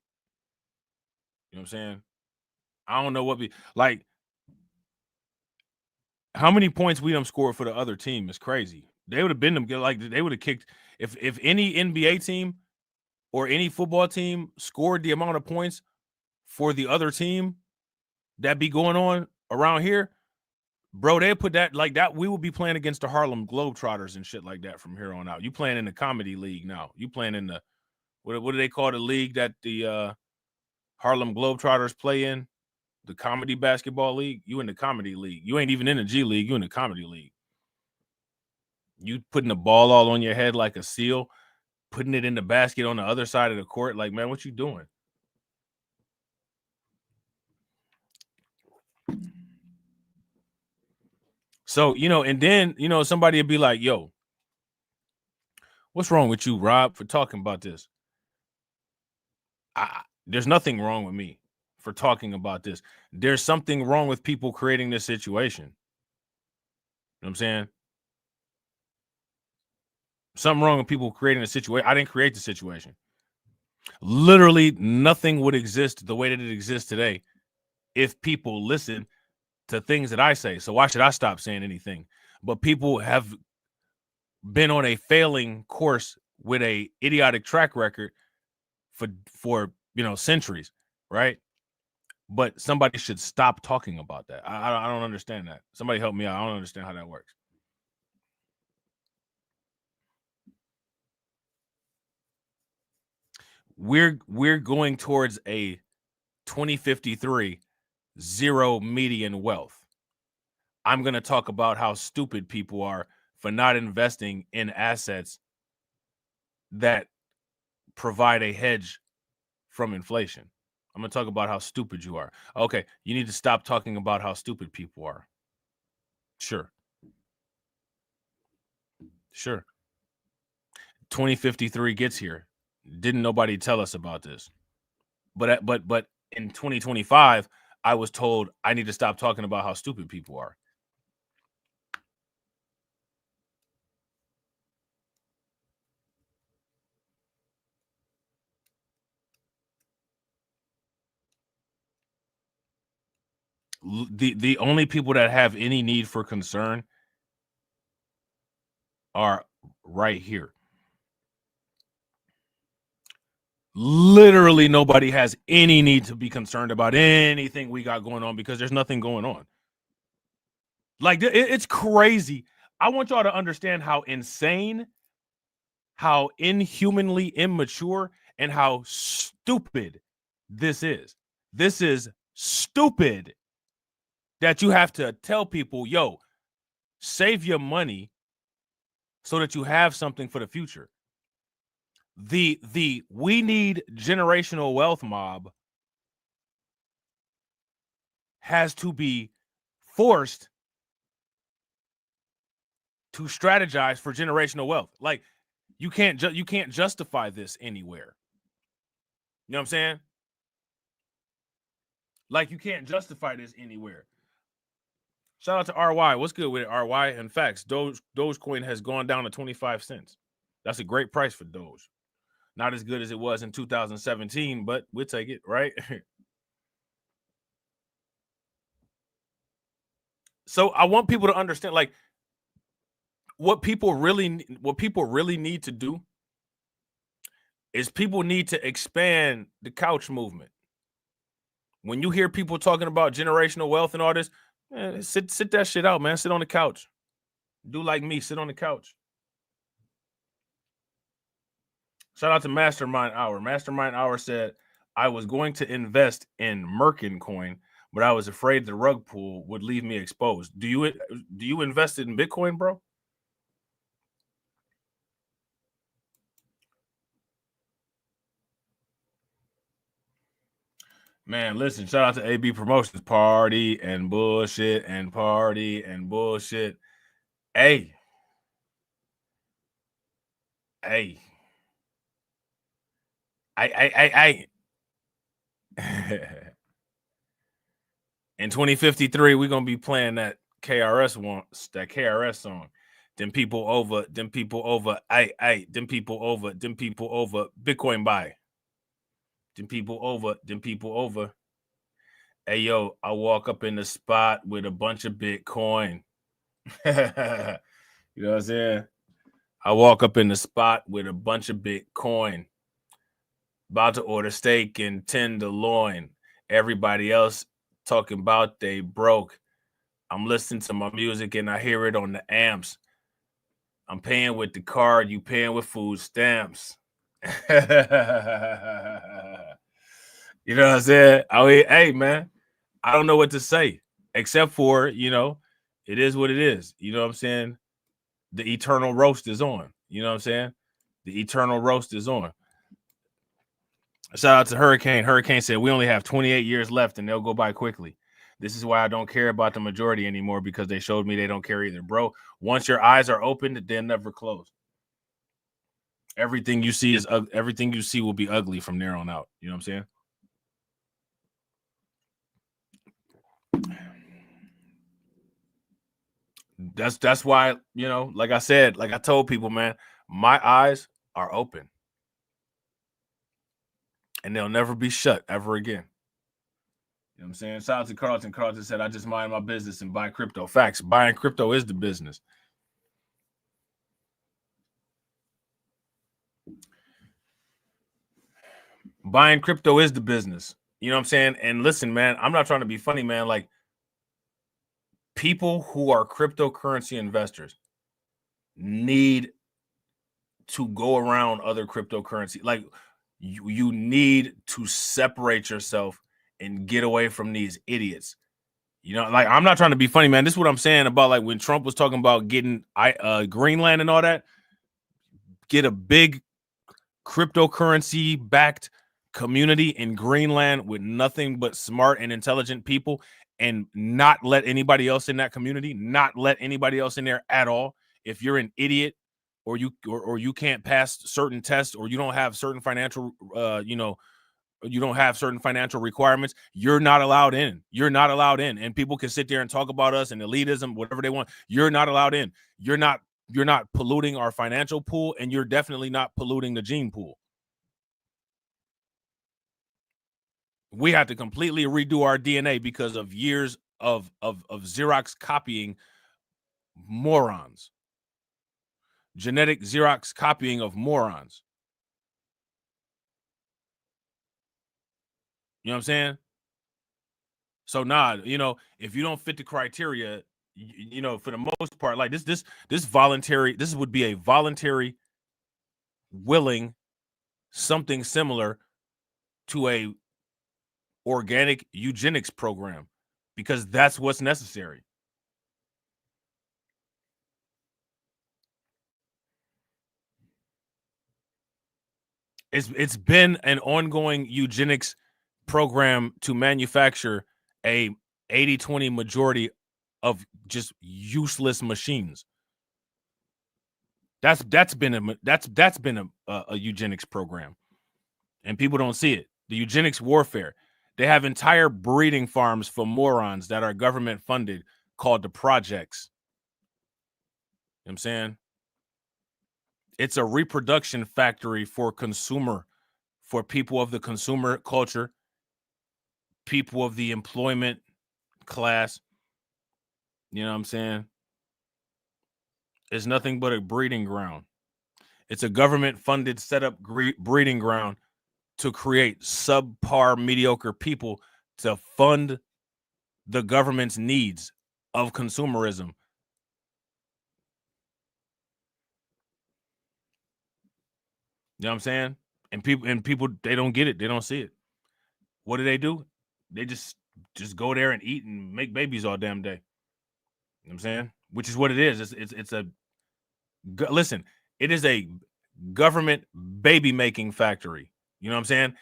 You know what I'm saying? I don't know like. How many points we done scored for the other team is crazy. They would have been them, like they would have kicked if any NBA team or any football team scored the amount of points for the other team that be going on around here, bro, they put that like that. We would be playing against the Harlem Globetrotters and shit like that from here on out. You playing in the comedy league now. You playing in the what do they call the league that the Harlem Globetrotters play in? The comedy basketball league. You in the comedy league. You ain't even in the G League. You in the comedy league. You putting the ball all on your head like a seal, putting it in the basket on the other side of the court. Like, man, what you doing? So, and then, somebody would be like, yo, what's wrong with you, Rob, for talking about this? There's nothing wrong with me for talking about this. There's something wrong with people creating this situation. You know what I'm saying? Something wrong with people creating a situation. I didn't create the situation. Literally nothing would exist the way that it exists today if people listen to things that I say. So why should I stop saying anything? But people have been on a failing course with a idiotic track record for centuries, right? But somebody should stop talking about that. I don't understand that. Somebody help me out. I don't understand how that works. We're going towards a 2053 zero median wealth. I'm going to talk about how stupid people are for not investing in assets that provide a hedge from inflation. I'm going to talk about how stupid you are. Okay, you need to stop talking about how stupid people are. Sure. 2053 gets here. Didn't nobody tell us about this? But in 2025, I was told I need to stop talking about how stupid people are. The only people that have any need for concern are right here. Literally nobody has any need to be concerned about anything we got going on because there's nothing going on. Like, it's crazy. I want y'all to understand how insane, how inhumanly immature, and how stupid this is. This is stupid that you have to tell people, yo, save your money so that you have something for the future. The we need generational wealth mob has to be forced to strategize for generational wealth. Like, you can't justify this anywhere. You know what I'm saying? Like, you can't justify this anywhere. Shout out to RY. What's good with it, RY? In fact, Dogecoin has gone down to 25 cents. That's a great price for Doge. Not as good as it was in 2017, but we'll take it, right? So I want people to understand, like, what people really need to do is people need to expand the couch movement. When you hear people talking about generational wealth and all this, man, sit that shit out, man. Sit on the couch. Do like me, sit on the couch. Shout out to Mastermind Hour. Mastermind Hour said, I was going to invest in Merkin coin, but I was afraid the rug pull would leave me exposed. Do you invest in Bitcoin, bro? Man, listen, shout out to AB Promotions. Party and bullshit and party and bullshit. Hey. In 2053, we're gonna be playing that KRS song. Them people over, Bitcoin buy. Them people over. Hey, yo, I walk up in the spot with a bunch of Bitcoin. You know what I'm saying? I walk up in the spot with a bunch of Bitcoin. About to order steak and tenderloin. Everybody else talking about they broke. I'm listening to my music and I hear it on the amps. I'm paying with the card. You paying with food stamps. You know what I'm saying? I mean, hey, man, I don't know what to say except for, you know, it is what it is. You know what I'm saying? The eternal roast is on. You know what I'm saying? The eternal roast is on. Shout out to Hurricane. Hurricane said, we only have 28 years left and they'll go by quickly. This is why I don't care about the majority anymore, because they showed me they don't care either. Bro, once your eyes are opened, they'll never close. Everything you see will be ugly from there on out. You know what I'm saying? That's why, you know, like I said, like I told people, man, my eyes are open. And they'll never be shut ever again. You know what I'm saying? Shout out to Carlton. Carlton said, I just mind my business and buy crypto. Facts. Buying crypto is the business. Buying crypto is the business. You know what I'm saying? And listen, man, I'm not trying to be funny, man. Like, people who are cryptocurrency investors need to go around other cryptocurrency. Like, you need to separate yourself and get away from these idiots. You know, like, I'm not trying to be funny, man. This is what I'm saying about, like, when Trump was talking about getting Greenland and all that. Get a big cryptocurrency backed community in Greenland with nothing but smart and intelligent people, and not let anybody else in that community, not let anybody else in there at all. If you're an idiot or you can't pass certain tests, or you don't have certain financial you don't have certain financial requirements, you're not allowed in. You're not allowed in. And people can sit there and talk about us and elitism, whatever they want. You're not allowed in. You're not polluting our financial pool, and you're definitely not polluting the gene pool. We have to completely redo our DNA because of years of Xerox copying morons. Genetic Xerox copying of morons. You know what I'm saying? So, you know, if you don't fit the criteria, you know, for the most part, like this voluntary, this would be a voluntary, willing, something similar to a organic eugenics program, because that's what's necessary. It's been an ongoing eugenics program to manufacture a 80-20 majority of just useless machines. That's been a eugenics program, and people don't see it. The eugenics warfare. They have entire breeding farms for morons that are government funded called the projects. You know what I'm saying? It's a reproduction factory for people of the consumer culture, people of the employment class. You know what I'm saying? It's nothing but a breeding ground. It's a government-funded setup breeding ground to create subpar, mediocre people to fund the government's needs of consumerism. You know what I'm saying? And people, they don't get it. They don't see it. What do? They just go there and eat and make babies all damn day. You know what I'm saying? Which is what it is. Listen, it is a government baby making factory. You know what I'm saying?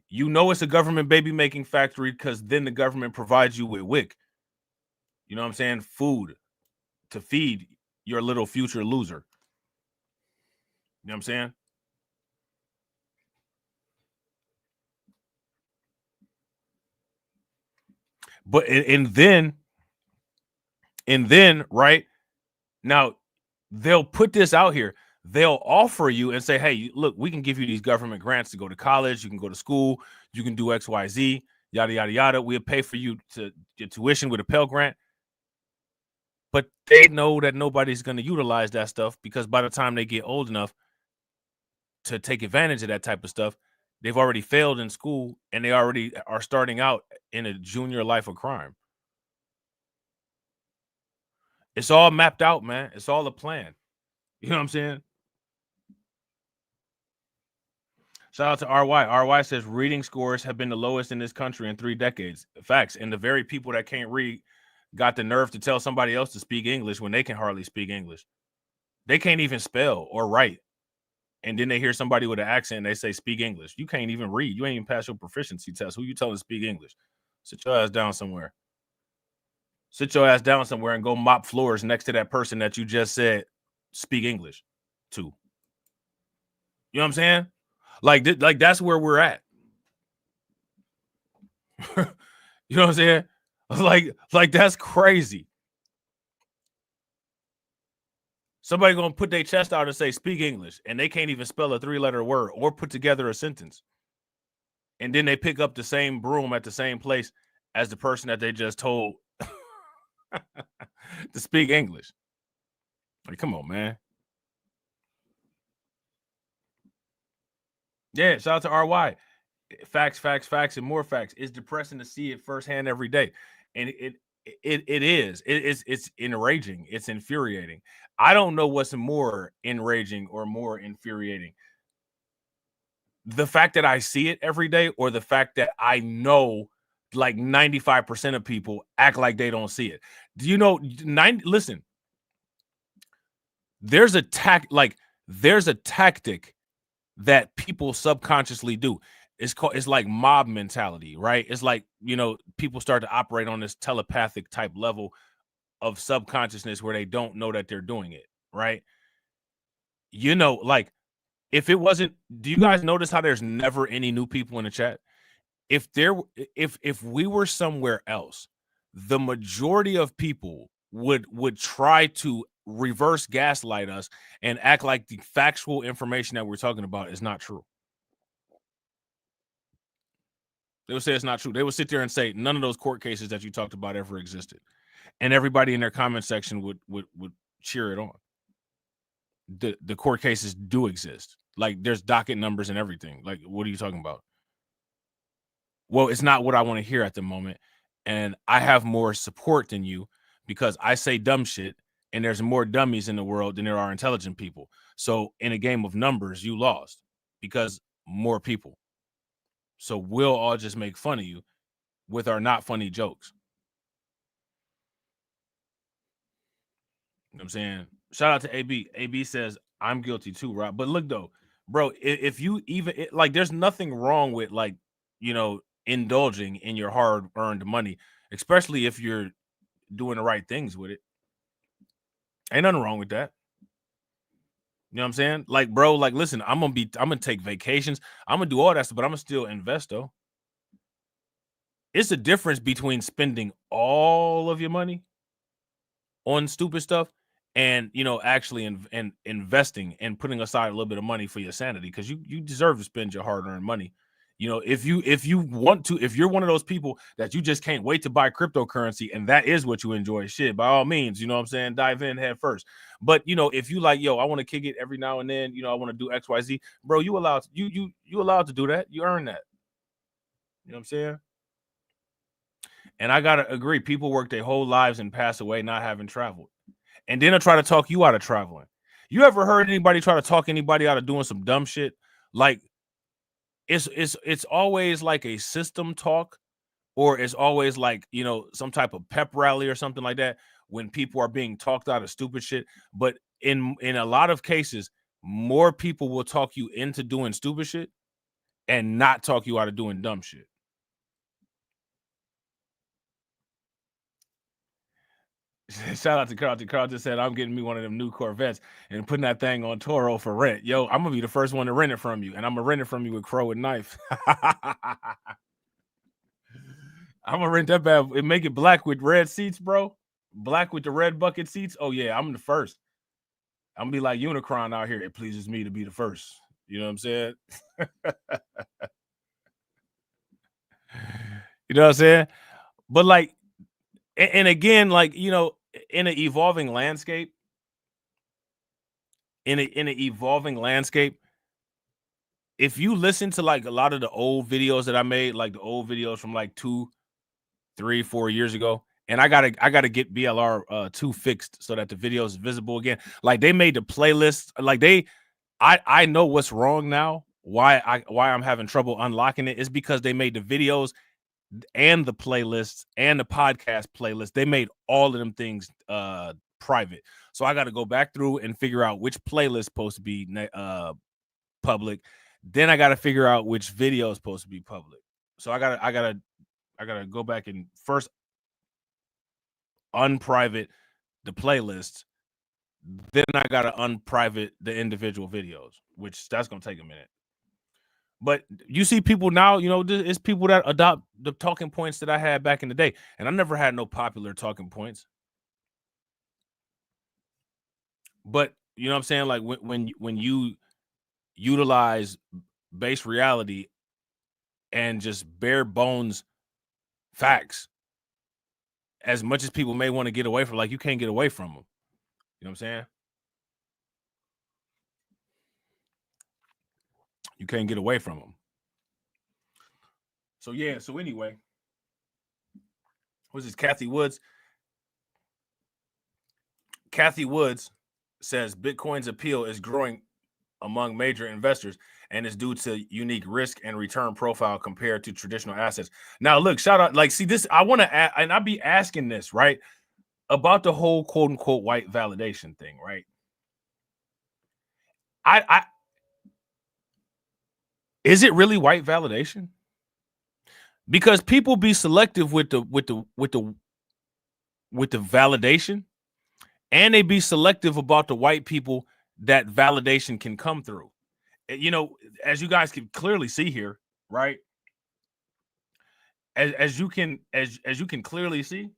You know it's a government baby making factory because then the government provides you with WIC. You know what I'm saying? Food to feed your little future loser. You know what I'm saying? But and then right now they'll put this out here. They'll offer you and say, hey, look, we can give you these government grants to go to college. You can go to school. You can do XYZ, yada, yada, yada. We'll pay for you to get tuition with a Pell Grant. But they know that nobody's going to utilize that stuff because by the time they get old enough to take advantage of that type of stuff, they've already failed in school and they already are starting out in a junior life of crime. It's all mapped out, man. It's all a plan. You know what I'm saying? Shout out to RY. RY says reading scores have been the lowest in this country in 3 decades. Facts. And the very people that can't read got the nerve to tell somebody else to speak English when they can hardly speak English. They can't even spell or write. And then they hear somebody with an accent and they say, speak English. You can't even read. You ain't even pass your proficiency test. Who you telling to speak English? Sit your ass down somewhere. Sit your ass down somewhere and go mop floors next to that person that you just said speak English to. You know what I'm saying? Like that's where we're at. You know what I'm saying? Like that's crazy. Somebody gonna put their chest out and say speak English, and they can't even spell a 3-letter word or put together a sentence. And then they pick up the same broom at the same place as the person that they just told to speak English. Like, come on, man. Yeah, shout out to RY. Facts, and more facts. It's depressing to see it firsthand every day. And it's enraging. It's infuriating. I don't know what's more enraging or more infuriating. The fact that I see it every day or the fact that I know like 95% of people act like they don't see it. Do you know, listen, there's a tactic that people subconsciously do. It's like mob mentality, right? It's like, you know, people start to operate on this telepathic type level of subconsciousness where they don't know that they're doing it, right? You know, like if it wasn't, do you guys notice how there's never any new people in the chat? If we were somewhere else, the majority of people would try to reverse gaslight us and act like the factual information that we're talking about is not true. They would say it's not true. They would sit there and say none of those court cases that you talked about ever existed. And everybody in their comment section would cheer it on. The court cases do exist. Like there's docket numbers and everything. Like, what are you talking about? Well, it's not what I want to hear at the moment. And I have more support than you because I say dumb shit and there's more dummies in the world than there are intelligent people. So in a game of numbers, you lost because more people. So we'll all just make fun of you with our not funny jokes. You know what I'm saying? Shout out to AB. AB says, I'm guilty too, Rob. But look, though, bro, if you even, like, there's nothing wrong with, like, you know, indulging in your hard-earned money. especially if you're doing the right things with it. Ain't nothing wrong with that. You know what I'm saying? Like, bro, like, listen, I'm gonna take vacations. I'm gonna do all that stuff, but I'm gonna still invest though. It's a difference between spending all of your money on stupid stuff and, you know, actually investing and putting aside a little bit of money for your sanity, because you deserve to spend your hard-earned money. You know, if you want to, if you're one of those people that you just can't wait to buy cryptocurrency and that is what you enjoy, shit, by all means, you know what I'm saying, dive in head first. But, you know, if you like, yo, I want to kick it every now and then, you know, I want to do XYZ, bro, you allowed to do that. You earn that. You know what I'm saying? And I gotta agree, people work their whole lives and pass away not having traveled. And then they'll try to talk you out of traveling. You ever heard anybody try to talk anybody out of doing some dumb shit? Like, it's always like a system talk, or it's always like, you know, some type of pep rally or something like that when people are being talked out of stupid shit. But in a lot of cases, more people will talk you into doing stupid shit and not talk you out of doing dumb shit. Shout out to Carl. Carl just said, I'm getting me one of them new Corvettes and putting that thing on Toro for rent. Yo, I'm going to be the first one to rent it from you, and I'm going to rent it from you with Crow and Knife. I'm going to rent that bad and make it black with red seats, bro. Black with the red bucket seats. Oh, yeah, I'm the first. I'm going to be like Unicron out here. It pleases me to be the first. You know what I'm saying? You know what I'm saying? But, like, and again, like, you know, in an evolving landscape, if you listen to like a lot of the old videos that I made, like the old videos from like 2, 3, 4 years ago, and I gotta get BLR 2 fixed so that the video is visible again. Like, they made the playlist, like I know what's wrong now. Why I'm having trouble unlocking it is because they made the videos and the playlists and the podcast playlist. They made all of them things private. So I got to go back through and figure out which playlist is supposed to be public. Then I got to figure out which video is supposed to be public. So I gotta go back and first unprivate the playlists. Then I gotta unprivate the individual videos, which that's gonna take a minute. But you see people now, you know, it's people that adopt the talking points that I had back in the day. And I never had no popular talking points. But, you know what I'm saying? Like, when you utilize base reality and just bare bones facts, as much as people may want to get away from, like, you can't get away from them. You know what I'm saying? You can't get away from them. So, yeah. So, anyway, what's this? Kathy Woods. Kathy Woods says Bitcoin's appeal is growing among major investors and is due to unique risk and return profile compared to traditional assets. Now, look, shout out, like, see this, I want to, and I'll be asking this, right, about the whole quote unquote white validation thing, right? Is it really white validation? Because people be selective with the validation, and they be selective about the white people that validation can come through. You know, as you guys can clearly see here, right? As you can clearly see.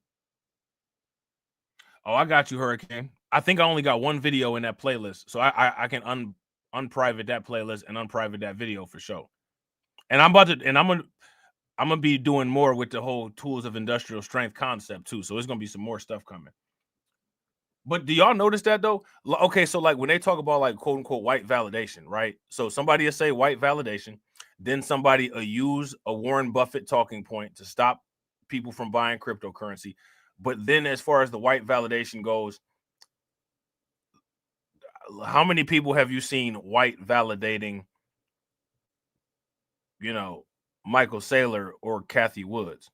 Oh, I got you, Hurricane. I think I only got one video in that playlist, so I can unprivate that playlist and unprivate that video for sure. And I'm gonna be doing more with the whole tools of industrial strength concept too. So there's gonna be some more stuff coming. But do y'all notice that though? Okay, so like when they talk about like quote unquote white validation, right? So somebody will say white validation, then somebody will use a Warren Buffett talking point to stop people from buying cryptocurrency. But then as far as the white validation goes, how many people have you seen white validating, you know, Michael Saylor or Kathy Woods?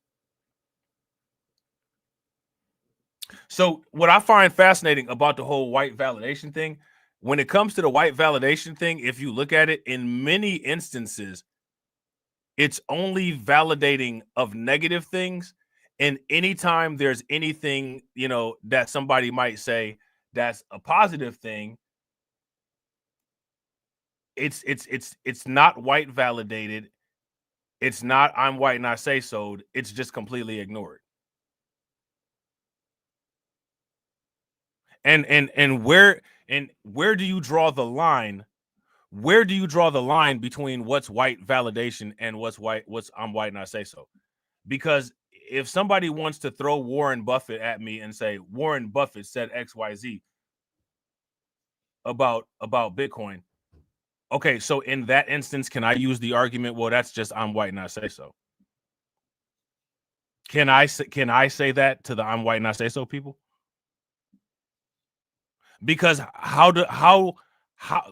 So what I find fascinating about the whole white validation thing, when it comes to the white validation thing, if you look at it, in many instances, it's only validating of negative things And anytime there's anything, you know, that somebody might say that's a positive thing, it's not white validated. It's not I'm white and I say so. It's just completely ignored. And where do you draw the line? Where do you draw the line between what's white validation and what's I'm white and I say so? Because if somebody wants to throw Warren Buffett at me and say Warren Buffett said XYZ about Bitcoin, okay, so in that instance, can I use the argument, well, that's just I'm white and I say so? Can I say that to the I'm white and I say so people? Because how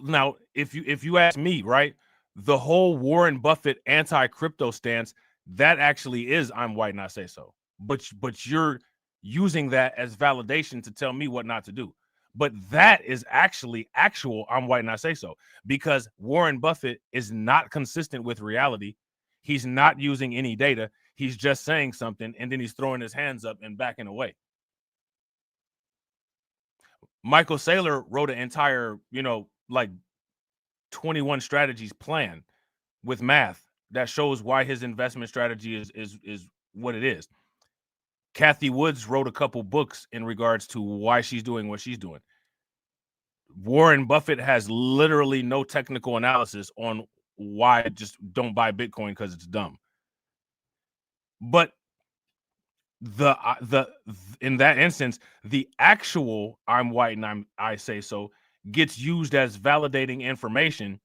now, if you ask me, right, the whole Warren Buffett anti-crypto stance, that actually is I'm white and I say so. But you're using that as validation to tell me what not to do. But that is actually actual I'm white and I say so, because Warren Buffett is not consistent with reality. He's not using any data. He's just saying something and then he's throwing his hands up and backing away. Michael Saylor wrote an entire, you know, like 21 strategies plan with math that shows why his investment strategy is what it is. Kathy Woods wrote a couple books in regards to why she's doing what she's doing. Warren Buffett has literally no technical analysis on why just don't buy Bitcoin because it's dumb. But in that instance, the actual I'm white and I say so gets used as validating information,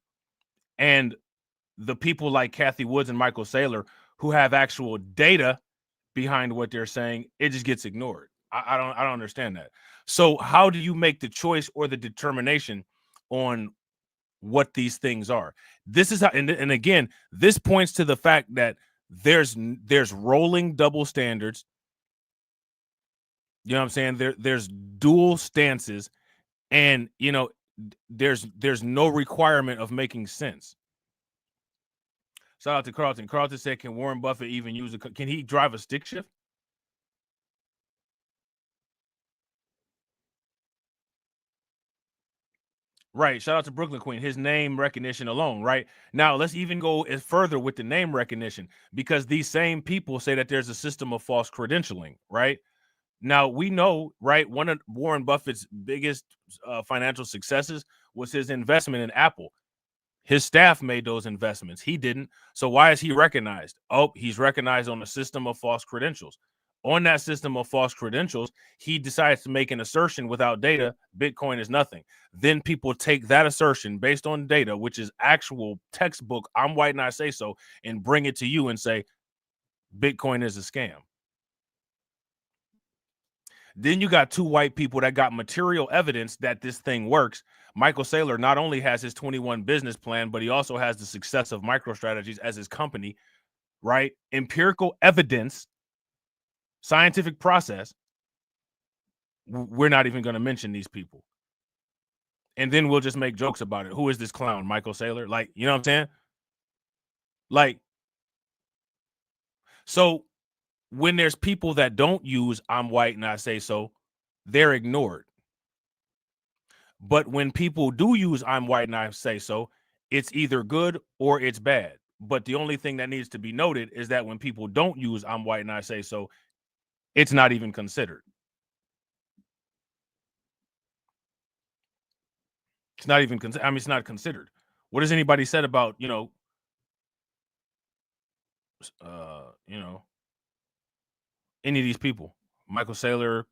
and the people like Kathy Woods and Michael Saylor who have actual data behind what they're saying, it just gets ignored. I don't understand that. So how do you make the choice or the determination on what these things are? This is how, and again, this points to the fact that there's rolling double standards. You know what I'm saying? There's dual stances, and you know, there's no requirement of making sense. Shout out to Carlton. Carlton said, "Can Warren Buffett even use can he drive a stick shift?" Right. Shout out to Brooklyn Queen. His name recognition alone, right? Now, let's even go as further with the name recognition, because these same people say that there's a system of false credentialing, right? Now, we know, right, one of Warren Buffett's biggest financial successes was his investment in Apple. His staff made those investments. He didn't. So why is he recognized? Oh, he's recognized on a system of false credentials. On that system of false credentials, he decides to make an assertion without data. Bitcoin is nothing. Then people take that assertion based on data, which is actual textbook, I'm white and I say so, and bring it to you and say, Bitcoin is a scam. Then you got two white people that got material evidence that this thing works. Michael Saylor not only has his 21 business plan, but he also has the success of MicroStrategies as his company, right? Empirical evidence, scientific process. We're not even going to mention these people. And then we'll just make jokes about it. Who is this clown, Michael Saylor? Like, you know what I'm saying? Like, so when there's people that don't use I'm white and I say so, they're ignored. But when people do use I'm white and I say so, it's either good or it's bad. But the only thing that needs to be noted is that when people don't use I'm white and I say so, it's not even considered. It's not even considered. I mean, it's not considered. What has anybody said about, you know, any of these people? Michael Saylor,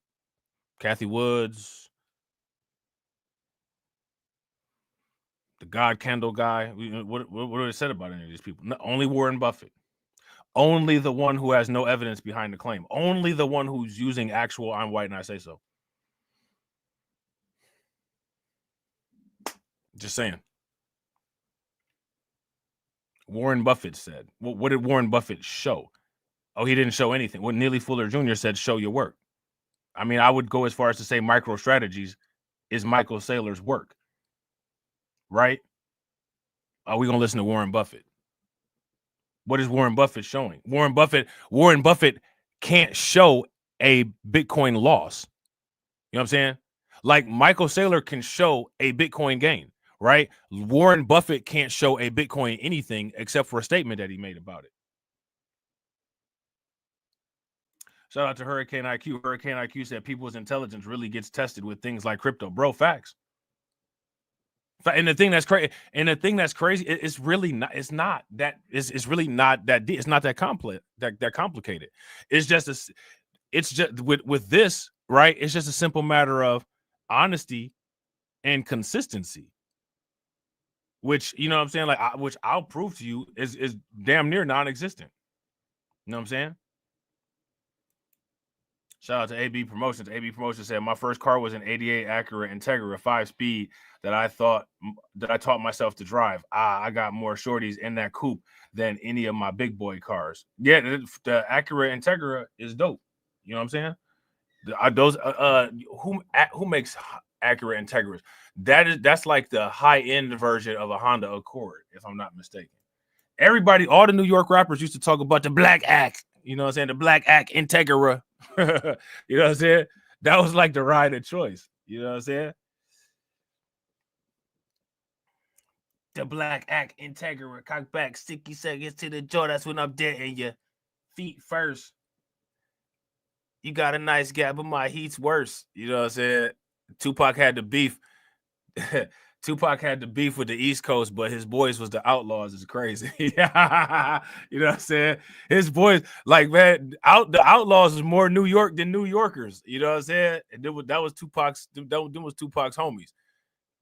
Kathy Woods, the God Candle guy. What are they said about any of these people? No, only Warren Buffett. Only the one who has no evidence behind the claim. Only the one who's using actual I'm white and I say so. Just saying. Warren Buffett said. What did Warren Buffett show? Oh, he didn't show anything. What Neely Fuller Jr. said, show your work. I mean, I would go as far as to say MicroStrategies is Michael Saylor's work. Right? Are we going to listen to Warren Buffett? What is Warren Buffett showing? Warren Buffett can't show a Bitcoin loss. You know what I'm saying? Like Michael Saylor can show a Bitcoin gain, right? Warren Buffett can't show a Bitcoin anything except for a statement that he made about it. Shout out to Hurricane IQ. Hurricane IQ said people's intelligence really gets tested with things like crypto. Bro, facts. And the thing that's crazy, it's really not. It's not that. It's really not that. It's not that complex. That complicated. It's just with this, right? It's just a simple matter of honesty and consistency. Which, you know what I'm saying, like which I'll prove to you is damn near non-existent. You know what I'm saying? Shout out to AB Promotions. AB Promotions said my first car was an 88 Acura Integra 5-speed that I taught myself to drive. I got more shorties in that coupe than any of my big boy cars. Yeah, the Acura Integra is dope. You know what I'm saying? Who makes Acura Integras? That's like the high end version of a Honda Accord, if I'm not mistaken. All the New York rappers used to talk about the Black Act. You know what I'm saying? The Black Act Integra. You know what I'm saying? That was like the ride of choice. You know what I'm saying? The Black Act Integra, cock back, 60 seconds to the jaw. That's when I'm dead in your feet first. You got a nice gap, but my heat's worse. You know what I'm saying? Tupac had the beef. Tupac had the beef with the East Coast, but his boys was the Outlaws. It's crazy. You know what I'm saying? His boys, like, man, the Outlaws is more New York than New Yorkers. You know what I'm saying? And that was Tupac's homies.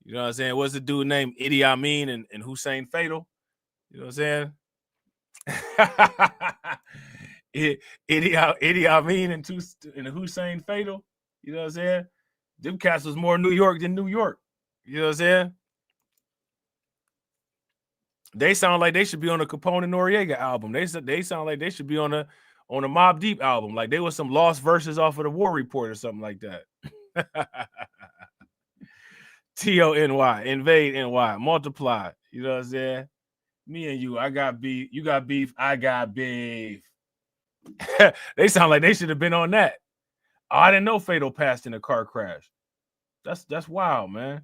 You know what I'm saying? What's the dude named Idi Amin and Hussein Fatal? You know what I'm saying? Idi Amin and Hussein Fatal. You know what I'm saying? Them cats was more New York than New York. You know what I'm saying? They sound like they should be on a Capone and Noriega album. They sound like they should be on a Mobb Deep album. Like they was some lost verses off of the War Report or something like that. TONY, invade NY, multiply. You know what I'm saying? Me and you, I got beef. You got beef. I got beef. They sound like they should have been on that. Oh, I didn't know Fatal passed in a car crash. That's wild, man.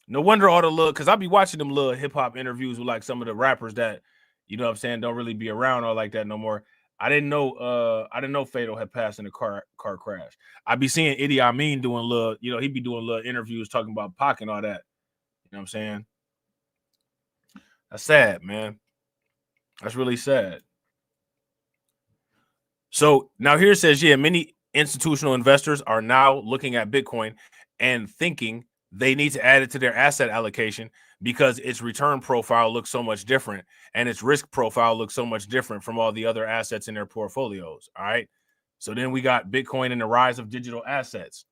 No wonder all the little, because I be watching them little hip hop interviews with like some of the rappers that, you know what I'm saying, don't really be around or like that no more. I didn't know Fatal had passed in a car crash. I be seeing Idi Amin doing little, you know, he be doing little interviews talking about Pac and all that. You know what I'm saying? That's sad, man. That's really sad. So now here it says, yeah, many institutional investors are now looking at Bitcoin and thinking they need to add it to their asset allocation because its return profile looks so much different and its risk profile looks so much different from all the other assets in their portfolios. All right. So then we got Bitcoin and the rise of digital assets.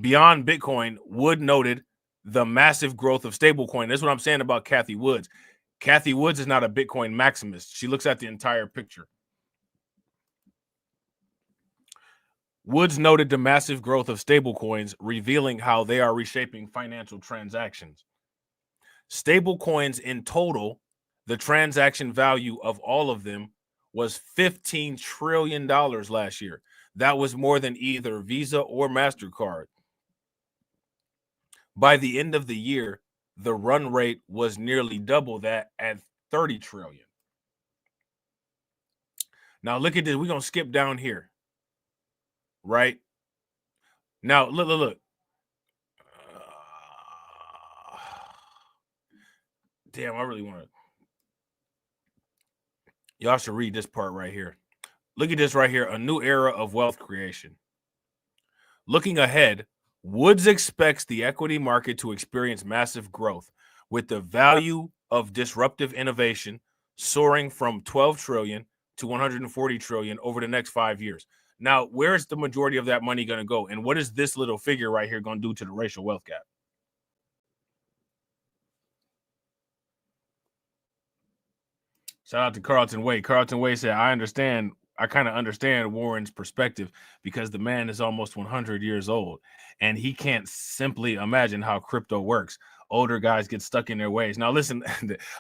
Beyond Bitcoin, Wood noted the massive growth of stablecoin. That's what I'm saying about Cathie Woods. Cathie Woods is not a Bitcoin maximist. She looks at the entire picture. Woods noted the massive growth of stablecoins, revealing how they are reshaping financial transactions. Stablecoins in total, the transaction value of all of them was $15 trillion last year. That was more than either Visa or MasterCard. By the end of the year, the run rate was nearly double that at 30 trillion. Now look at this. We're going to skip down here. Right now, look. Damn, I really want to. Y'all should read this part right here. Look at this right here. A new era of wealth creation. Looking ahead, Woods expects the equity market to experience massive growth, with the value of disruptive innovation soaring from 12 trillion to 140 trillion over the next 5 years. Now, where is the majority of that money going to go? And what is this little figure right here going to do to the racial wealth gap? Shout out to Carlton Wade. Carlton Wade said, I understand understand Warren's perspective, because the man is almost 100 years old and he can't simply imagine how crypto works. Older guys get stuck in their ways. Now listen,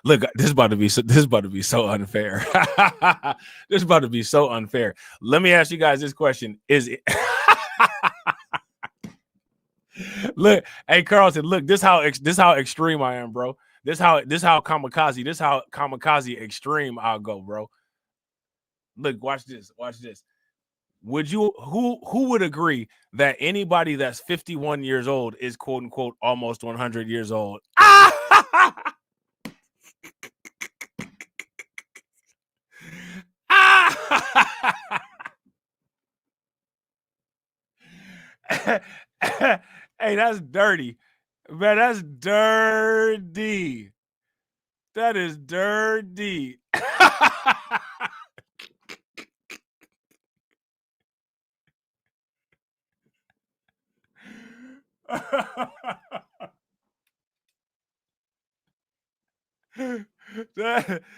look, this is about to be so unfair. This is about to be so unfair. Let me ask you guys this question: Is it? Look, hey Carlton, look, this how extreme I am, bro. This how kamikaze extreme I'll go, bro. Look, watch this. Would you who would agree that anybody that's 51 years old is quote unquote almost 100 years old? Hey, that's dirty. Man, that's dirty. That is dirty.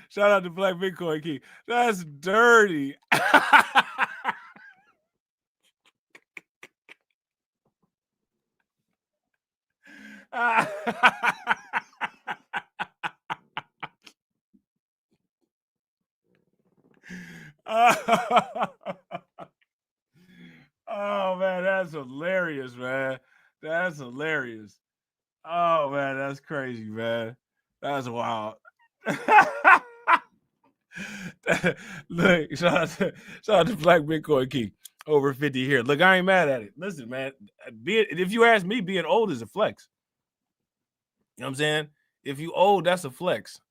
Shout out to Black Bitcoin Key. That's dirty. Oh man, that's hilarious, man. That's hilarious. Oh man, that's crazy, man. That's wild. Look, shout out to Black Bitcoin Key. Over 50 here. Look, I ain't mad at it. Listen, man, if you ask me, being old is a flex. You know what I'm saying? If you old, that's a flex.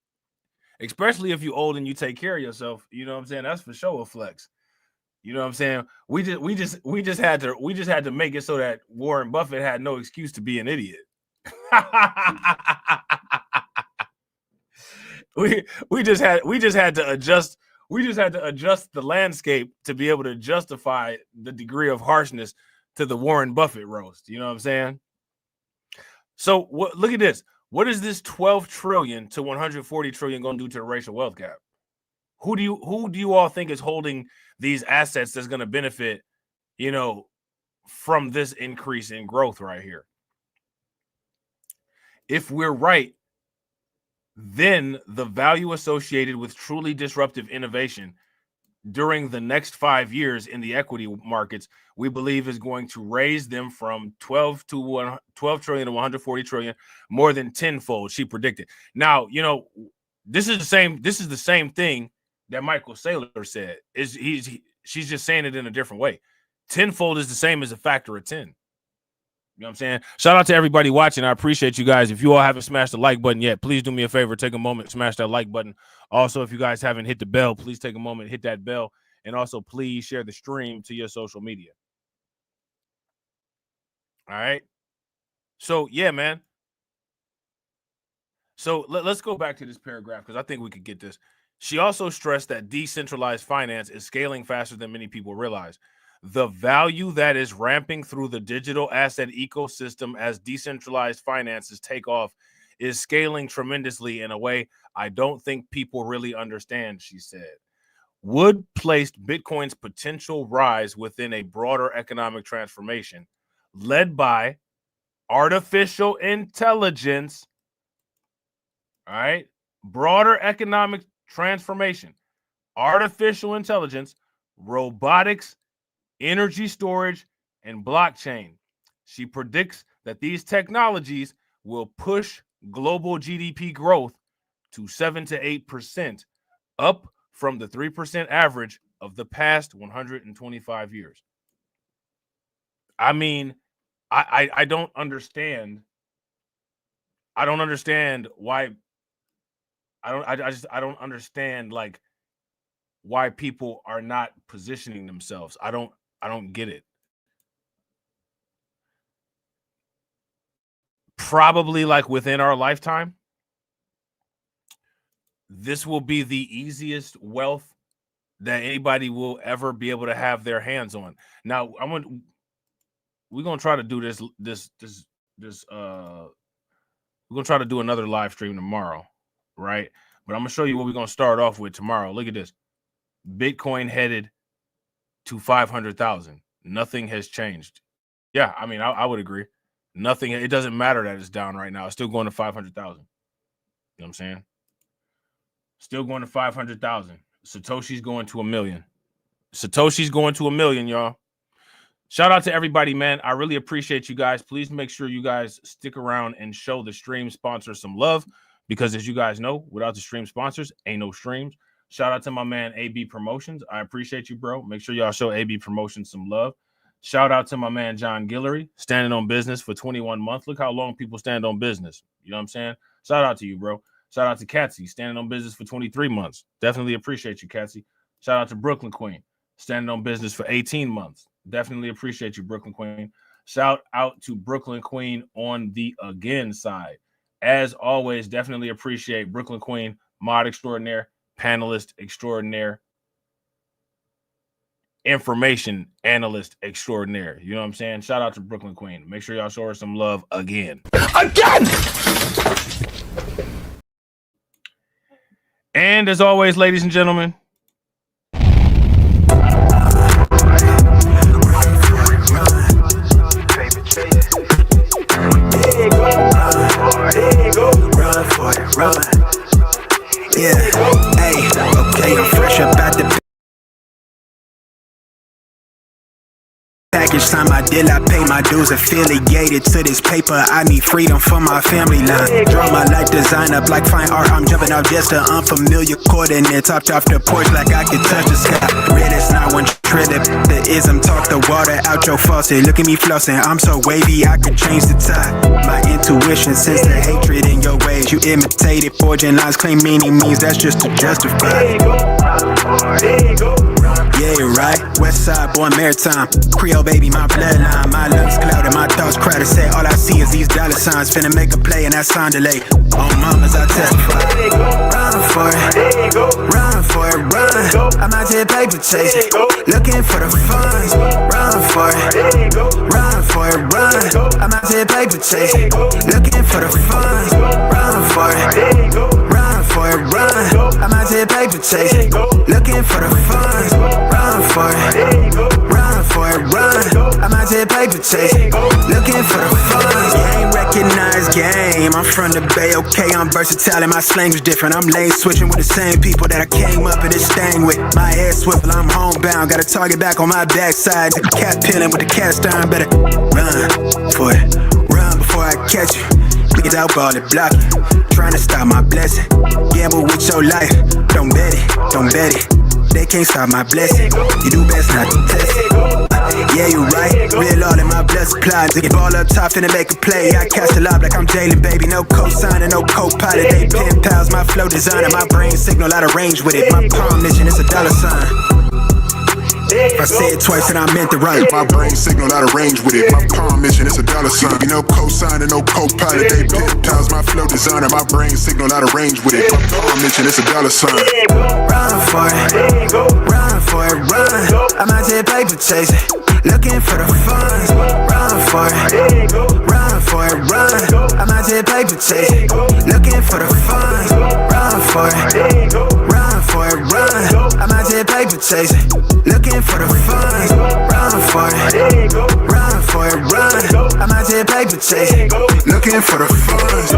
Especially if you old and you take care of yourself. You know what I'm saying? That's for sure a flex. You know what I'm saying? We just had to make it so that Warren Buffett had no excuse to be an idiot. we just had to adjust the landscape to be able to justify the degree of harshness to the Warren Buffett roast. You know what I'm saying? So look at this. What is this 12 trillion to 140 trillion going to do to the racial wealth gap? Who do you all think is holding these assets that's going to benefit, from this increase in growth right here? If we're right, then the value associated with truly disruptive innovation during the next 5 years in the equity markets, we believe is going to raise them from 12 trillion to 140 trillion, more than tenfold, she predicted. Now, this is the same thing that Michael Saylor said. She's just saying it in a different way. Tenfold is the same as a factor of 10. You know what I'm saying? Shout out to everybody watching. I appreciate you guys. If you all haven't smashed the like button yet, please do me a favor. Take a moment, smash that like button. Also, if you guys haven't hit the bell, please take a moment, hit that bell. And also, please share the stream to your social media. All right? So, yeah, man. So, let's go back to this paragraph because I think we could get this. She also stressed that decentralized finance is scaling faster than many people realize. The value that is ramping through the digital asset ecosystem as decentralized finances take off is scaling tremendously in a way I don't think people really understand, she said. Wood placed Bitcoin's potential rise within a broader economic transformation led by artificial intelligence. All right. Broader economic transformation, artificial intelligence, robotics, energy storage, and blockchain. She predicts that these technologies will push global GDP growth to 7 to 8%, up from the 3% average of the past 125 years. I mean, I don't understand. I don't understand why. I don't understand like why people are not positioning themselves. I don't get it. Probably like within our lifetime, this will be the easiest wealth that anybody will ever be able to have their hands on. Now, we're gonna try to do this. We're gonna try to do another live stream tomorrow, right? But I'm gonna show you what we're gonna start off with tomorrow. Look at this. Bitcoin headed to 500,000. Nothing has changed. Yeah, I mean, I would agree. Nothing. It doesn't matter that it's down right now. It's still going to 500,000. You know what I'm saying? Still going to 500,000. Satoshi's going to 1 million. Satoshi's going to 1 million, y'all. Shout out to everybody, man. I really appreciate you guys. Please make sure you guys stick around and show the stream sponsors some love, because as you guys know, without the stream sponsors, ain't no streams. Shout out to my man AB Promotions. I appreciate you, bro. Make sure y'all show AB Promotions some love. Shout out to my man John Guillory, standing on business for 21 months. Look how long people stand on business. You know what I'm saying? Shout out to you, bro. Shout out to Katsy, standing on business for 23 months. Definitely appreciate you, Katsy. Shout out to Brooklyn Queen, standing on business for 18 months. Definitely appreciate you, Brooklyn Queen. Shout out to Brooklyn Queen on the again side. As always, definitely appreciate Brooklyn Queen, mod extraordinaire, panelist extraordinaire, information analyst extraordinaire. You know what I'm saying? Shout out to Brooklyn Queen. Make sure y'all show her some love again. And as always, ladies and gentlemen, run for it, run. Yeah, hey, okay, I'm fresh up out the package. Time I did, I pay my dues. Affiliated to this paper, I need freedom for my family line. Draw my life design up like fine art. I'm jumping off just an unfamiliar coordinates. Hopped off the porch like I could touch the sky. Red is not one trip. The ism talk the water out your faucet. Look at me flossing, I'm so wavy, I could change the tide. My intuition sense the hatred in your ways. You imitated, forging lines, claim meaning means that's just to justify. Yeah, right. West side, born maritime. Creole baby, my bloodline. My lungs clouded, my thoughts crowded. Say all I see is these dollar signs. Finna make a play and that sound delay. On mamas, I testify. Run for it, run for it, run. I'm out here paper chasing, looking for the funds. Run for it, run for it, run. I'm out here paper chasing, looking for the funds. Run for it, run for it, run. I'm out here paper chasing, looking for the funds. Run for it, run for it, run. I'm out here paper chasing, looking for the funds. Game recognized game. I'm from the Bay, okay, I'm versatile and my slang is different. I'm lane switching with the same people that I came up in this thing with. My head swivel, I'm homebound, got a target back on my backside. The cat peeling with the cast iron, better run for it, run before I catch you. Niggas out ball it, block it, trying to stop my blessing. Gamble with your life, don't bet it, don't bet it. They can't stop my blessing. You do best not to test it. Yeah, you right. Real all in my blood supply. Get ball up top, finna make a play. I cast a lob like I'm Jalen, baby. No co-signer, no co-pilot. They pen pals, my flow designer. My brain signal out of range with it. My palm mission is a dollar sign. If I say it twice and I meant it right. My brain signal out of range with it. My palm mission is a dollar sign. You know, co-signer, no co-pilot. They pip-tiles, my flow designer. My brain signal out of range with it. My palm mission is a dollar sign. Run for it, run for it, run. I'm out here paper chasing, looking for the funds. Run for it, run for it, run. I'm out here paper chasing, looking for the funds. Run for it, run for it, run. I'm out here paper chasing, looking for the funds. Run for it, run for it, run. I'm out here paper chasing, looking for the funds.